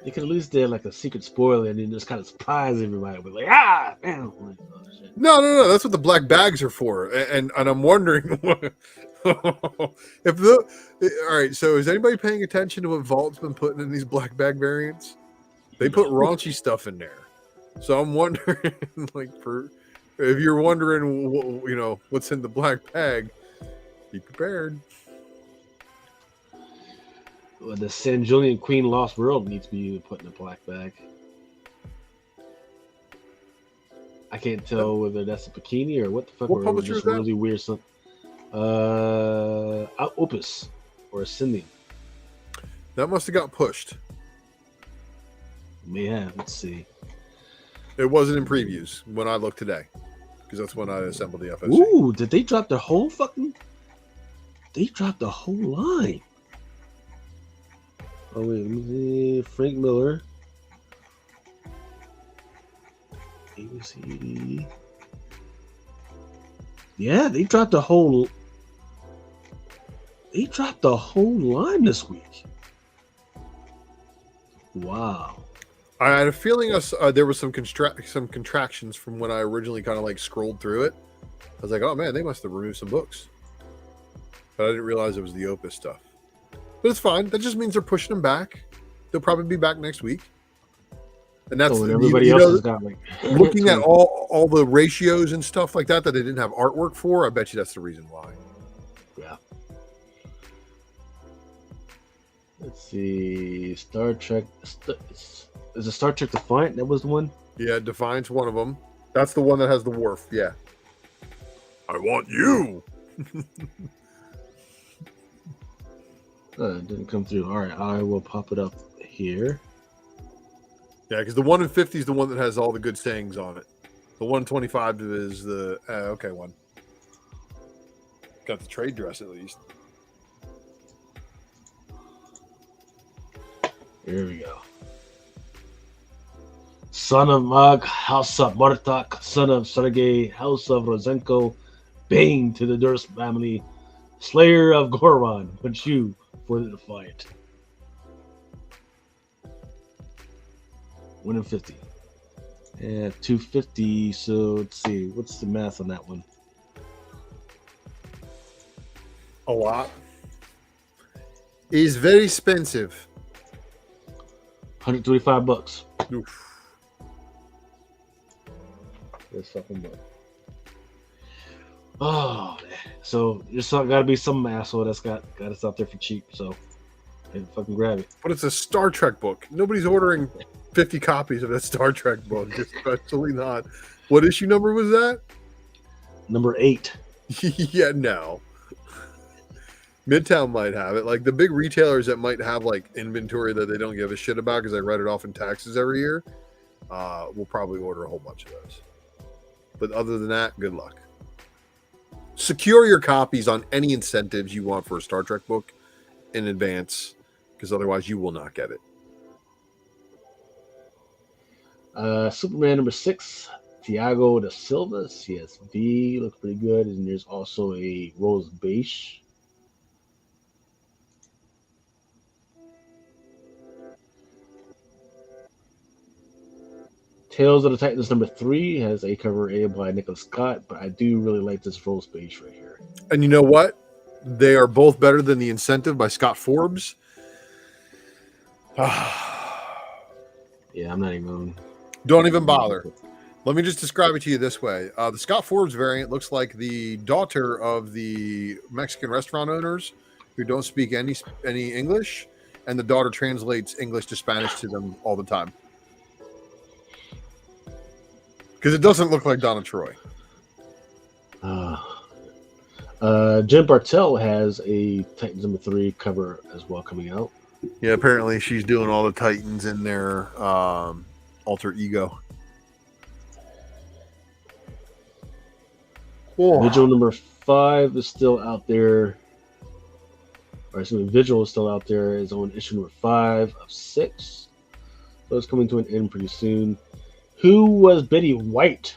[SPEAKER 2] You could at least do like a secret spoiler and then just kind of surprise everybody with like, ah, man. Like, oh, shit.
[SPEAKER 3] No. That's what the black bags are for. And I'm wondering if all right. So is anybody paying attention to what Vault's been putting in these black bag variants? They put raunchy stuff in there. So I'm wondering, like, if you're wondering, what's in the black bag, be prepared.
[SPEAKER 2] Well, the San Julian Queen Lost World needs to be put in a black bag. I can't tell whether that's a bikini or what the fuck.
[SPEAKER 3] What publisher is that?
[SPEAKER 2] Really weird stuff. Opus or Ascendium.
[SPEAKER 3] That must have got pushed.
[SPEAKER 2] May have. Let's see.
[SPEAKER 3] It wasn't in previews when I looked today, because that's when I assembled the FSG.
[SPEAKER 2] Ooh, did they drop the whole fucking? They dropped the whole line. Oh wait, let me see. Frank Miller. ABC. Yeah, they dropped the whole. They dropped the whole line this week. Wow.
[SPEAKER 3] I had a feeling there was some contractions from when I originally kind of like scrolled through it. I was like, oh man, they must have removed some books. But I didn't realize it was the Opus stuff. But it's fine. That just means they're pushing them back. They'll probably be back next week. And that's
[SPEAKER 2] everybody else has got like
[SPEAKER 3] looking at all the ratios and stuff like that they didn't have artwork for. I bet you that's the reason why.
[SPEAKER 2] Yeah. Let's see. Star Trek. Is it Star Trek Defiant? That was the one?
[SPEAKER 3] Yeah, Defiant's one of them. That's the one that has the Worf. Yeah. I want you.
[SPEAKER 2] It didn't come through. All right, I will pop it up here.
[SPEAKER 3] Yeah, because the 1 in 50 is the one that has all the good sayings on it. The 125 is the okay one. Got the trade dress at least.
[SPEAKER 2] Here we go. Son of Mag, House of Bartok, son of Sergei, House of Rosenko, Bane to the Durst family, Slayer of Goron, but you for the Defiant. 1 in 50. Yeah, 250. So let's see. What's the math on that one?
[SPEAKER 3] A lot. It's very expensive.
[SPEAKER 2] $125.
[SPEAKER 3] Oof.
[SPEAKER 2] This fucking book. Oh, man. So there's got to be some asshole that's got us out there for cheap. So fucking grab it.
[SPEAKER 3] But it's a Star Trek book. Nobody's ordering 50 copies of that Star Trek book, especially not. What issue number was that?
[SPEAKER 2] Number 8.
[SPEAKER 3] Yeah, no. Midtown might have it. Like the big retailers that might have like inventory that they don't give a shit about because they write it off in taxes every year, will probably order a whole bunch of those. But other than that, good luck. Secure your copies on any incentives you want for a Star Trek book in advance, because otherwise you will not get it.
[SPEAKER 2] Superman number 6, Thiago da Silva, CSV, looks pretty good. And there's also a rose beige. Tales of the Titans number 3 has a cover A by Nicholas Scott, but I do really like this rose beige right here.
[SPEAKER 3] And you know what? They are both better than The Incentive by Scott Forbes.
[SPEAKER 2] Yeah, I'm not even.
[SPEAKER 3] Don't even bother. Let me just describe it to you this way. The Scott Forbes variant looks like the daughter of the Mexican restaurant owners who don't speak any English, and the daughter translates English to Spanish to them all the time. Because it doesn't look like Donna Troy.
[SPEAKER 2] Jen Bartel has a Titans number 3 cover as well coming out.
[SPEAKER 3] Yeah, apparently she's doing all the Titans in their alter ego. Whoa.
[SPEAKER 2] Vigil number 5 is still out there. Or excuse me, Vigil is still out there. Is on issue number 5 of 6. So it's coming to an end pretty soon. Who was Betty White?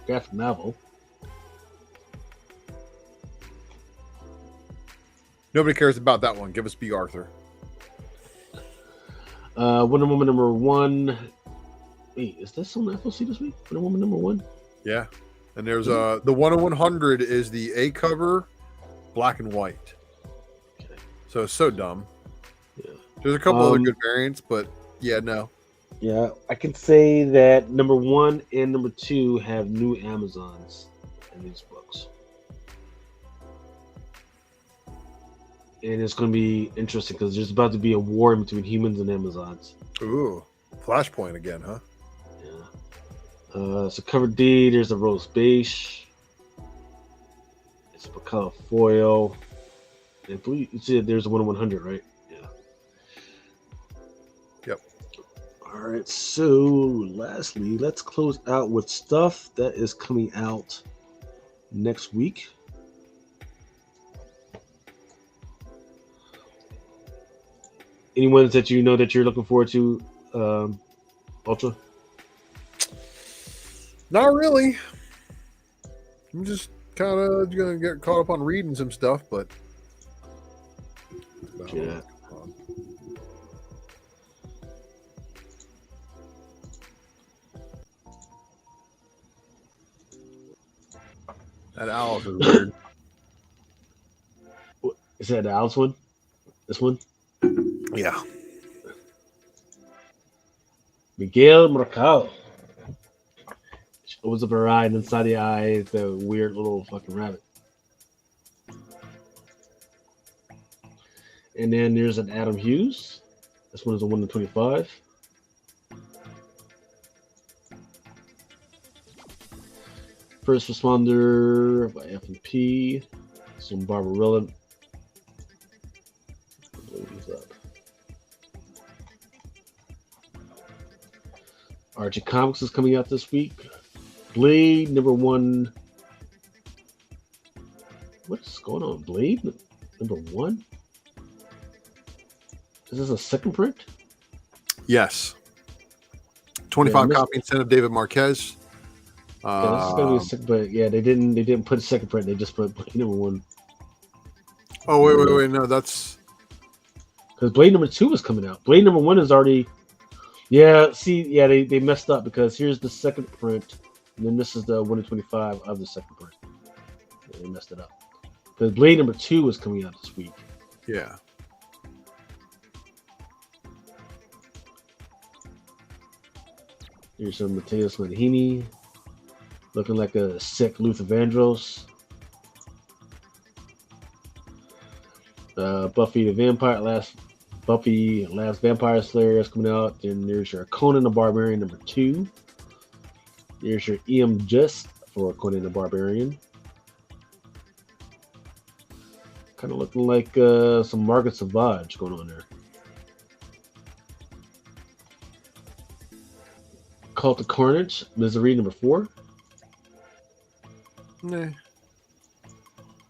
[SPEAKER 2] Graphic novel.
[SPEAKER 3] Nobody cares about that one. Give us B. Arthur.
[SPEAKER 2] Wonder Woman number 1. Wait, is this on FLC this week? Wonder Woman number 1?
[SPEAKER 3] Yeah. And there's the 1 in 100 is the A cover, black and white.
[SPEAKER 2] Okay.
[SPEAKER 3] So it's so dumb.
[SPEAKER 2] Yeah.
[SPEAKER 3] There's a couple other good variants, but yeah, no.
[SPEAKER 2] Yeah, I can say that number 1 and number 2 have new Amazons in these books. And it's going to be interesting because there's about to be a war between humans and Amazons.
[SPEAKER 3] Ooh, Flashpoint again, huh?
[SPEAKER 2] Yeah. So cover D, there's a rose beige. It's a color foil. And you see there's a 1 in 100, right? Yeah.
[SPEAKER 3] Yep.
[SPEAKER 2] All right, so lastly, let's close out with stuff that is coming out next week. Any ones that you know that you're looking forward to, Ultra?
[SPEAKER 3] Not really. I'm just kind of going to get caught up on reading some stuff, but.
[SPEAKER 2] Yeah.
[SPEAKER 3] That Alice is weird.
[SPEAKER 2] Is that the Alice one? This one?
[SPEAKER 3] Yeah.
[SPEAKER 2] Miguel Mercado. Opens up her eye, and inside the eye is the weird little fucking rabbit. And then there's an Adam Hughes. This one is a 1 in 25. First Responder by F&P. Some Barbarella. Archie Comics is coming out this week. Blade number 1. What's going on? Blade number 1? Is this a second print?
[SPEAKER 3] Yes. 25 copy instead of David Marquez.
[SPEAKER 2] Yeah, this is gonna be a second, but yeah, they didn't put a second print. They just put Blade number 1.
[SPEAKER 3] Oh wait, no, that's
[SPEAKER 2] because Blade number 2 is coming out. Blade number 1 is already. Yeah, see, yeah, they messed up because here's the second print, and then this is the 1 in 25 of the second print. Yeah, they messed it up because Blade number 2 is coming out this week.
[SPEAKER 3] Yeah.
[SPEAKER 2] Here's some Mateus Manahini looking like a sick Luther Vandross. Buffy the Vampire, last Buffy, Last Vampire Slayer is coming out. Then there's your Conan the Barbarian number 2. There's your EM Just for Conan the Barbarian. Kind of looking like some Margaret Savage going on there. Cult of Carnage, Misery number 4.
[SPEAKER 3] Nah.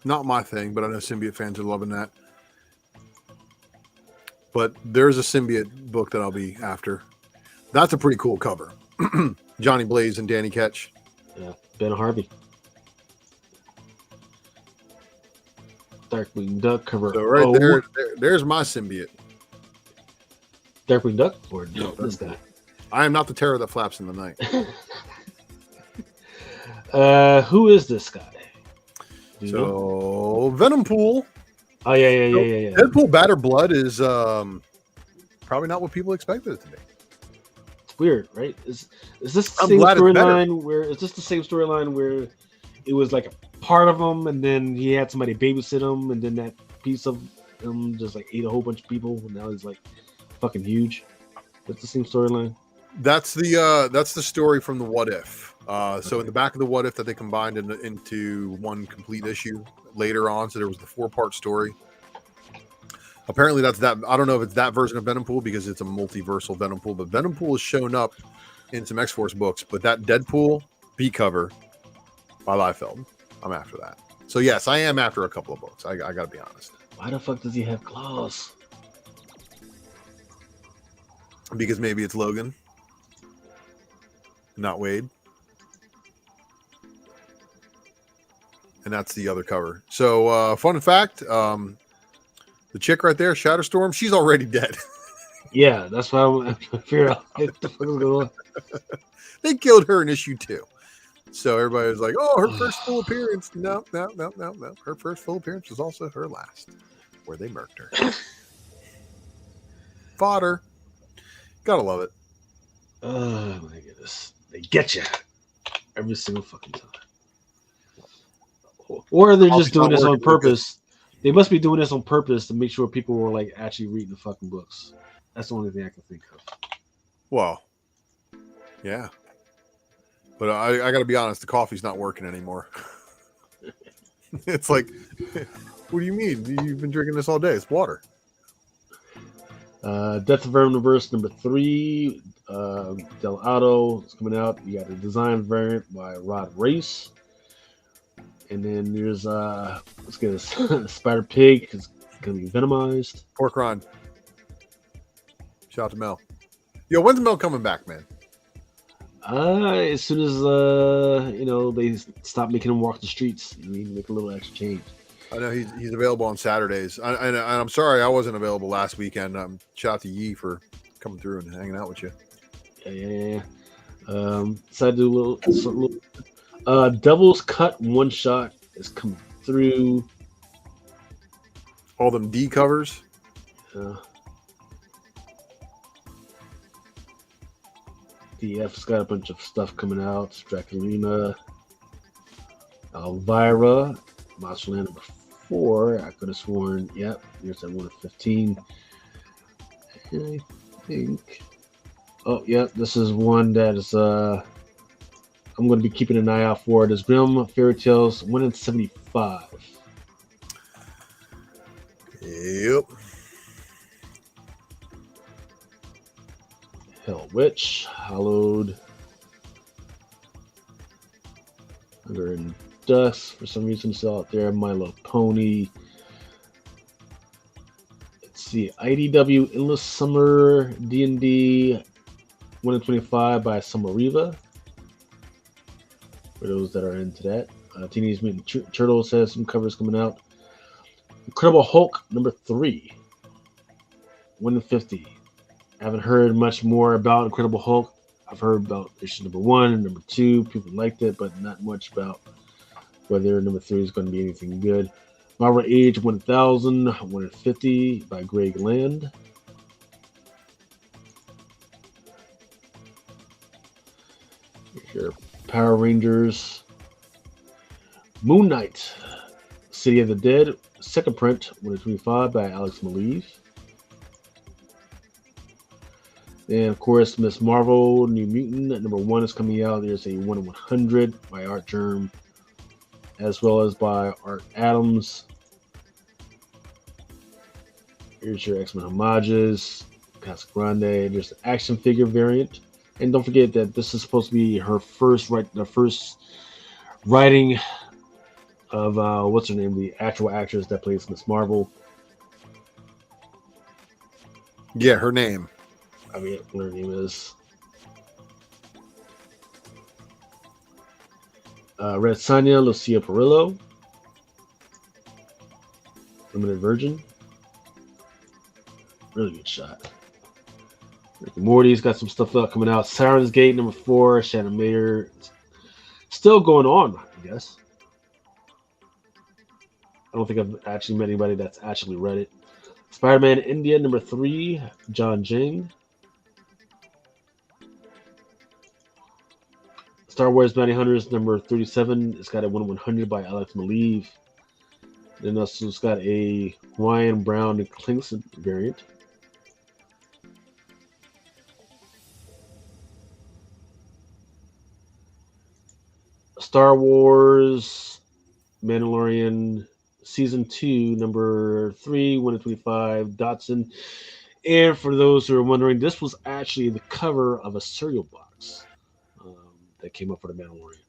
[SPEAKER 3] Not my thing, but I know Symbiote fans are loving that. But there's a Symbiote book that I'll be after. That's a pretty cool cover. Johnny Blaze and Danny Ketch.
[SPEAKER 2] Yeah, Ben Harvey. Darkwing Duck cover.
[SPEAKER 3] So right there's my Symbiote.
[SPEAKER 2] Darkwing Duck or no, this guy.
[SPEAKER 3] I am not the terror that flaps in the night.
[SPEAKER 2] Who is this guy?
[SPEAKER 3] So Venom Pool.
[SPEAKER 2] Oh yeah.
[SPEAKER 3] Deadpool Batter Blood is probably not what people expected it to be.
[SPEAKER 2] It's weird, right? Is this the same storyline where is this the same storyline where it was like a part of him and then he had somebody babysit him and then that piece of him just like ate a whole bunch of people and now he's like fucking huge? That's the same storyline.
[SPEAKER 3] That's the story from the What If. So in the back of the What If that they combined into one complete issue later on. So there was the 4-part story. Apparently that's that. I don't know if it's that version of Venom Pool because it's a multiversal Venom Pool, but Venom Pool has shown up in some X-Force books. But that Deadpool B cover by Liefeld, I'm after that. So yes, I am after a couple of books. I gotta be honest.
[SPEAKER 2] Why the fuck does he have claws?
[SPEAKER 3] Because maybe it's Logan, not Wade. And that's the other cover. So, fun fact, the chick right there, Shatterstorm, she's already dead.
[SPEAKER 2] Yeah, that's why I'm trying to figure out what the fuck is going on.
[SPEAKER 3] They killed her in issue 2. So everybody was like, oh, her first full appearance. No. Her first full appearance was also her last, where they murked her. Fodder. Gotta love it.
[SPEAKER 2] Oh, my goodness. They get you every single fucking time. Or they're just doing this on purpose. They must be doing this on purpose to make sure people were like actually reading the fucking books. That's the only thing I can think of.
[SPEAKER 3] Well, yeah. But I got to be honest, the coffee's not working anymore. It's like, what do you mean? You've been drinking this all day. It's water.
[SPEAKER 2] Death of Verminiverse number 3. Del Auto is coming out. You got a design variant by Rod Race. And then there's let's get this Spider Pig is gonna be venomized.
[SPEAKER 3] Pork rind. Shout out to Mel. Yo, when's Mel coming back, man?
[SPEAKER 2] As soon as they stop making him walk the streets, you need to make a little extra change.
[SPEAKER 3] I know he's available on Saturdays. And I'm sorry I wasn't available last weekend. Shout out to Yee for coming through and hanging out with you.
[SPEAKER 2] Yeah. Decided to do a little Devil's Cut one shot is coming through.
[SPEAKER 3] All them D covers.
[SPEAKER 2] DF's got a bunch of stuff coming out. Draculina, Elvira, Monsterland number 4. I could have sworn, yep, here's that 1 of 15. I think. Oh, yeah, this is one that is I'm going to be keeping an eye out for. It is Grimm Fairy Tales 1 in 75.
[SPEAKER 3] Yep.
[SPEAKER 2] Hell Witch, Hallowed, Hunger and Dust, for some reason still out there. Milo Pony. Let's see, IDW Endless Summer D&D 1 in 25 by Samariva. For those that are into that. Teenage Mutant Turtles has some covers coming out. Incredible Hulk number 3. 1 in 50. I haven't heard much more about Incredible Hulk. I've heard about issue number 1 and number 2. People liked it, but not much about whether number 3 is going to be anything good. Marvel Age 1000, 1 in 50 by Greg Land. Here's your Power Rangers. Moon Knight, City of the Dead, second print, 1 in 25 by Alex Maleev. And of course, Miss Marvel, New Mutant, number 1 is coming out. There's a 1 in 100 by Art Germ, as well as by Art Adams. Here's your X-Men homages, Casa Grande. There's the action figure variant. And don't forget that this is supposed to be her first writing of what's her name, the actual actress that plays Miss Marvel.
[SPEAKER 3] Yeah, her name.
[SPEAKER 2] I mean, what her name is. Red Sonja, Lucia Perillo. Limited Virgin. Really good shot. Rick and Morty's got some stuff coming out. Siren's Gate, number 4, Shannon Mayer. Still going on, I guess. I don't think I've actually met anybody that's actually read it. Spider-Man India, number 3, John Jing. Star Wars Bounty Hunters, number 37. It's got a 1/100 by Alex Maleev. Then also it's got a Ryan Brown and Klingston variant. Star Wars Mandalorian Season 2, number 3, 1/25, Dotson. And for those who are wondering, this was actually the cover of a cereal box that came up for the Mandalorian.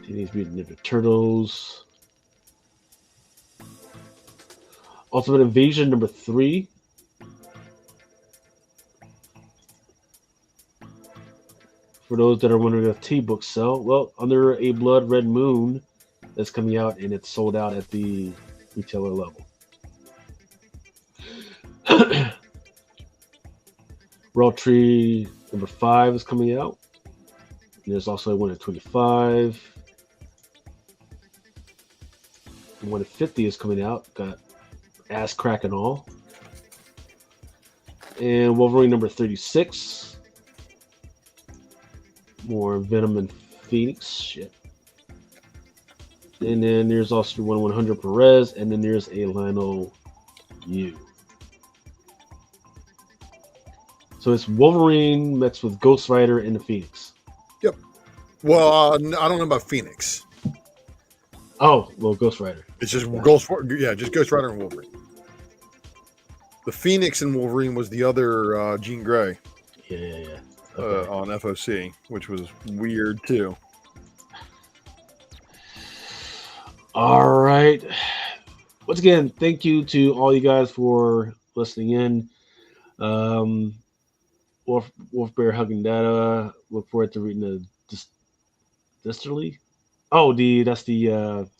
[SPEAKER 2] Teenage Mutant Ninja Turtles. Ultimate Invasion, number 3. For those that are wondering if T-books sell, well, Under a Blood Red Moon that's coming out, and it's sold out at the retailer level. World Tree number 5 is coming out. There's also a 1/25. 1/50 is coming out. Got ass crack and all. And Wolverine number 36. More Venom and Phoenix shit. And then there's also 1/100 Perez, and then there's a Lionel Yu. So it's Wolverine mixed with Ghost Rider and the Phoenix.
[SPEAKER 3] Yep. Well, I don't know about Phoenix.
[SPEAKER 2] Oh, well, Ghost Rider.
[SPEAKER 3] It's just Ghost Rider and Wolverine. The Phoenix and Wolverine was the other Jean Grey.
[SPEAKER 2] Yeah.
[SPEAKER 3] Okay. On FOC, which was weird too.
[SPEAKER 2] All right. Once again, thank you to all you guys for listening in. Wolf Bear Hugging Data. Look forward to reading the Disterly. Oh, that's the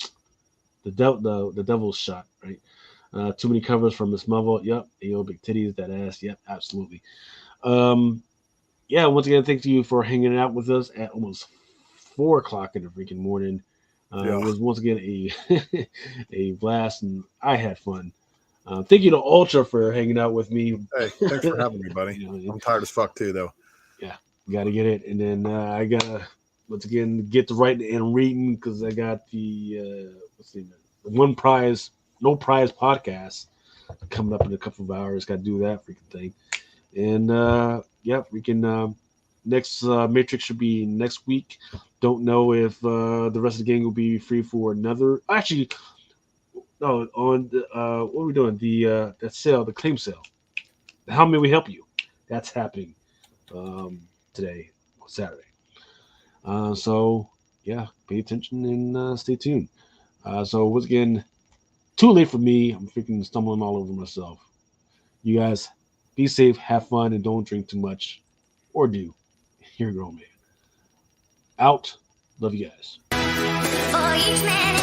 [SPEAKER 2] Devil's Shot, right? Too many covers from Miss Marvel. Yep. Ayo, big titties, that ass. Yep, absolutely. Yeah, once again, thank you for hanging out with us at almost 4 o'clock in the freaking morning. It was once again a blast, and I had fun. Thank you to Ultra for hanging out with me.
[SPEAKER 3] Hey, thanks for having me, buddy. I'm tired as fuck too, though.
[SPEAKER 2] Yeah, got to get it, and then I gotta once again get to writing and reading because I got the no prize podcast coming up in a couple of hours. Got to do that freaking thing. And we can next Matrix should be next week. Don't know if the rest of the gang will be free for another. Actually, no. On the, what are we doing? The that sale, the claim sale. How may we help you? That's happening today, Saturday. So yeah, pay attention and stay tuned. So once again, too late for me. I'm freaking stumbling all over myself. You guys. Be safe, have fun, and don't drink too much. Or do. You're a grown man. Out. Love you guys.
[SPEAKER 4] For each man